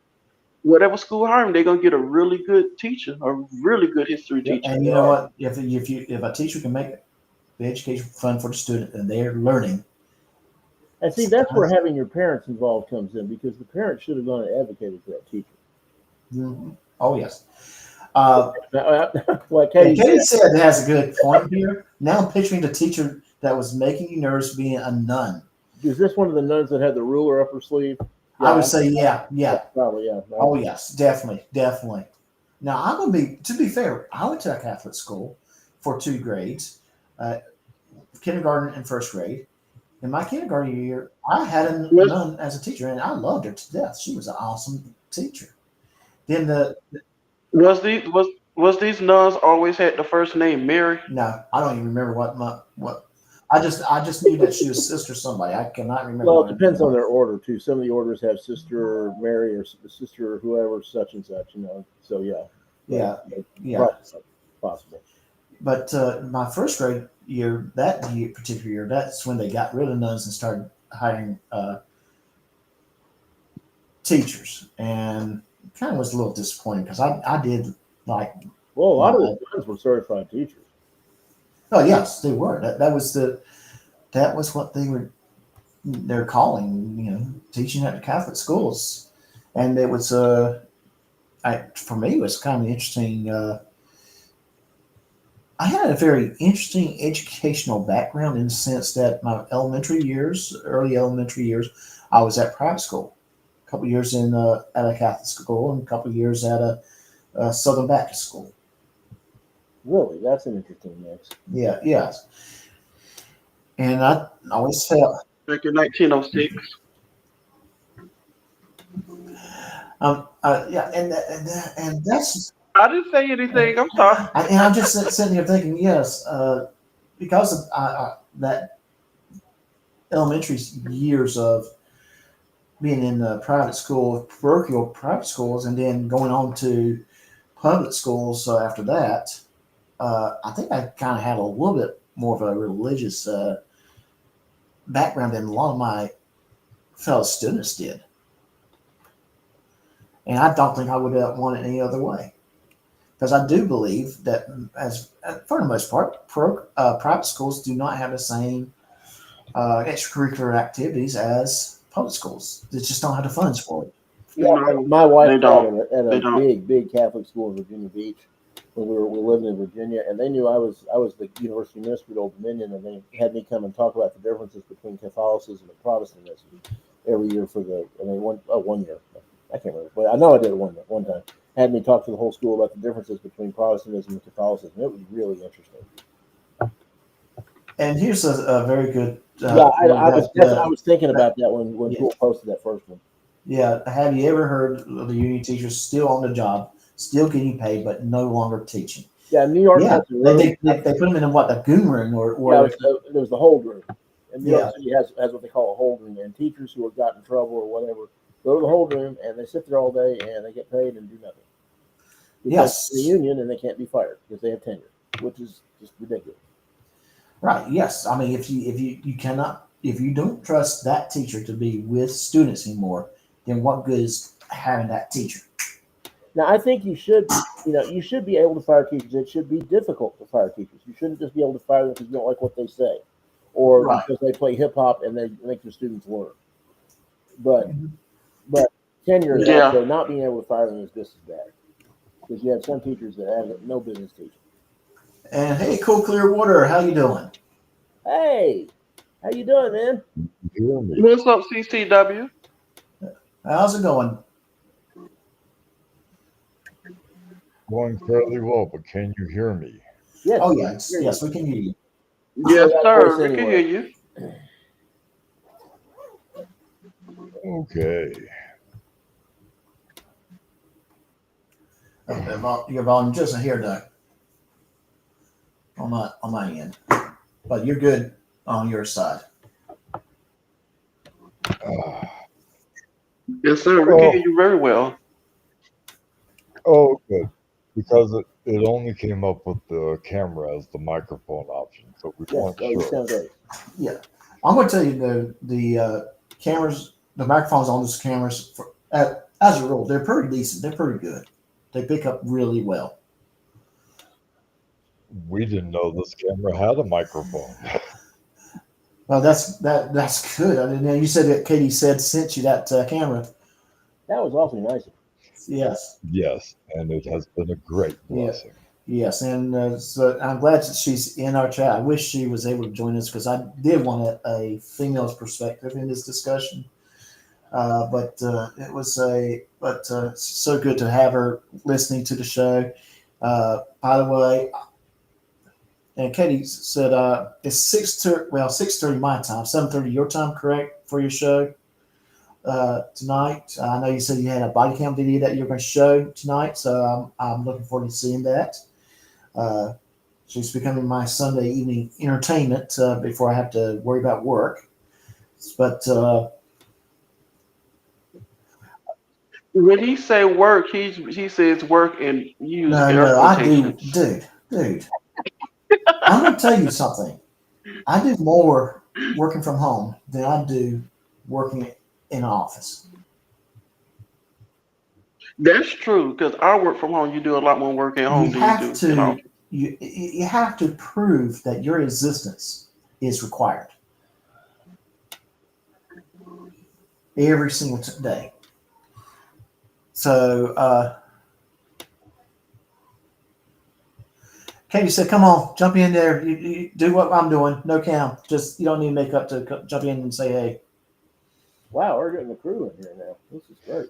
Speaker 5: whatever school hiring, they're gonna get a really good teacher, a really good history
Speaker 3: Yeah,
Speaker 5: teacher.
Speaker 3: and you know what? If a teacher can make the education fun for the student and they're learning,
Speaker 4: And see, that's where having your parents involved comes in, because the parents should have gone and advocated for that teacher.
Speaker 3: mhm. Oh yes.
Speaker 4: Like
Speaker 3: And
Speaker 4: Katie
Speaker 3: Katie
Speaker 4: said,
Speaker 3: said has a good point here. Now I'm picturing the teacher that was making you nervous being a nun.
Speaker 4: is this one of the nuns that had the ruler up her sleeve?
Speaker 3: I would say, yeah.
Speaker 4: Probably, yeah.
Speaker 3: Oh yes, definitely. Now I'm gonna be. To be fair, I went to a Catholic school for 2 grades, uh, kindergarten and first grade. In my kindergarten year, I had a
Speaker 5: Was
Speaker 3: nun as a teacher, and I loved her to death. She was an awesome teacher. Then the
Speaker 5: was these was these nuns always had the first name Mary?
Speaker 3: no, I don't even remember what. I just knew that she was sister somebody. I cannot remember.
Speaker 4: Well,
Speaker 3: what
Speaker 4: it
Speaker 3: her
Speaker 4: depends
Speaker 3: name
Speaker 4: on
Speaker 3: was.
Speaker 4: their order too. Some of the orders have Sister Mary or Sister whoever, such and such. So yeah,
Speaker 3: Yeah,
Speaker 4: but
Speaker 3: yeah.
Speaker 4: possible.
Speaker 3: But my first grade year, particular year, that's when they got rid of nuns and started hiring teachers, and kind of was a little disappointing because I did like.
Speaker 4: Well, a lot of
Speaker 3: My,
Speaker 4: the nuns were certified teachers.
Speaker 3: oh yes, they were. That was what they're calling, teaching at the Catholic schools, and it was for me it was kind of interesting. I had a very interesting educational background in the sense that my early elementary years, I was at private school. A couple years at a Catholic school and a couple years at a Southern Baptist school.
Speaker 4: Really, that's an interesting mix.
Speaker 3: Yeah, yes. And I always felt,
Speaker 5: Back in 1906.
Speaker 3: yeah, and that's,
Speaker 5: I didn't say anything. I'm sorry.
Speaker 3: and I'm just sitting here thinking, yes, because of that elementary years of being in private school, parochial private schools, and then going on to public schools after that, I think I kind of had a little bit more of a religious background than a lot of my fellow students did. And I don't think I would have wanted it any other way. Because I do believe that, as for the most part, private schools do not have the same extracurricular activities as public schools. They just don't have the funds for it.
Speaker 4: Yeah,
Speaker 5: No,
Speaker 4: my wife
Speaker 5: they
Speaker 4: taught
Speaker 5: don't.
Speaker 4: at
Speaker 5: They
Speaker 4: a
Speaker 5: don't.
Speaker 4: big Catholic school in Virginia Beach when we were living in Virginia, and they knew I was the university minister at Old Dominion, and they had me come and talk about the differences between Catholicism and Protestantism every year for one year. I can't remember, but I know I did it one time. Had me talk to the whole school about the differences between Protestantism and Catholicism. It was really interesting.
Speaker 3: And here's a very good.
Speaker 4: I was thinking about that when
Speaker 3: Yeah.
Speaker 4: Poole posted that first one.
Speaker 3: Yeah. Have you ever heard of the union teachers still on the job, still getting paid, but no longer teaching?
Speaker 4: Yeah, New York
Speaker 3: Yeah.
Speaker 4: has a really,
Speaker 3: They put them in the goon room
Speaker 4: yeah,
Speaker 3: or
Speaker 4: there was the hold room. And New
Speaker 3: Yeah.
Speaker 4: York City has what they call a hold room, and teachers who have got in trouble or whatever go to the hold room and they sit there all day and they get paid and do nothing. Because
Speaker 3: Yes.
Speaker 4: it's the union and they can't be fired because they have tenure, which is just ridiculous.
Speaker 3: right. Yes. I mean, if you don't trust that teacher to be with students anymore, then what good is having that teacher?
Speaker 4: Now, I think you should be able to fire teachers. It should be difficult to fire teachers. You shouldn't just be able to fire them because you don't like what they say, or
Speaker 3: Right.
Speaker 4: because they play hip hop and they make their students learn. But tenure is
Speaker 5: Yeah.
Speaker 4: also not being able to fire them is just as bad, because you have some teachers that have no business teaching.
Speaker 3: And hey, Cool Clearwater, how you doing?
Speaker 4: Hey, how you doing, man?
Speaker 8: Hear me?
Speaker 5: What's up, CCW?
Speaker 3: How's it going?
Speaker 8: Going fairly well, but can you hear me?
Speaker 4: Yes.
Speaker 3: Oh
Speaker 4: we can
Speaker 3: yes,
Speaker 4: hear you.
Speaker 3: yes, we can hear you.
Speaker 5: Yes,
Speaker 4: that
Speaker 5: sir.
Speaker 4: voice
Speaker 5: We can hear
Speaker 4: anyway.
Speaker 5: you.
Speaker 8: Okay.
Speaker 3: Your volume just here, Doug. On my end, but you're good on your side.
Speaker 5: Yes, sir. We can hear you very well.
Speaker 8: Oh, good. Because it only came up with the camera as the microphone option, so we
Speaker 4: Yes.
Speaker 8: weren't
Speaker 4: Oh, you
Speaker 8: sure.
Speaker 4: sound great.
Speaker 3: Yeah, I'm going to tell you the cameras, the microphones on these cameras, as a rule, they're pretty decent. They're pretty good. They pick up really well.
Speaker 8: We didn't know this camera had a microphone.
Speaker 3: Well, that's good. I mean, you said that Katie sent you that camera.
Speaker 4: That was awfully nice.
Speaker 3: Yes.
Speaker 8: Yes, and it has been a great
Speaker 3: Yeah.
Speaker 8: blessing.
Speaker 3: Yes, and so I'm glad that she's in our chat. I wish she was able to join us because I did want a female's perspective in this discussion. But it was so good to have her listening to the show. By the way, and Katie said it's 6:30 my time, 7:30 your time, correct, for your show tonight. I know you said you had a body cam video that you're going to show tonight, so I'm looking forward to seeing that. She's becoming my Sunday evening entertainment before I have to worry about work. But
Speaker 5: When he say work, he says work and use air
Speaker 3: no, I do,
Speaker 5: quotations.
Speaker 3: dude. I'm going to tell you something. I do more working from home than I do working in an office.
Speaker 5: That's true, because I work from home. You do a lot more work at home
Speaker 3: You
Speaker 5: than
Speaker 3: have
Speaker 5: you do, you know.
Speaker 3: to you have to prove that your existence is required every single day. So Katie said, "Come on, jump in there. You do what I'm doing. No cam. Just you don't need makeup to jump in and say hey."
Speaker 4: Wow, we're getting a crew in here now. This is great.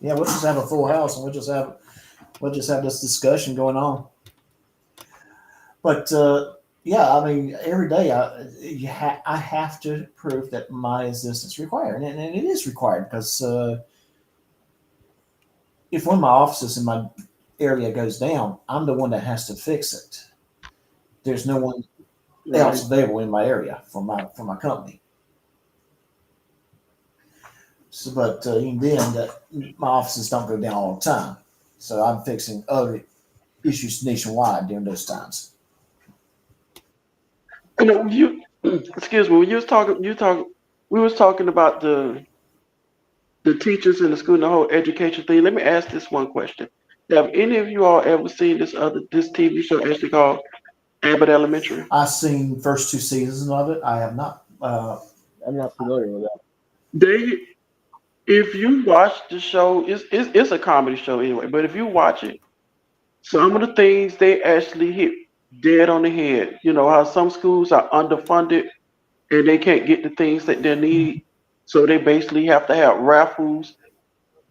Speaker 3: Yeah, we'll just have a full house and we'll just have this discussion going on. But yeah, I mean, every day I have to prove that my existence is required, and it is required because if one of my offices in my area goes down, I'm the one that has to fix it. There's no one else available in my area for my company. So, but even then, my offices don't go down all the time. So I'm fixing other issues nationwide during those times.
Speaker 5: You know, excuse me. When you was talking, we was talking about the teachers in the school and the whole education thing. Let me ask this one question: have any of you all ever seen this TV show actually called Abbott Elementary?
Speaker 3: I've seen first two seasons of it. I have not.
Speaker 4: I'm not familiar with that.
Speaker 5: They, if you watch the show, it's a comedy show anyway. But if you watch it, some of the things they actually hit dead on the head. You know how some schools are underfunded and they can't get the things that they need, so they basically have to have raffles,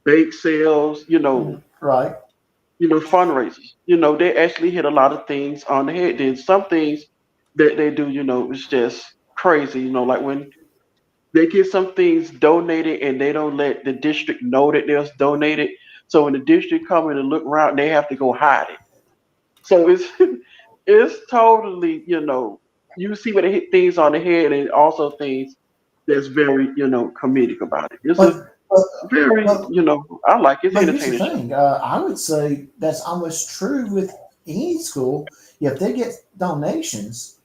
Speaker 5: bake sales,
Speaker 3: Right.
Speaker 5: fundraisers. They actually hit a lot of things on the head. Then some things that they do, it's just crazy. Like when they get some things donated and they don't let the district know that they're donated. So when the district come in and look around, they have to go hide it. So it's it's totally, you see where they hit things on the head and also things that's very, comedic about it. It's a
Speaker 3: But,
Speaker 5: very,
Speaker 3: but,
Speaker 5: I like it. It's
Speaker 3: but here's the
Speaker 5: entertaining show.
Speaker 3: thing. I would say that's almost true with any school. If they get donations,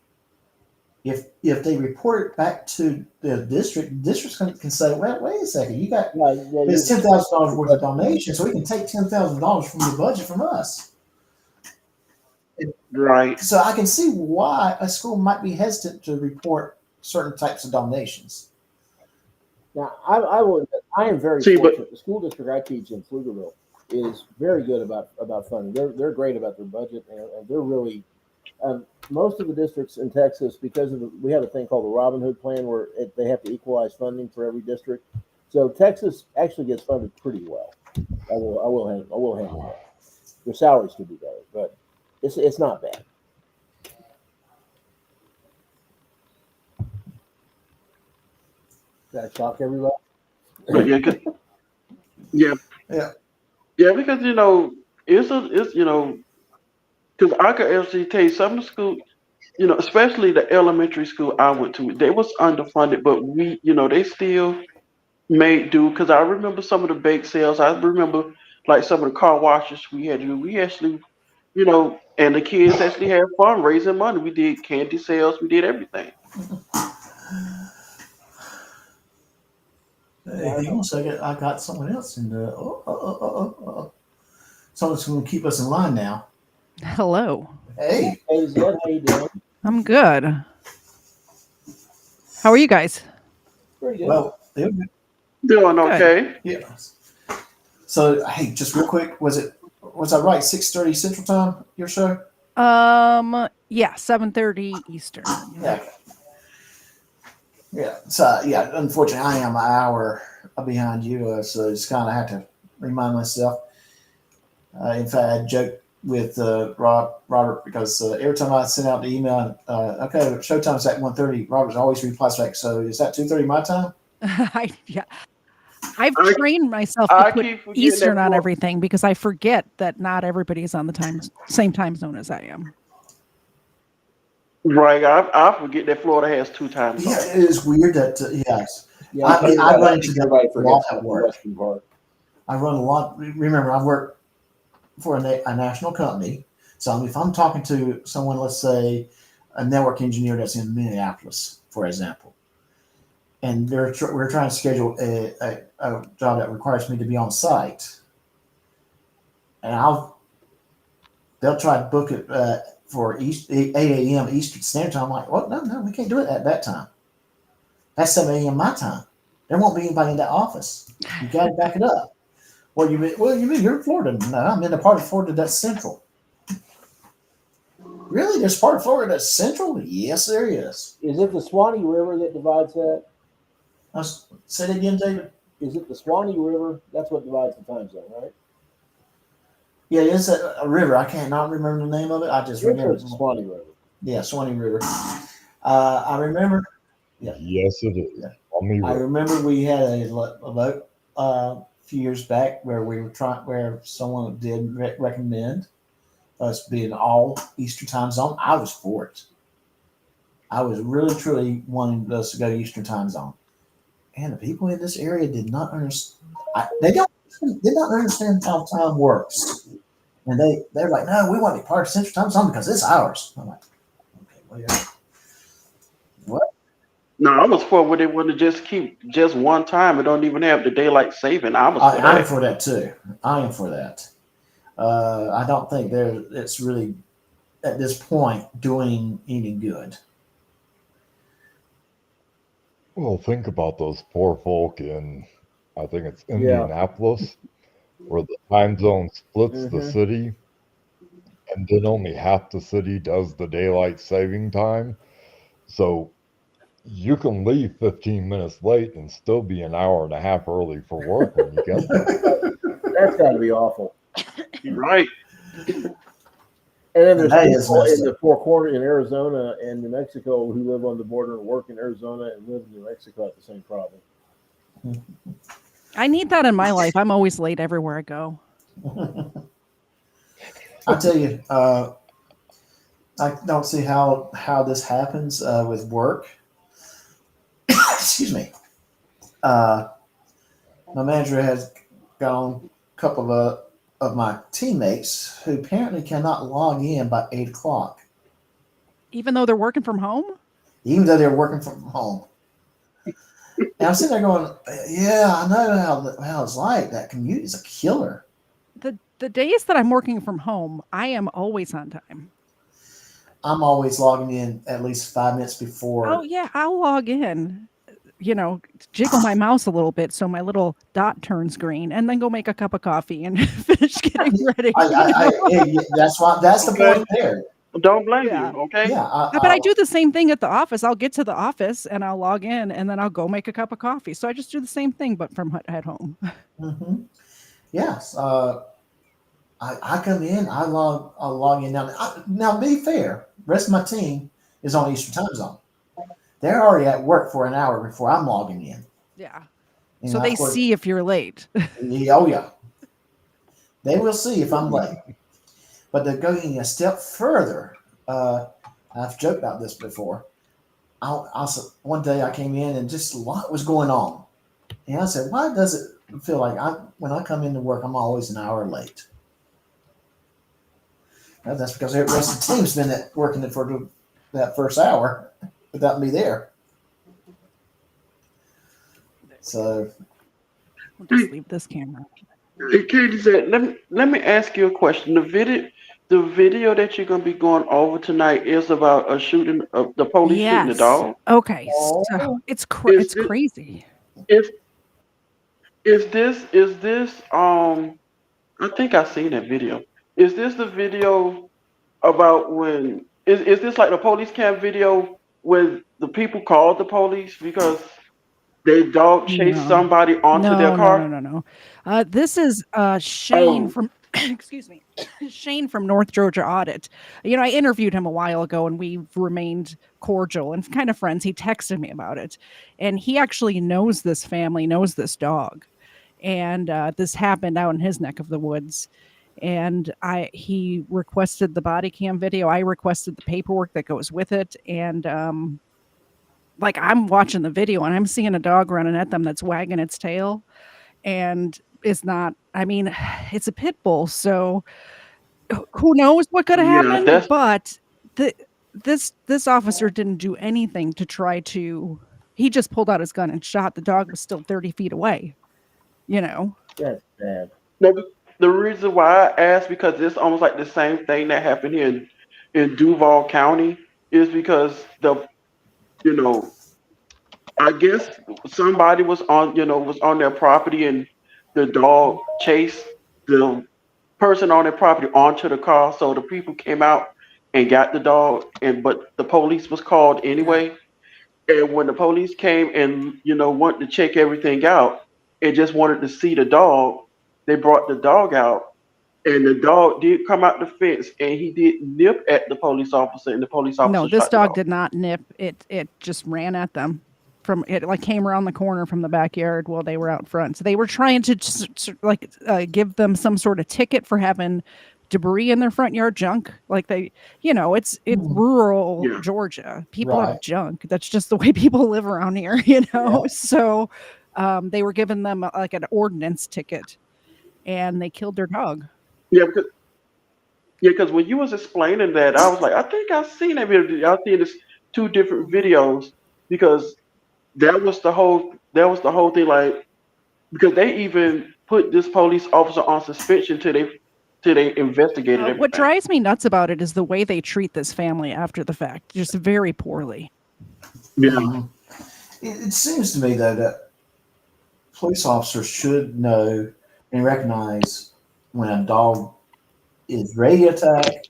Speaker 3: if they report it back to the district's can say, well, wait a second, you got this $10,000 worth of donation, so we can take $10,000 from your budget from us.
Speaker 5: Right.
Speaker 3: So I can see why a school might be hesitant to report certain types of donations.
Speaker 4: Now, I am very
Speaker 5: See, but
Speaker 4: fortunate. The school district I teach in Pflugerville is very good about funding. They're great about their budget, and they're really most of the districts in Texas, because we have a thing called the Robin Hood plan where they have to equalize funding for every district. So Texas actually gets funded pretty well. I will handle that. Their salaries could be better, but it's not bad. Did I shock everybody?
Speaker 5: but yeah,
Speaker 3: Yeah.
Speaker 5: yeah, because it's because I could actually tell you some of the school, especially the elementary school I went to, they was underfunded, but they still made do. Because I remember some of the bake sales. I remember like some of the car washes we had to do. We actually, and the kids actually had fun raising money. We did candy sales. We did everything.
Speaker 3: Hey, hang on a second. I got someone else in the. Someone's going to keep us in line now.
Speaker 1: Hello.
Speaker 3: Hey.
Speaker 4: Hey, Zed, how you doing?
Speaker 1: I'm good. How are you guys?
Speaker 4: Pretty good.
Speaker 3: Well,
Speaker 5: Doing okay.
Speaker 3: yeah. So, hey, just real quick, was I right? 6:30 Central Time, your show?
Speaker 1: Yeah, 7:30 Eastern.
Speaker 3: Yeah. Yeah. So, yeah, unfortunately, I am an hour behind you, so just kind of have to remind myself. In fact, I joked with Robert because every time I send out the email, okay, showtime's at 1:30, Robert always replies back, so is that 2:30 my time?
Speaker 1: Yeah. I've trained myself to
Speaker 5: I
Speaker 1: put
Speaker 5: keep forgetting
Speaker 1: Eastern
Speaker 5: that
Speaker 1: on
Speaker 5: for-
Speaker 1: everything because I forget that not everybody's on the same time zone as I am.
Speaker 5: Right. I forget that Florida has 2 time zones.
Speaker 3: Yeah, it is weird that, yes.
Speaker 4: Yeah,
Speaker 3: I run into that
Speaker 4: everybody
Speaker 3: a lot
Speaker 4: forgets
Speaker 3: at
Speaker 4: the
Speaker 3: work.
Speaker 4: western part.
Speaker 3: I run a lot. Remember, I work for a national company. So if I'm talking to someone, let's say a network engineer that's in Minneapolis, for example, and we're trying to schedule a job that requires me to be on site, and they'll try to book it for 8 a.m. Eastern Standard Time. I'm like, well, no, we can't do it at that time. That's 7 a.m. my time. There won't be anybody in that office. You got to back it up. Well, you mean you're in Florida? No, I'm in a part of Florida that's central. Really? There's part of Florida that's central? Yes, there is.
Speaker 4: Is it the Swanee River that divides that?
Speaker 3: Say that again, David.
Speaker 4: Is it the Swanee River? That's what divides the time zone, right?
Speaker 3: Yeah, it's a river. I can't not remember the name of it. I just remember
Speaker 4: it's the Swanee River.
Speaker 3: Yeah, Swanee River. I remember. Yeah.
Speaker 8: Yes, it is.
Speaker 3: Yeah.
Speaker 8: I
Speaker 3: remember we had a vote a few years back where someone did recommend us being all Eastern time zone. I was for it. I was really truly wanting us to go Eastern time zone, and the people in this area did not understand. They did not understand how time works, and they're like, no, we want to be part of Central time zone because it's ours. I'm like, okay, well, yeah. What?
Speaker 5: No, I was for where they want to just keep just one time and don't even have the daylight saving. I'm
Speaker 3: for that too. I am for that. I don't think it's really at this point doing any good.
Speaker 8: Well, think about those poor folk in, I think it's Indianapolis, where the time zone splits the city, and then only half the city does the daylight saving time. So you can leave 15 minutes late and still be an hour and a half early for work when you get there.
Speaker 4: That's got to be awful.
Speaker 5: Right.
Speaker 4: And then there's people in the Four Corners in Arizona and New Mexico who live on the border and work in Arizona and live in New Mexico at the same problem.
Speaker 1: I need that in my life. I'm always late everywhere I go.
Speaker 3: I tell you, I don't see how this happens with work. Excuse me. My manager has gone a couple of my teammates who apparently cannot log in by 8 o'clock.
Speaker 1: Even though they're working from home?
Speaker 3: even though they're working from home. And I'm sitting there going, yeah, I know how it's like. That commute is a killer.
Speaker 1: The days that I'm working from home, I am always on time.
Speaker 3: I'm always logging in at least 5 minutes
Speaker 1: Oh
Speaker 3: before.
Speaker 1: yeah, I'll log in, jiggle my mouse a little bit so my little dot turns green, and then go make a cup of coffee and finish getting ready.
Speaker 3: That's why. That's the
Speaker 5: Okay.
Speaker 3: point there.
Speaker 5: Don't blame
Speaker 1: Yeah.
Speaker 5: you. Okay.
Speaker 3: Yeah,
Speaker 1: But I do the same thing at the office. I'll get to the office and I'll log in, and then I'll go make a cup of coffee. So I just do the same thing, but from at home.
Speaker 3: Mm-hmm. Yes. I come in. I log in now. Now, be fair. The rest of my team is on Eastern Time Zone. They're already at work for an hour before I'm logging in.
Speaker 1: Yeah.
Speaker 3: You
Speaker 1: So
Speaker 3: know,
Speaker 1: they
Speaker 3: of course-
Speaker 1: see if you're late.
Speaker 3: Yeah, oh yeah. They will see if I'm late. But they're going a step further. I've joked about this before. One day I came in and just a lot was going on. And I said, why does it feel like when I come into work, I'm always an hour late? Well, that's because the rest of the team's been working it for that first hour without me there. So
Speaker 1: We'll just leave this camera.
Speaker 5: Hey, Katie said, let me ask you a question. The video that you're gonna be going over tonight is about a shooting of the police shooting the
Speaker 1: Yes.
Speaker 5: dog.
Speaker 1: Okay. So
Speaker 5: Is
Speaker 1: it's
Speaker 5: this
Speaker 1: crazy.
Speaker 5: is is this I think I seen that video. Is this the video about when is this like the police cam video when the people called the police because their dog chased
Speaker 1: No.
Speaker 5: somebody onto their car?
Speaker 1: No. This is Shane
Speaker 5: Oh,
Speaker 1: from excuse me, Shane from North Georgia Audit. I interviewed him a while ago, and we've remained cordial and kind of friends. He texted me about it, and he actually knows this family, knows this dog, and this happened out in his neck of the woods. And he requested the body cam video. I requested the paperwork that goes with it, and like I'm watching the video and I'm seeing a dog running at them that's wagging its tail, and it's not, I mean, it's a pit bull, so who knows what could have
Speaker 5: yeah,
Speaker 1: happened,
Speaker 5: that's
Speaker 1: but the this officer didn't do anything to try to, he just pulled out his gun and shot. The dog was still 30 feet away, you know.
Speaker 4: That's bad.
Speaker 5: no, the reason why I asked because it's almost like the same thing that happened here in Duval County is because you know I guess somebody was on their property and the dog chased the person on their property onto the car. So the people came out and got the dog, but the police was called
Speaker 1: Yeah.
Speaker 5: anyway. And when the police came and wanted to check everything out and just wanted to see the dog, they brought the dog out. And the dog did come out the fence and he did nip at the police officer and the police
Speaker 1: No,
Speaker 5: officer
Speaker 1: this
Speaker 5: shot the
Speaker 1: dog
Speaker 5: dog.
Speaker 1: did not nip. It just ran at them from it, like came around the corner from the backyard while they were out front. So they were trying to give them some sort of ticket for having debris in their front yard, junk. Like it's rural
Speaker 5: Yeah.
Speaker 1: Georgia. People
Speaker 3: right.
Speaker 1: have junk. That's just the way people live around here, you know.
Speaker 3: Yeah.
Speaker 1: So they were giving them like an ordinance ticket, and they killed their dog.
Speaker 5: Yeah, because when you was explaining that, I was like, I think I've seen that video. I've seen this two different videos because that was the whole thing. Like because they even put this police officer on suspension till they investigated
Speaker 1: What
Speaker 5: everything.
Speaker 1: drives me nuts about it is the way they treat this family after the fact, just very poorly.
Speaker 5: Yeah.
Speaker 3: Mhm. It seems to me though that police officers should know and recognize when a dog is ready to attack,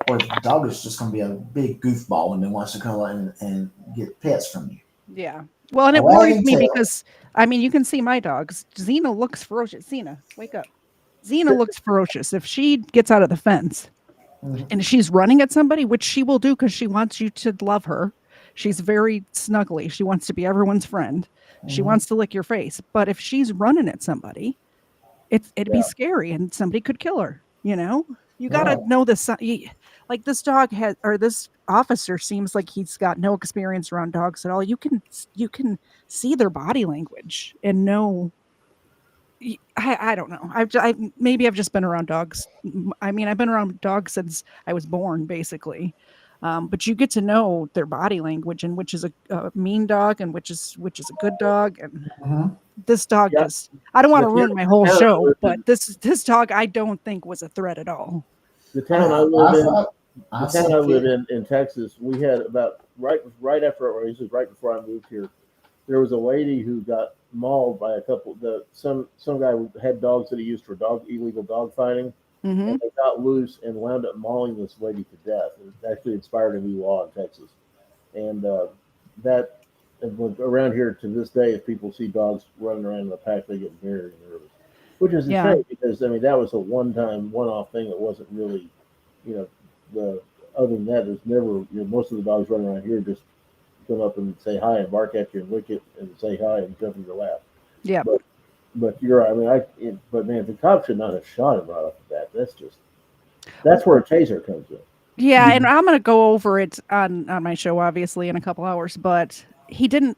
Speaker 3: or if the dog is just going to be a big goofball and then wants to come and get pets from you.
Speaker 1: Yeah. Well, and
Speaker 3: A
Speaker 1: it worries
Speaker 3: wagging
Speaker 1: me
Speaker 3: tail.
Speaker 1: because, I mean, you can see my dogs. Xena looks ferocious. Xena, wake up. Xena looks ferocious. If she gets out of the fence
Speaker 3: Mhm.
Speaker 1: and she's running at somebody, which she will do because she wants you to love her, she's very snuggly. She wants to be everyone's friend. She
Speaker 3: Mhm.
Speaker 1: wants to lick your face. But if she's running at somebody, it'd be
Speaker 3: Yeah.
Speaker 1: scary and somebody could kill her, you know? You got to
Speaker 3: Right.
Speaker 1: know this. Like this dog has, or this officer seems like he's got no experience around dogs at all. You can see their body language and know. I don't know. Maybe I've just been around dogs. I mean, I've been around dogs since I was born, basically. But you get to know their body language and which is a mean dog and which is a good dog. And this dog
Speaker 4: Yeah.
Speaker 1: just, I don't want to
Speaker 4: The
Speaker 1: ruin my whole
Speaker 4: town I
Speaker 1: show,
Speaker 4: lived
Speaker 1: but
Speaker 4: in-
Speaker 1: this dog I don't think was a threat at all.
Speaker 4: The town I live in,
Speaker 3: I
Speaker 4: the town I live
Speaker 3: said,
Speaker 4: in Texas, we had about right after, or this was right before I moved here. There was a lady who got mauled by a couple. Some guy who had dogs that he used for illegal dog fighting,
Speaker 1: Hmm.
Speaker 4: and they got loose and wound up mauling this lady to death. It actually inspired a new law in Texas, and that around here to this day, if people see dogs running around in the pack, they get very nervous, which is a
Speaker 1: Yeah.
Speaker 4: shame because I mean that was a one-off thing that wasn't really, you know, the other than that, there's never, most of the dogs running around here just come up and say hi and bark at you and lick it and say hi and jump in your lap.
Speaker 1: Yeah.
Speaker 4: But you're right. I mean, but man, the cop should not have shot him right off the bat. That's where a taser comes in.
Speaker 1: Yeah, and I'm going to go over it on my show obviously in a couple hours, but he didn't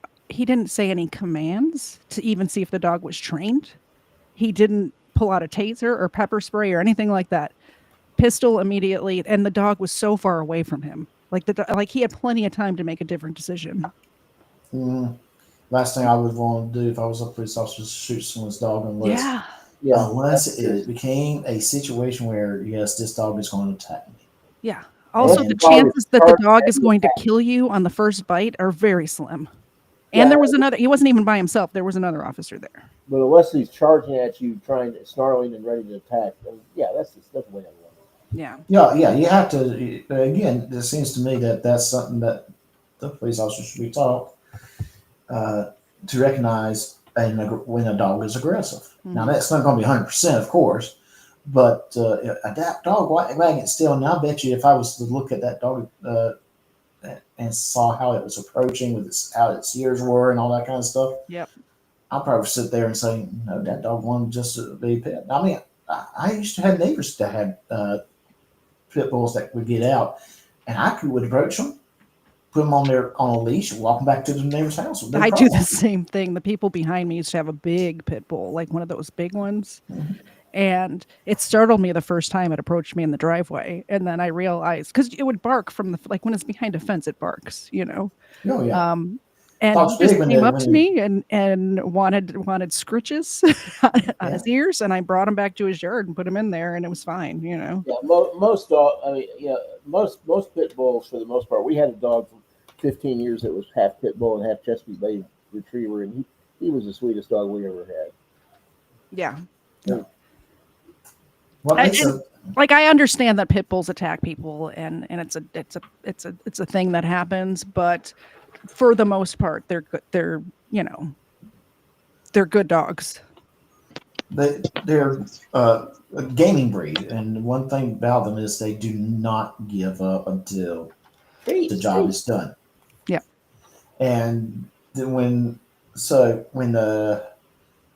Speaker 1: say any commands to even see if the dog was trained. He didn't pull out a taser or pepper spray or anything like that. Pistol immediately, and the dog was so far away from him. Like he had plenty of time to make a different decision.
Speaker 3: Last thing I would want to do if I was a police officer is shoot someone's dog unless it became a situation where, yes, this dog is going to attack me.
Speaker 1: Yeah. Also, the chances that the dog is going to kill you on the first bite are very slim. And there was another, he wasn't even by himself. There was another officer there.
Speaker 4: But unless he's charging at you, snarling and ready to attack, then yeah, that's the way I want it.
Speaker 1: Yeah.
Speaker 3: Yeah, you have to. Again, it seems to me that that's something that the police officers should be taught to recognize when a dog is aggressive. Mm-hmm. Now, that's not going to be 100%, of course, but that dog wagging still. Now, I bet you if I was to look at that dog and saw how it was approaching with how its ears were and all that kind of stuff,
Speaker 1: yep,
Speaker 3: I'll probably sit there and say, no, that dog wanted just to be pet. I mean, I used to have neighbors that had pit bulls that would get out, and I would approach them, put them on a leash, and walk them back to the neighbor's house.
Speaker 1: I do the same thing. The people behind me used to have a big pit bull, like one of those big ones. Mm-hmm. And it startled me the first time it approached me in the driveway. And then I realized, because it would bark from when it's behind a fence, it barks, Oh,
Speaker 3: yeah.
Speaker 1: And he just came up to me and wanted scritches on his ears, and I brought him back to his yard and put him in there, and it was fine,
Speaker 4: Yeah, most pit bulls, for the most part, we had a dog for 15 years that was half pit bull and half Chesapeake Bay Retriever, and he was the sweetest dog we ever had.
Speaker 1: Yeah.
Speaker 3: Well,
Speaker 1: I understand that pit bulls attack people, and it's a thing that happens, but for the most part, they're good dogs.
Speaker 3: They're a gaming breed, and one thing about them is they do not give up until the job is done.
Speaker 1: Yeah.
Speaker 3: And then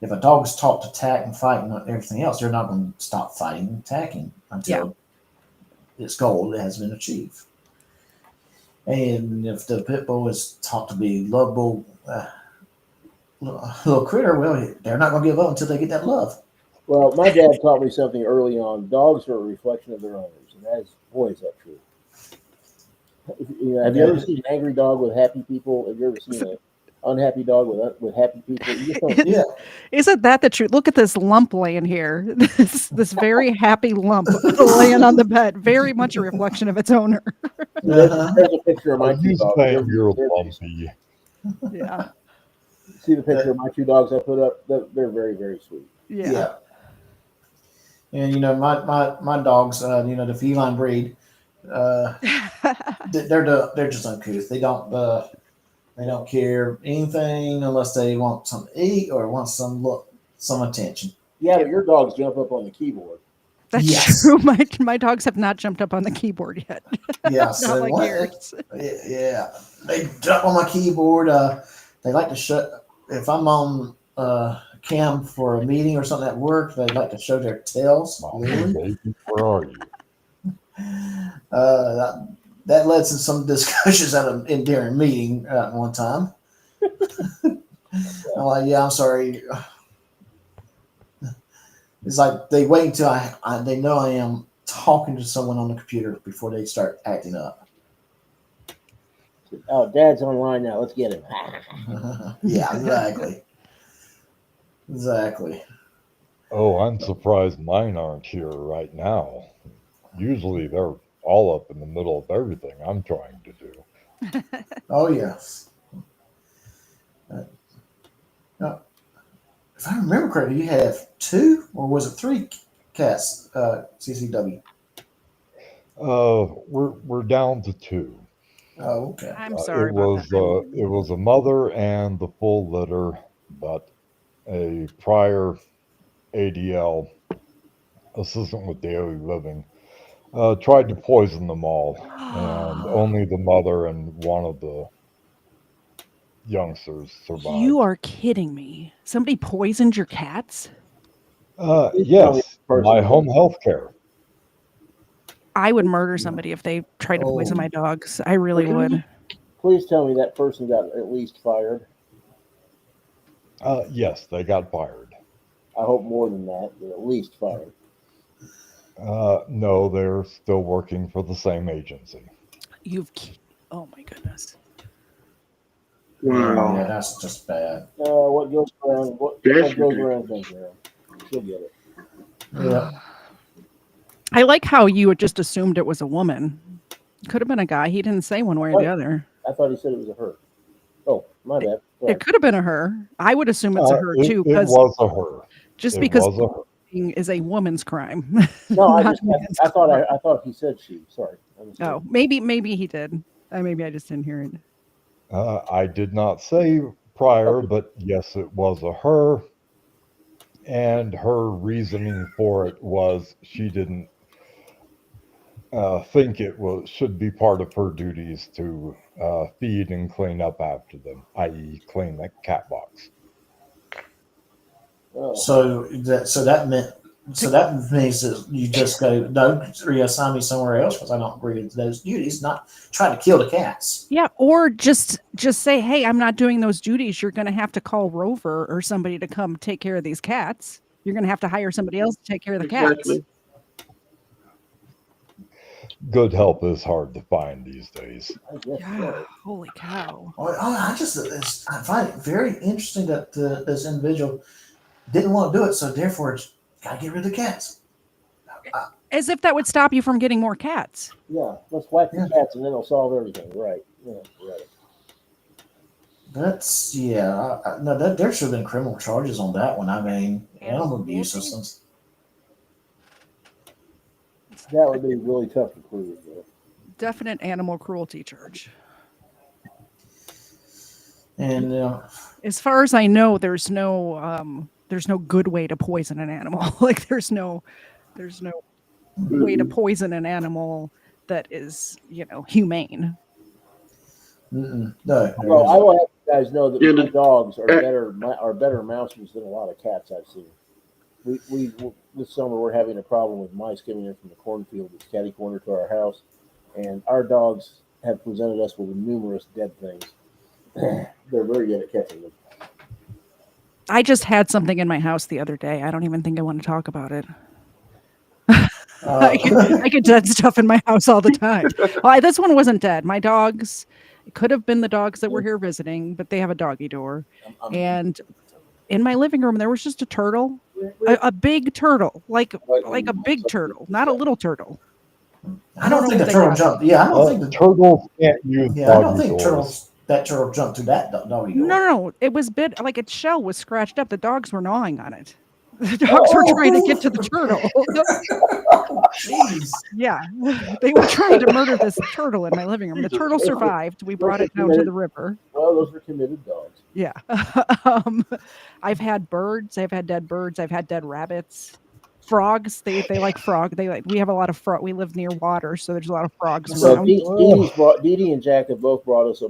Speaker 3: if a dog is taught to attack and fight and everything else, they're not going to stop fighting and attacking until its goal has been achieved. And if the pit bull is taught to be lovable little critter, well, they're not going to give up until they get that love.
Speaker 4: Well, my dad taught me something early on. Dogs are a reflection of their owners, and that is, boy, is that true. Have you ever seen an angry dog with happy people? Have you ever seen an unhappy dog with happy people? You just don't.
Speaker 1: Yeah. Isn't that the truth? Look at this lump laying here. This very happy lump laying on the bed. Very much a reflection of its owner.
Speaker 4: There's a picture of my two dogs.
Speaker 8: You're lumpy.
Speaker 1: Yeah.
Speaker 4: See the picture of my two dogs I put up? They're very, very sweet.
Speaker 1: Yeah.
Speaker 3: And my dogs, the feline breed, they're just uncouth. They don't care anything unless they want something to eat or want some attention.
Speaker 4: Yeah, but your dogs jump up on the keyboard.
Speaker 1: That's true. My dogs have not jumped up on the keyboard yet.
Speaker 3: Yeah, so
Speaker 1: like yours.
Speaker 3: Yeah, they jump on my keyboard. They like to if I'm on cam for a meeting or something at work, they like to show their tails.
Speaker 8: Baby, where are you?
Speaker 3: That led to some discussions during a meeting one time. I'm like, yeah, I'm sorry. It's like they wait until they know I am talking to someone on the computer before they start acting up.
Speaker 4: Oh, Dad's online now. Let's get him.
Speaker 3: Yeah, exactly. Exactly.
Speaker 8: Oh, I'm surprised mine aren't here right now. Usually they're all up in the middle of everything I'm trying to do.
Speaker 3: Oh, yes. Now, if I remember correctly, you have 2 or was it 3 cats, CCW?
Speaker 8: We're down to 2.
Speaker 3: Oh, okay.
Speaker 1: I'm
Speaker 8: It
Speaker 1: sorry about
Speaker 8: was
Speaker 1: that.
Speaker 8: it was a mother and the full litter, but a prior ADL assistant with daily living tried to poison them all, and only the mother and one of the youngsters
Speaker 1: You
Speaker 8: survived.
Speaker 1: are kidding me. Somebody poisoned your cats?
Speaker 4: Please tell me
Speaker 8: Yes,
Speaker 4: the person
Speaker 8: my
Speaker 4: did.
Speaker 8: home health care.
Speaker 1: I would murder somebody if they tried to poison
Speaker 3: Oh.
Speaker 1: my dogs. I really would.
Speaker 4: Please tell me that person got at least fired.
Speaker 8: Yes, they got fired.
Speaker 4: I hope more than that, but at least fired.
Speaker 8: No, they're still working for the same agency.
Speaker 1: Oh my goodness.
Speaker 3: Oh, yeah,
Speaker 5: Wow.
Speaker 3: that's just bad.
Speaker 4: What goes around? What
Speaker 5: That's
Speaker 4: goes
Speaker 5: ridiculous.
Speaker 4: around comes around. She'll get it.
Speaker 3: Yeah.
Speaker 1: I like how you had just assumed it was a woman. Could have been a guy. He didn't say one way or
Speaker 4: What?
Speaker 1: the other.
Speaker 4: I thought he said it was a her. Oh, my bad. Go
Speaker 1: It
Speaker 4: ahead.
Speaker 1: could have been a her. I would assume it's a her too,
Speaker 8: It
Speaker 1: because
Speaker 8: was a her.
Speaker 1: just
Speaker 8: It
Speaker 1: because
Speaker 8: was a her.
Speaker 1: poisoning is a woman's crime.
Speaker 4: No,
Speaker 1: not a man's crime.
Speaker 4: I thought he said she. Sorry.
Speaker 1: Oh, maybe he did. Maybe I just didn't hear it.
Speaker 8: I did not say prior, but yes, it was a her. And her reasoning for it was she didn't think it should be part of her duties to feed and clean up after them, i.e., clean the cat box.
Speaker 4: Oh.
Speaker 3: So that means that you just go, no, reassign me somewhere else because I don't agree with those duties. Not trying to kill the cats.
Speaker 1: Yeah, or just say, hey, I'm not doing those duties. You're going to have to call Rover or somebody to come take care of these cats. You're going to have to hire somebody else to take care of the cats.
Speaker 5: Exactly.
Speaker 8: Good help is hard to find these days.
Speaker 4: I guess
Speaker 1: Yeah,
Speaker 4: so.
Speaker 1: holy cow.
Speaker 3: I find it very interesting that this individual didn't want to do it, so therefore, got to get rid of the cats.
Speaker 1: As if that would stop you from getting more cats.
Speaker 4: Yeah, let's whack the
Speaker 3: Yeah.
Speaker 4: cats and then it'll solve everything. Right. Yeah, right.
Speaker 3: That's no. There should have been criminal charges on that one. I mean, animal abuse systems.
Speaker 4: That would be really tough to prove. Though.
Speaker 1: Definite animal cruelty charge.
Speaker 3: And
Speaker 1: As far as I know, there's no good way to poison an animal. Like there's no way to poison an animal that is, humane.
Speaker 3: no.
Speaker 4: Well, I will have you guys know that
Speaker 5: Yeah,
Speaker 4: my
Speaker 5: the-
Speaker 4: dogs are better mousers than a lot of cats I've seen. We this summer we're having a problem with mice coming in from the cornfield that's catty corner to our house, and our dogs have presented us with numerous dead things. They're very good at catching them.
Speaker 1: I just had something in my house the other day. I don't even think I want to talk about it. I get dead stuff in my house all the time. Well, this one wasn't dead. My dogs, it could have been the dogs that were here visiting, but they have a doggy door. And in my living room, there was just a turtle, a big turtle, like a big turtle, not a little turtle.
Speaker 3: I don't think
Speaker 1: know
Speaker 3: the
Speaker 1: if they
Speaker 3: turtle
Speaker 1: got
Speaker 3: jumped. Yeah, I don't think the
Speaker 8: Turtles can't use
Speaker 3: Yeah, I don't
Speaker 8: doggy
Speaker 3: think
Speaker 8: doors.
Speaker 3: that turtle jumped through that doggy door.
Speaker 1: No, it was like its shell was scratched up. The dogs were gnawing on it. The dogs were trying to get to the turtle.
Speaker 3: Jeez.
Speaker 1: Yeah, they were trying to murder this turtle in my living room. The turtle survived. We brought it down to the river.
Speaker 4: Well, those are committed dogs.
Speaker 1: Yeah. I've had birds. I've had dead birds. I've had dead rabbits. Frogs. They like frog. We have a lot of frog. We live near water, so there's a lot of frogs
Speaker 4: So
Speaker 1: around.
Speaker 4: Dee Dee and Jack have both brought us a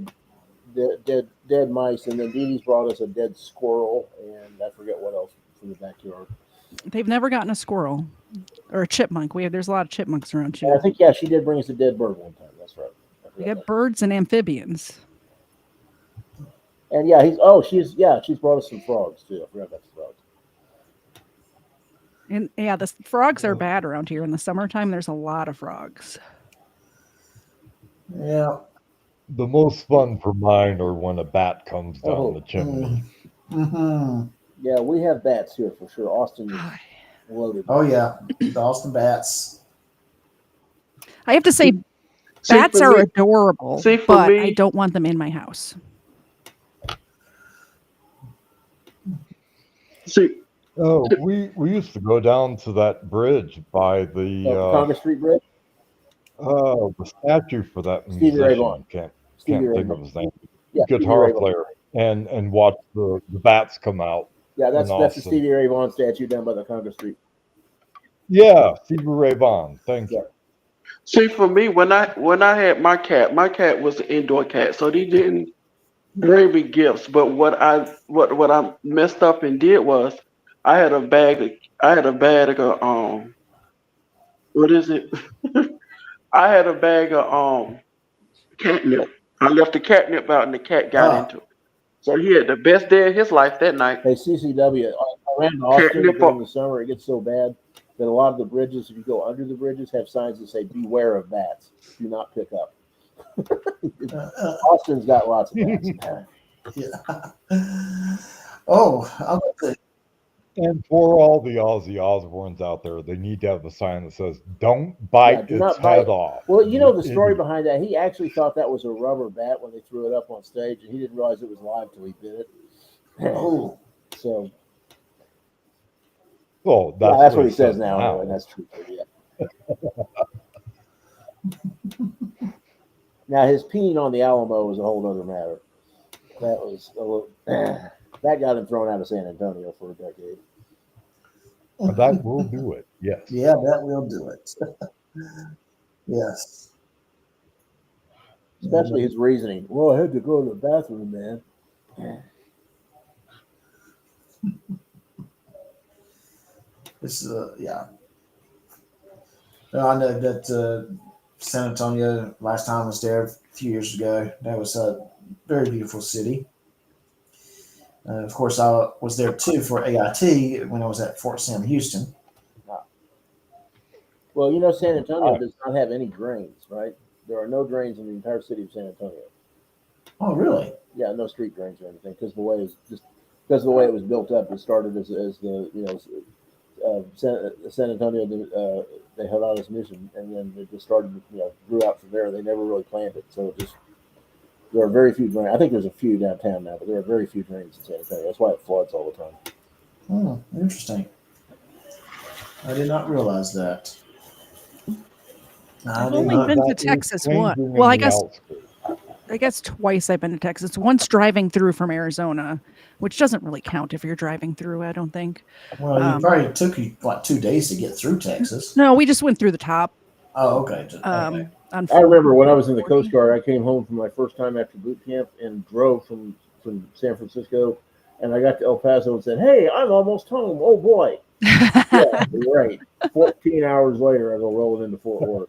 Speaker 4: dead mice, and then Dee Dee's brought us a dead squirrel, and I forget what else from the backyard.
Speaker 1: They've never gotten a squirrel or a chipmunk. There's a lot of chipmunks around too.
Speaker 4: And I think she did bring us a dead bird one time. That's right.
Speaker 1: We got birds and amphibians.
Speaker 4: And she's brought us some frogs too. I forgot about the frogs.
Speaker 1: And yeah, the frogs are bad around here. In the summertime, there's a lot of frogs.
Speaker 3: Yeah.
Speaker 8: The most fun for mine are when a bat comes down the
Speaker 4: Oh,
Speaker 8: chimney.
Speaker 3: Mm-hmm.
Speaker 4: yeah, we have bats here for sure. Austin is loaded.
Speaker 3: Oh yeah, the Austin bats.
Speaker 1: I have to say,
Speaker 5: See,
Speaker 1: bats
Speaker 5: for
Speaker 1: are
Speaker 5: me,
Speaker 1: adorable,
Speaker 5: see, for
Speaker 1: but I
Speaker 5: me,
Speaker 1: don't want them in my house.
Speaker 5: see,
Speaker 8: Oh, we used to go down to that bridge by
Speaker 4: Congress Street Bridge.
Speaker 8: the statue for that
Speaker 4: Stevie Ray Vaughan.
Speaker 8: musician. Can't
Speaker 4: Stevie Ray
Speaker 8: think of
Speaker 4: Vaughan.
Speaker 8: his name.
Speaker 4: Yeah, Stevie
Speaker 8: Guitar
Speaker 4: Ray Vaughan.
Speaker 8: player, and watch the bats come out
Speaker 4: Yeah,
Speaker 8: in
Speaker 4: that's the
Speaker 8: Austin.
Speaker 4: Stevie Ray Vaughan statue down by the Congress Street.
Speaker 8: Yeah, Stevie Ray Vaughan. Thank
Speaker 4: Yeah.
Speaker 8: you.
Speaker 5: see, for me, when I had my cat was an indoor cat, so they didn't bring me gifts. But what I messed up and did was I had a bag of what is it? I had a bag of catnip. I left the catnip out and the cat got
Speaker 3: Ah,
Speaker 5: into it. So he had the best day of his life that night.
Speaker 4: Hey, CCW, around Austin
Speaker 5: Catnip
Speaker 4: during
Speaker 5: up.
Speaker 4: the summer, it gets so bad that a lot of the bridges, if you go under the bridges, have signs that say "Beware of bats. Do not pick up." Austin's got lots of bats.
Speaker 3: yeah. Oh, I'm gonna say,
Speaker 8: And for all the Ozzy Osbournes out there, they need to have a sign that says, "Don't
Speaker 4: Yeah,
Speaker 8: bite
Speaker 4: do
Speaker 8: its
Speaker 4: not
Speaker 8: head
Speaker 4: bite.
Speaker 8: off."
Speaker 4: Well, you know
Speaker 8: You
Speaker 4: the story
Speaker 8: idiot.
Speaker 4: behind that. He actually thought that was a rubber bat when they threw it up on stage, and he didn't realize it was live till he did it.
Speaker 3: oh,
Speaker 4: So
Speaker 8: Well,
Speaker 4: yeah,
Speaker 8: that's
Speaker 4: that's
Speaker 8: what
Speaker 4: what he says now,
Speaker 8: now.
Speaker 4: and that's true. Yeah. Now his peeing on the Alamo was a whole other matter. That was a little, that got him thrown out of San Antonio for a decade.
Speaker 8: That will do it. Yes.
Speaker 3: yeah, that will do it. Yes.
Speaker 4: Especially his reasoning. Well, I had to go to the bathroom, man.
Speaker 3: This is yeah. No, I know that San Antonio. Last time I was there a few years ago. That was a very beautiful city. Of course, I was there too for AIT when I was at Fort Sam Houston.
Speaker 4: Well, you know, San Antonio does not have any drains, right? There are no drains in the entire city of San Antonio.
Speaker 3: Oh, really?
Speaker 4: Yeah, no street drains or anything because the way because of the way it was built up. It started as the San Antonio they had on this mission, and then it just started grew out from there. They never really planned it, so there are very few drains. I think there's a few downtown now, but there are very few drains in San Antonio. That's why it floods all the time.
Speaker 3: Oh, interesting. I did not realize that.
Speaker 1: I've only been to Texas once.
Speaker 8: changing
Speaker 1: Well,
Speaker 8: in the outskirts.
Speaker 1: I guess twice I've been to Texas. Once driving through from Arizona, which doesn't really count if you're driving through, I don't think.
Speaker 3: Well, you probably took you like 2 days to get through Texas.
Speaker 1: No, we just went through the top.
Speaker 3: Oh, okay. Okay.
Speaker 4: I remember when I was in the Coast Guard, I came home from my first time after boot camp and drove from San Francisco, and I got to El Paso and said, "Hey, I'm almost home. Oh boy!" Yeah, right. 14 hours later, I go rolling into Fort Worth.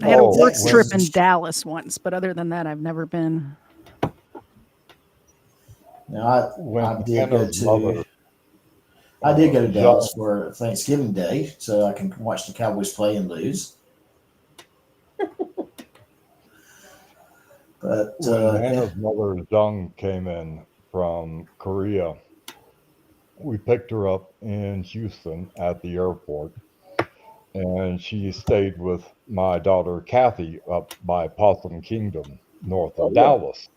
Speaker 1: I had a work
Speaker 3: Texas.
Speaker 1: trip in Dallas once, but other than that, I've never been.
Speaker 3: Now,
Speaker 8: When
Speaker 3: I did
Speaker 8: Hannah's
Speaker 3: go
Speaker 8: mother,
Speaker 3: to I did go to
Speaker 8: John-
Speaker 3: Dallas for Thanksgiving Day, so I can watch the Cowboys play and lose. But
Speaker 8: when Hannah's mother Jung came in from Korea, we picked her up in Houston at the airport, and she stayed with my daughter Kathy up by Possum Kingdom, north of Dallas.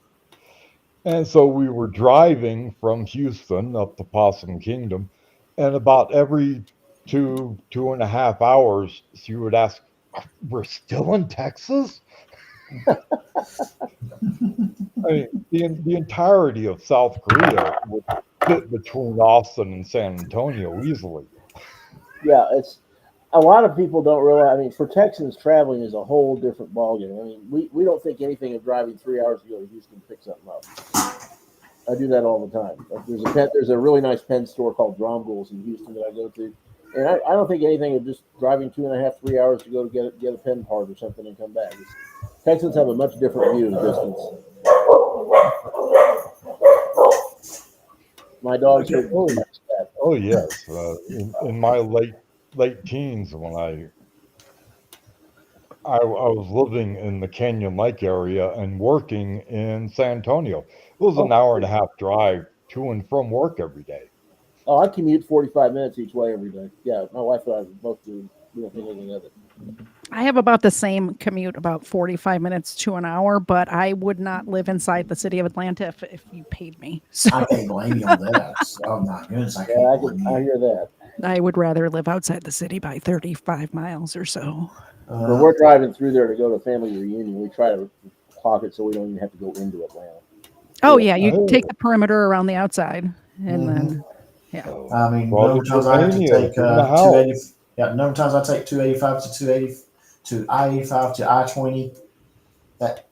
Speaker 8: And so we were driving from Houston up to Possum Kingdom, and about every 2.5 hours, she would ask, "We're still in Texas?" I mean, the entirety of South Korea would fit between Austin and San Antonio easily.
Speaker 4: Yeah, it's a lot of people don't realize. I mean, for Texans, traveling is a whole different ballgame. I mean, we don't think anything of driving 3 hours to go to Houston to pick something up. I do that all the time. There's a really nice pen store called Dromgool's in Houston that I go to, and I don't think anything of just driving 2.5, 3 hours to go to get a pen part or something and come back. Texans have a much different view of distance. My dog's heard that.
Speaker 8: Oh yes, in my late teens when I was living in the Canyon Lake area and working in San Antonio. It was an hour and a half drive to and from work every day.
Speaker 4: Oh, I commute 45 minutes each way every day. Yeah, my wife and I both do. We don't think anything of it.
Speaker 1: I have about the same commute, about 45 minutes to an hour, but I would not live inside the city of Atlanta if you paid me. So
Speaker 3: I can't blame you on that. Oh my goodness, I can't
Speaker 4: Yeah,
Speaker 3: blame
Speaker 4: I
Speaker 3: you.
Speaker 4: hear that.
Speaker 1: I would rather live outside the city by 35 miles or so.
Speaker 4: When we're driving through there to go to a family reunion, we try to clock it so we don't even have to go into Atlanta.
Speaker 1: Oh, yeah. You
Speaker 8: Oh.
Speaker 1: take the perimeter around the outside. And then,
Speaker 8: So,
Speaker 3: I mean,
Speaker 8: Brother
Speaker 3: number of times I have to
Speaker 8: Germania
Speaker 3: take
Speaker 8: is in the house.
Speaker 3: 280. Yeah, number of times I take 285 to 280 to I-85 to I-20. That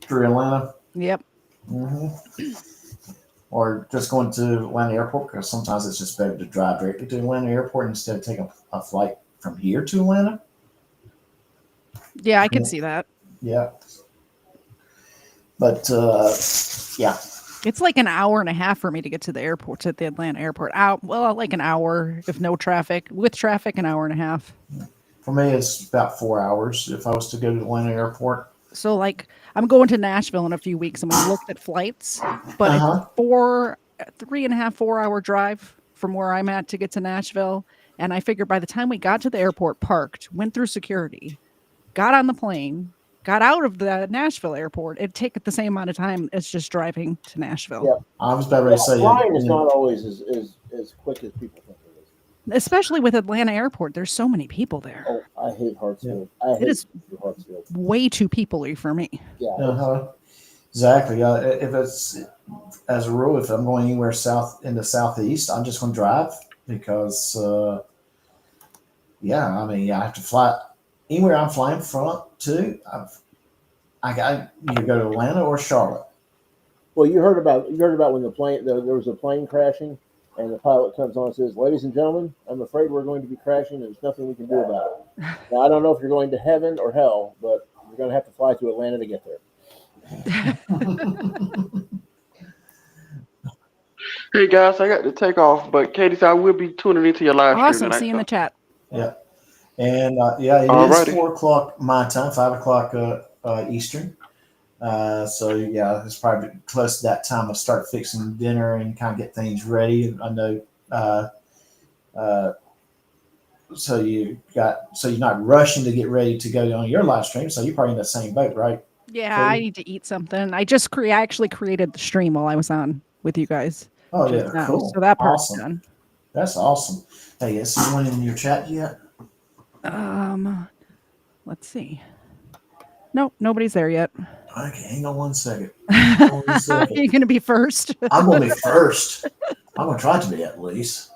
Speaker 3: through Atlanta.
Speaker 1: yep.
Speaker 3: Or just going to Atlanta Airport, because sometimes it's just better to drive directly to Atlanta Airport instead of taking a flight from here to Atlanta.
Speaker 1: Yeah, I can see that.
Speaker 3: Yeah. But yeah.
Speaker 1: It's like an hour and a half for me to get to the airport, to the Atlanta airport. Well, like an hour if no traffic. With traffic, an hour and a half.
Speaker 3: For me, it's about 4 hours if I was to go to Atlanta Airport.
Speaker 1: So, like, I'm going to Nashville in a few weeks, and we looked at flights, but it's a 3.5, 4 hour drive from where I'm at to get to Nashville. And I figured by the time we got to the airport, parked, went through security, got on the plane, got out of the Nashville airport, it'd take the same amount of time as just driving to Nashville.
Speaker 4: Yeah.
Speaker 3: I was about ready to say
Speaker 4: flying is not always as quick as people think it is.
Speaker 1: Especially with Atlanta Airport, there's so many people there.
Speaker 4: Oh, I hate Hartsfield.
Speaker 1: It is
Speaker 4: Hartsfield.
Speaker 1: way too people-y for me.
Speaker 4: Yeah.
Speaker 3: Exactly. If it's as a rule, if I'm going anywhere south in the southeast, I'm just going to drive because, yeah, I mean, I have to fly anywhere I'm flying from to. I got either go to Atlanta or Charlotte.
Speaker 4: Well, you heard about when there was a plane crashing, and the pilot comes on and says, "Ladies and gentlemen, I'm afraid we're going to be crashing, and there's nothing we can do about it." Now, I don't know if you're going to heaven or hell, but you're going to have to fly to Atlanta to get there.
Speaker 5: Hey guys, I got to take off, but Katie said I will be tuning into your live stream
Speaker 1: Awesome.
Speaker 5: tonight.
Speaker 1: See you in the chat.
Speaker 3: Yeah. And yeah, it
Speaker 5: Alrighty.
Speaker 3: is 4 o'clock my time, 5 o'clock Eastern. So yeah, it's probably close to that time to start fixing dinner and kind of get things ready. I know. So you're not rushing to get ready to go on your live stream. So you're probably in the same boat, right?
Speaker 1: Yeah, I need to eat something. I actually created the stream while I was on with you guys.
Speaker 3: Oh yeah,
Speaker 1: just now.
Speaker 3: cool.
Speaker 1: So that part's
Speaker 3: Awesome.
Speaker 1: done.
Speaker 3: That's awesome. Hey, is someone in your chat yet?
Speaker 1: Let's see. Nope, nobody's there yet.
Speaker 3: Okay, hang on 1 second.
Speaker 1: You're gonna be first.
Speaker 3: I'm going to be first. I'm going to try to be at least.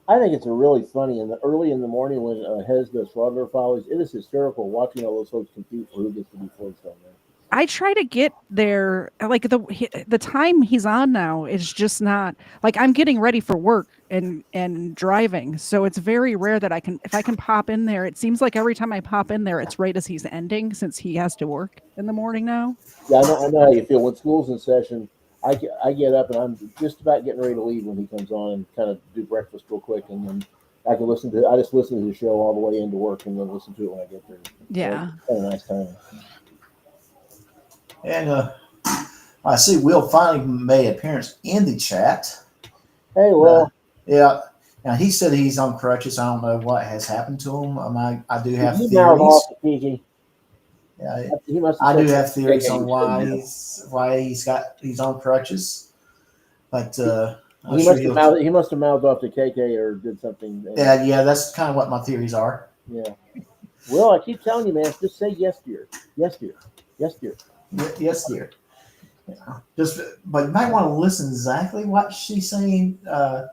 Speaker 4: I think it's a really funny early in the morning when Hez does fraudulent follies. It is hysterical watching all those folks compete for who gets to be first on there.
Speaker 1: I try to get there, like the time he's on now is just not like I'm getting ready for work and driving, so it's very rare that if I can pop in there. It seems like every time I pop in there, it's right as he's ending, since he has to work in the morning now.
Speaker 4: Yeah, I know how you feel when school's in session. I get up and I'm just about getting ready to leave when he comes on and kind of do breakfast real quick, and then I just listen to the show all the way into work and then listen to it when I get there.
Speaker 1: Yeah,
Speaker 4: so it's kind of a nice time.
Speaker 3: And I see Will finally made an appearance in the chat.
Speaker 4: Hey, Will.
Speaker 3: Yeah. Now he said he's on crutches. I don't know what has happened to him. I do have
Speaker 4: He
Speaker 3: theories.
Speaker 4: mouthed off to Kiki.
Speaker 3: Yeah,
Speaker 4: He must
Speaker 3: I
Speaker 4: have
Speaker 3: do
Speaker 4: said
Speaker 3: have theories
Speaker 4: KK
Speaker 3: on why he's on crutches, but I'm
Speaker 4: He
Speaker 3: sure
Speaker 4: must have mouthed off to KK or did something.
Speaker 3: yeah, that's kind of what my theories are.
Speaker 4: Yeah. Well, I keep telling you, man, just say yes, dear. Yes, dear. Yes, dear.
Speaker 3: Yes, dear. Yeah. But you might want to listen exactly what she's saying.
Speaker 4: Yeah.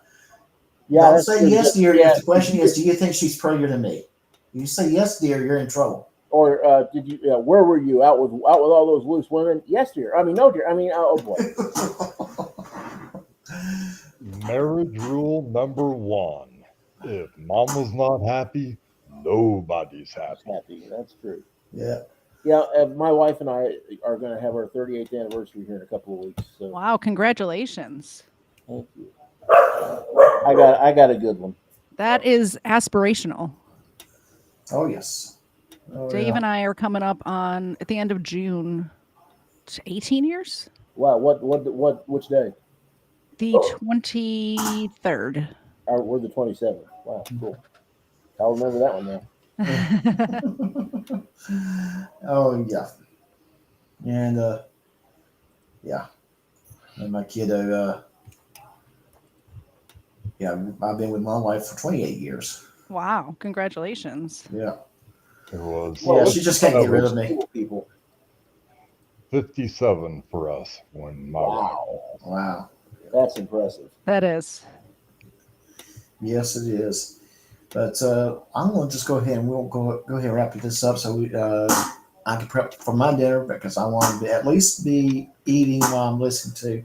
Speaker 3: Don't say yes, dear.
Speaker 4: Yeah.
Speaker 3: If the question is, do you think she's prettier than me? You say yes, dear, you're in trouble.
Speaker 4: Or did you? Where were you out with all those loose women? Yes, dear. I mean, no, dear. I mean, oh boy.
Speaker 8: Marriage rule number 1: if mama's not happy, nobody's happy.
Speaker 4: Happy. That's true.
Speaker 3: Yeah.
Speaker 4: Yeah. My wife and I are going to have our 38th anniversary here in a couple of weeks. So
Speaker 1: wow! Congratulations.
Speaker 4: thank you. I got a good one.
Speaker 1: That is aspirational.
Speaker 3: Oh yes. Oh,
Speaker 1: Dave
Speaker 3: yeah.
Speaker 1: and I are coming up on at the end of June, 18 years.
Speaker 4: Wow. Which day?
Speaker 1: The 23rd.
Speaker 4: We're the 27th. Wow, cool. I'll remember that one now.
Speaker 3: Oh yeah, and yeah, and my kiddo. Yeah, I've been with my wife for 28 years.
Speaker 1: Wow! Congratulations.
Speaker 3: Yeah,
Speaker 8: It was
Speaker 3: yeah. She just can't get rid of me.
Speaker 4: People.
Speaker 8: 57 for us when my wife.
Speaker 3: Wow.
Speaker 4: That's impressive.
Speaker 1: That is.
Speaker 3: Yes, it is. But I'm going to just go ahead and we'll go ahead and wrap this up so I can prep for my dinner because I want to at least be eating while I'm listening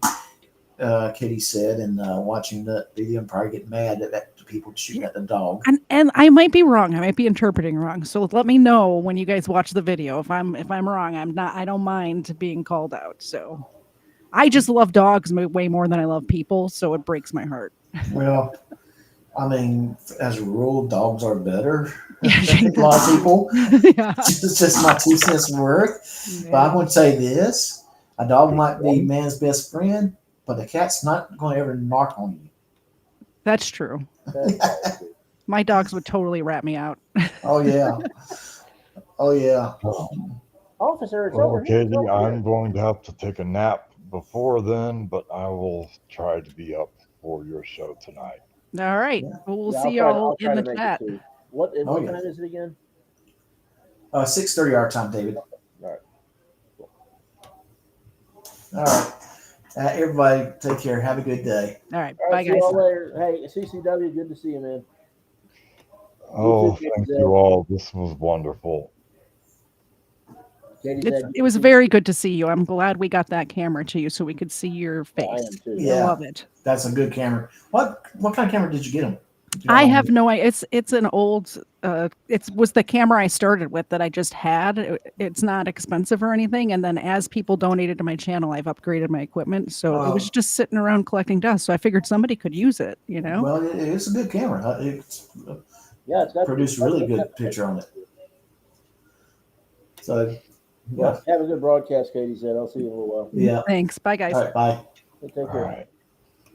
Speaker 3: to Kitty said and watching the video and probably get mad at the people shooting at the dog.
Speaker 1: And I might be wrong. I might be interpreting wrong. So let me know when you guys watch the video. If I'm wrong, I don't mind being called out. So I just love dogs way more than I love people. So it breaks my heart.
Speaker 3: Well, I mean, as a rule, dogs are better than a lot of people.
Speaker 1: Yeah.
Speaker 3: It's just my 2 cents worth. But I'm going to say this: a dog might be man's best friend, but the cat's not going to ever knock on you.
Speaker 1: That's true. My dogs would totally rat me out.
Speaker 3: Oh yeah. Oh yeah.
Speaker 4: Officer, it's
Speaker 8: Well,
Speaker 4: over here.
Speaker 8: Katie, I'm going to have to take a nap before then, but I will try to be up for your show tonight.
Speaker 1: All right.
Speaker 3: Yeah.
Speaker 1: Well, we'll
Speaker 4: Yeah,
Speaker 1: see
Speaker 4: I'll
Speaker 1: y'all
Speaker 4: try
Speaker 1: in
Speaker 4: to
Speaker 1: the
Speaker 4: make it
Speaker 1: chat.
Speaker 4: too. What
Speaker 3: Oh, yeah.
Speaker 4: time is it again?
Speaker 3: 6:30 our time, David.
Speaker 4: All right.
Speaker 3: All right. Everybody, take care. Have a good day.
Speaker 1: All right.
Speaker 4: All
Speaker 1: Bye,
Speaker 4: right, see
Speaker 1: guys.
Speaker 4: y'all later. Hey, CCW, good to see you, man.
Speaker 8: Oh,
Speaker 4: too,
Speaker 8: thank
Speaker 4: Katie.
Speaker 8: you all. This was wonderful.
Speaker 4: Katie said,
Speaker 1: It was very good to see you. I'm glad we got that camera to you so we could see your
Speaker 4: I am
Speaker 1: face.
Speaker 4: too.
Speaker 1: I
Speaker 3: Yeah.
Speaker 1: love it.
Speaker 3: That's a good camera. What kind of camera did you get him?
Speaker 1: I have no idea. It's an old. It was the camera I started with that I just had. It's not expensive or anything. And then as people donated to my channel, I've upgraded my equipment. So it was just sitting around collecting dust. So I figured somebody could use it. You know.
Speaker 3: Well, it's a good camera. It's
Speaker 4: Yeah, it's
Speaker 3: produced really good picture on it. So
Speaker 4: Well, have a good broadcast, Katie said. I'll see you in a little while.
Speaker 3: yeah.
Speaker 1: Thanks. Bye, guys.
Speaker 3: All right. Bye.
Speaker 4: Take
Speaker 8: All
Speaker 4: care.
Speaker 8: right.